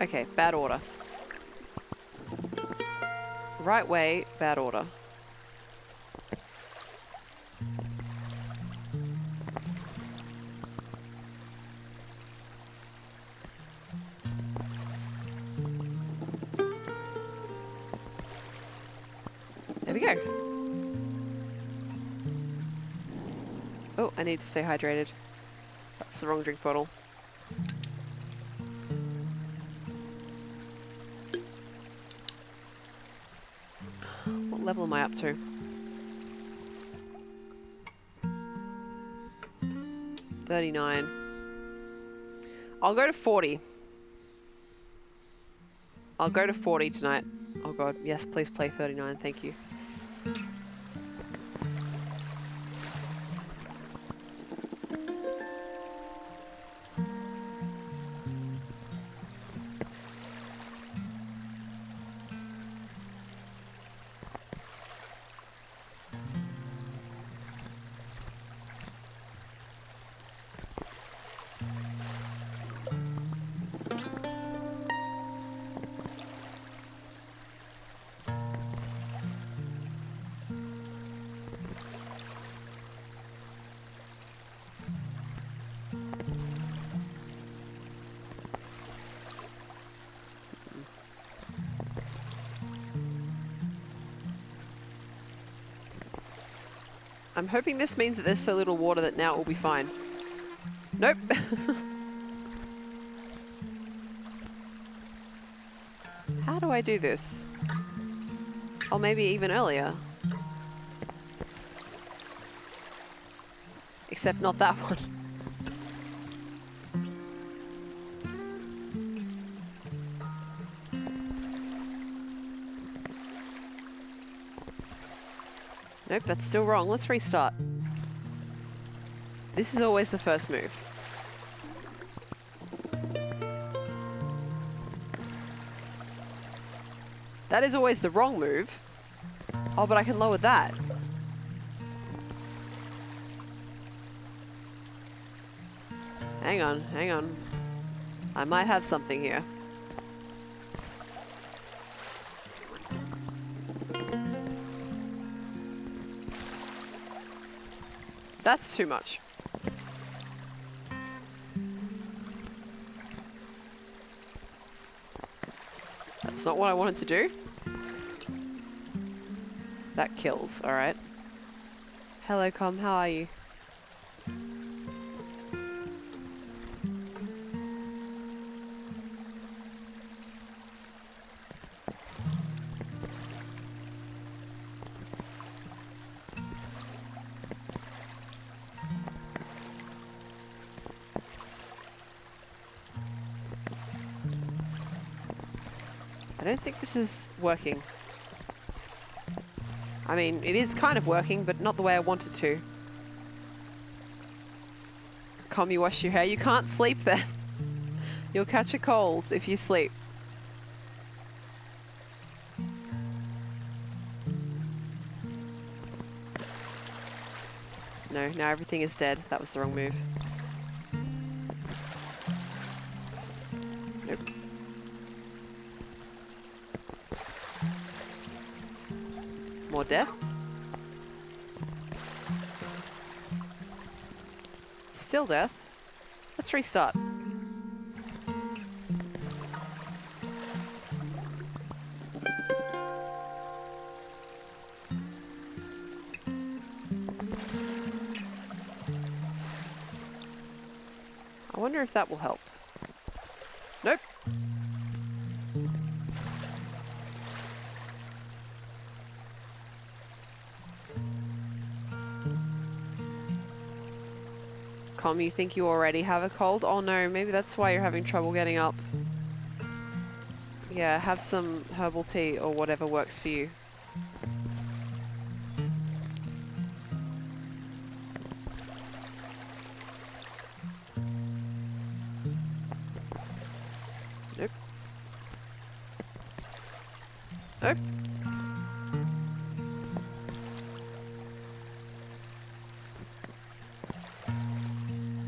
Okay, bad order. Right way, bad order. There we go. Oh, I need to stay hydrated. That's the wrong drink bottle. What level am I up to? 39. I'll go to 40. I'll go to 40 tonight. Oh god, yes, please play 39, thank you. I'm hoping this means that there's so little water that now it will be fine. Nope. How do I do this? Oh, maybe even earlier. Except not that one. Nope, that's still wrong. Let's restart. This is always the first move. That is always the wrong move. Oh, but I can lower that. Hang on, hang on. I might have something here. That's too much. That's not what I wanted to do. That kills, alright. Hello, Com, how are you? I don't think this is working. I mean, it is kind of working, but not the way I want it to. Com, you wash your hair. You can't sleep then. You'll catch a cold if you sleep. No, now everything is dead. That was the wrong move. Nope. More death. Still death. Let's restart. I wonder if that will help. Nope. Com, you think you already have a cold? Oh no, maybe that's why you're having trouble getting up. Yeah, have some herbal tea or whatever works for you. Nope. Nope.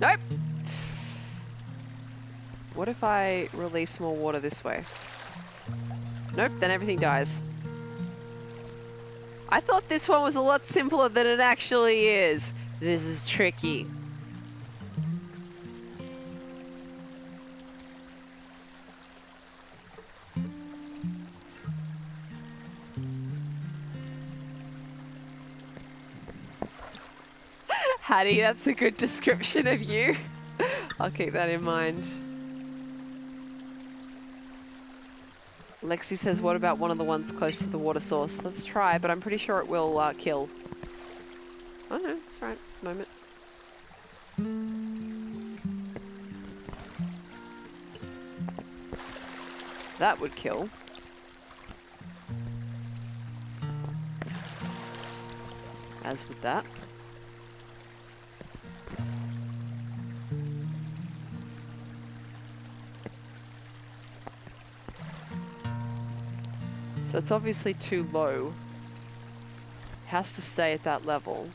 Nope. What if I release more water this way? Nope, then everything dies. I thought this one was a lot simpler than it actually is. This is tricky. Hattie, that's a good description of you. I'll keep that in mind. Lexi says, what about one of the ones close to the water source? Let's try, but I'm pretty sure it will kill. Oh no, it's right. It's a moment. That would kill. As with that. So it's obviously too low. It has to stay at that level.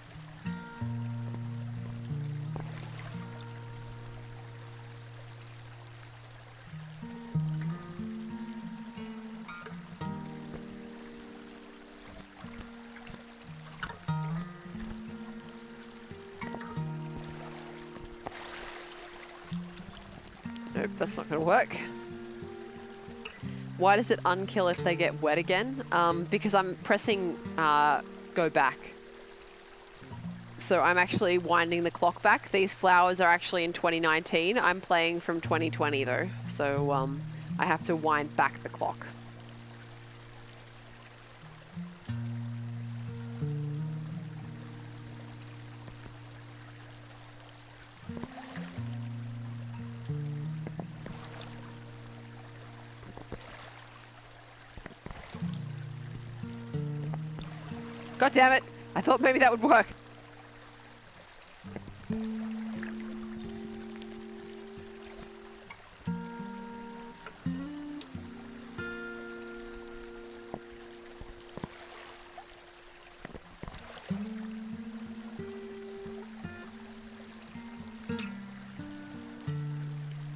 Nope, that's not going to work. Why does it unkill if they get wet again? Because I'm pressing go back. So I'm actually winding the clock back. These flowers are actually in 2019. I'm playing from 2020 though. So I have to wind back the clock. God damn it! I thought maybe that would work.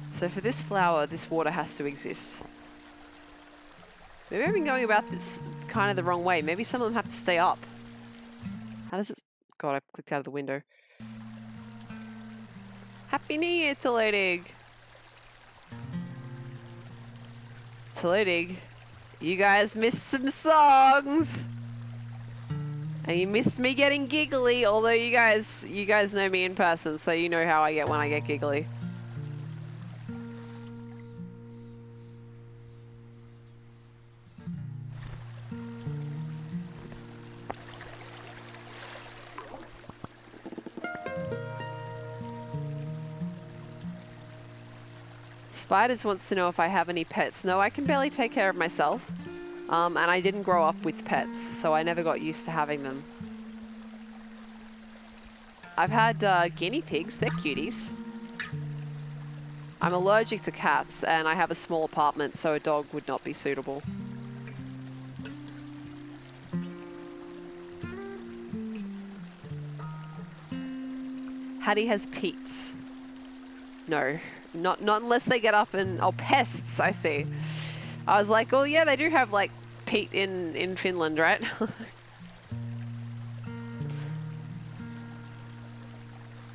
So for this flower, this water has to exist. Maybe I've been going about this kind of the wrong way. Maybe some of them have to stay up. How does it... God, I clicked out of the window. Happy New Year, Tolodig! Tolodig, you guys missed some songs! And you missed me getting giggly, although you guys know me in person, so you know how I get when I get giggly. Spiders wants to know if I have any pets. No, I can barely take care of myself. And I didn't grow up with pets, so I never got used to having them. I've had guinea pigs, they're cuties. I'm allergic to cats, and I have a small apartment, so a dog would not be suitable. Hattie has peats. No. Not unless they get up and... Oh, pests, I see. I was like, oh yeah, they do have like peat in Finland, right?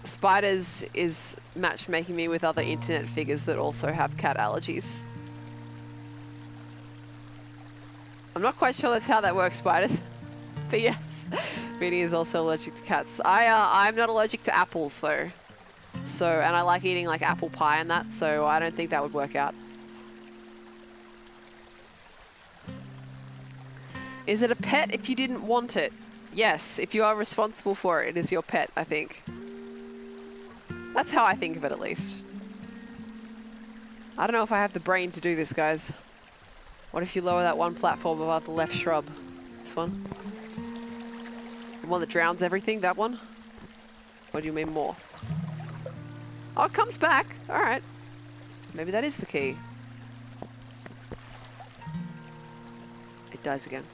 Spiders is matchmaking me with other internet figures that also have cat allergies. I'm not quite sure that's how that works, Spiders. But yes, Vinny is also allergic to cats. I'm not allergic to apples though. So, and I like eating like apple pie and that, so I don't think that would work out. Is it a pet if you didn't want it? Yes, if you are responsible for it, it is your pet, I think. That's how I think of it, at least. I don't know if I have the brain to do this, guys. What if you lower that one platform above the left shrub? This one? The one that drowns everything? That one? Or do you mean more? Oh, it comes back. All right. Maybe that is the key. It dies again.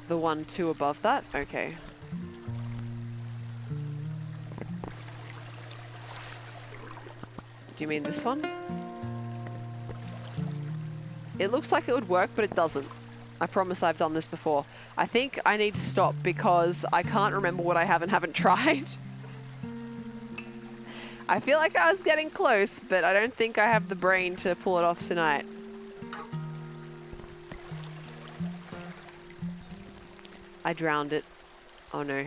The one, two above that? Okay. Do you mean this one? It looks like it would work, but it doesn't. I promise I've done this before. I think I need to stop because I can't remember what I have and haven't tried. I feel like I was getting close, but I don't think I have the brain to pull it off tonight. I drowned it. Oh no.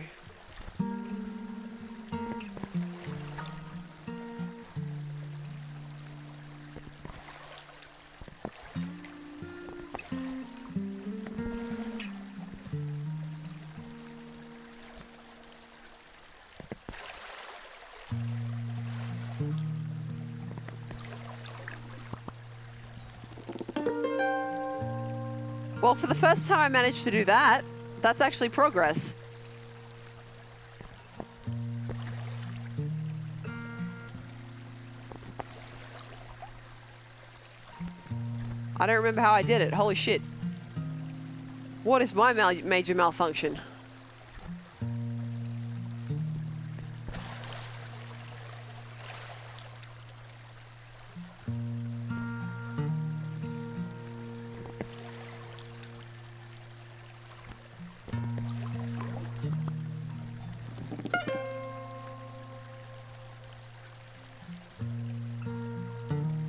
Well, for the first time I managed to do that. That's actually progress. I don't remember how I did it. Holy shit. What is my major malfunction?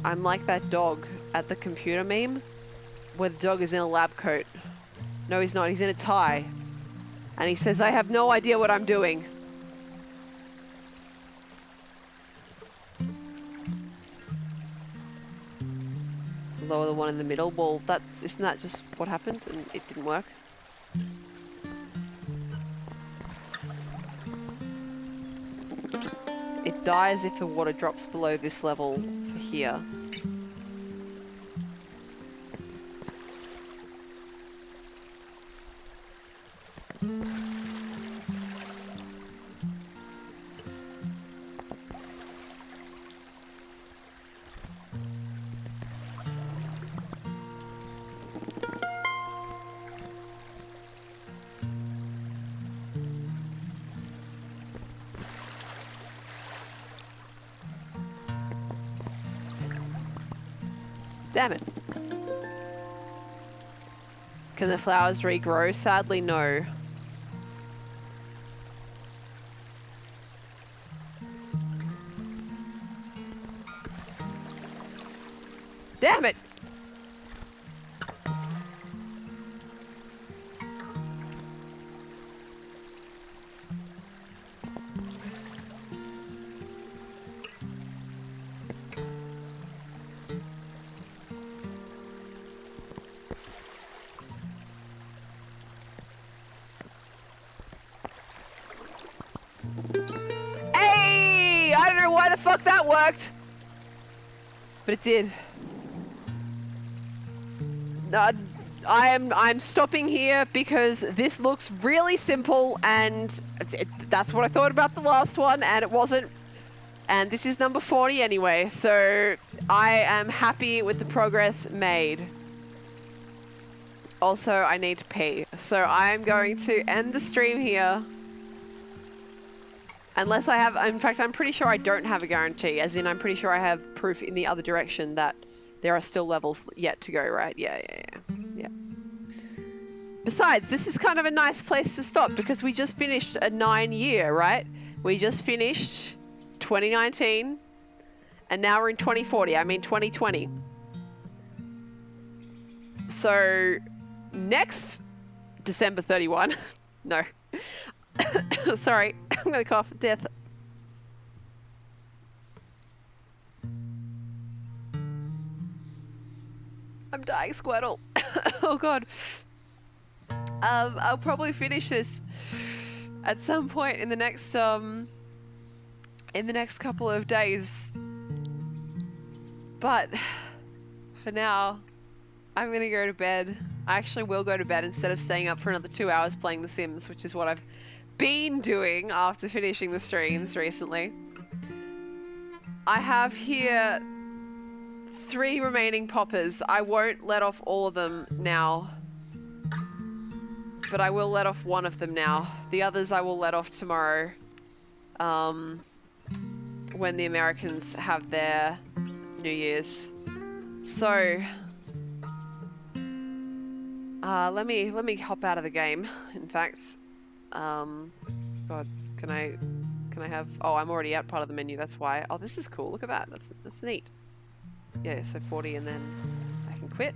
I'm like that dog at the computer meme where the dog is in a lab coat. No, he's not. He's in a tie. And he says, I have no idea what I'm doing. Lower the one in the middle. Well, isn't that just what happened and it didn't work? It dies if the water drops below this level for here. Damn it. Can the flowers regrow? Sadly, no. Damn it! Hey! I don't know why the fuck that worked! But it did. I'm stopping here because this looks really simple and that's what I thought about the last one and it wasn't. And this is number 40 anyway, so I am happy with the progress made. Also, I need to pee, so I'm going to end the stream here. Unless I have, in fact, I'm pretty sure I don't have a guarantee, as in I'm pretty sure I have proof in the other direction that there are still levels yet to go, right? Yeah. Besides, this is kind of a nice place to stop because we just finished a 9-year, right? We just finished 2019 and now we're in 2040, I mean 2020. So next December 31, no, sorry, I'm gonna cough to death. I'm dying, Squirtle. Oh god. I'll probably finish this at some point in the next couple of days. But for now, I'm gonna go to bed. I actually will go to bed instead of staying up for another 2 hours playing The Sims, which is what I've been doing after finishing the streams recently. I have here 3 remaining poppers. I won't let off all of them now, but I will let off one of them now. The others I will let off tomorrow, when the Americans have their New Year's. So, let me hop out of the game. In fact, God, can I have? Oh, I'm already out part of the menu. That's why. Oh, this is cool. Look at that. That's neat. Yeah, so 40, and then I can quit.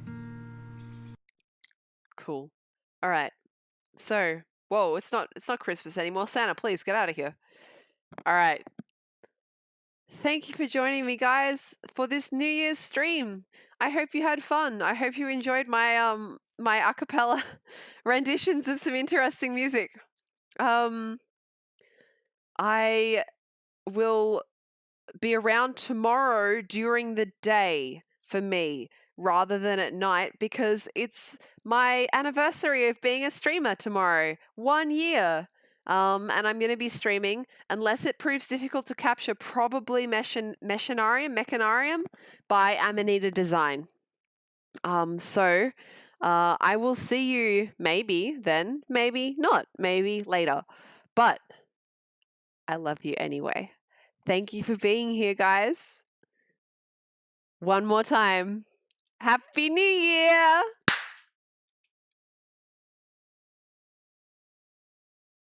Cool. All right. So, whoa, it's not Christmas anymore. Santa, please get out of here. All right. Thank you for joining me, guys, for this New Year's stream. I hope you had fun. I hope you enjoyed my my a cappella renditions of some interesting music. I will be around tomorrow during the day for me rather than at night because it's my anniversary of being a streamer tomorrow. 1 year. And I'm going to be streaming, unless it proves difficult to capture, probably Mechanarium by Amanita Design. So I will see you maybe then, maybe not, maybe later. But I love you anyway. Thank you for being here, guys. One more time. Happy New Year!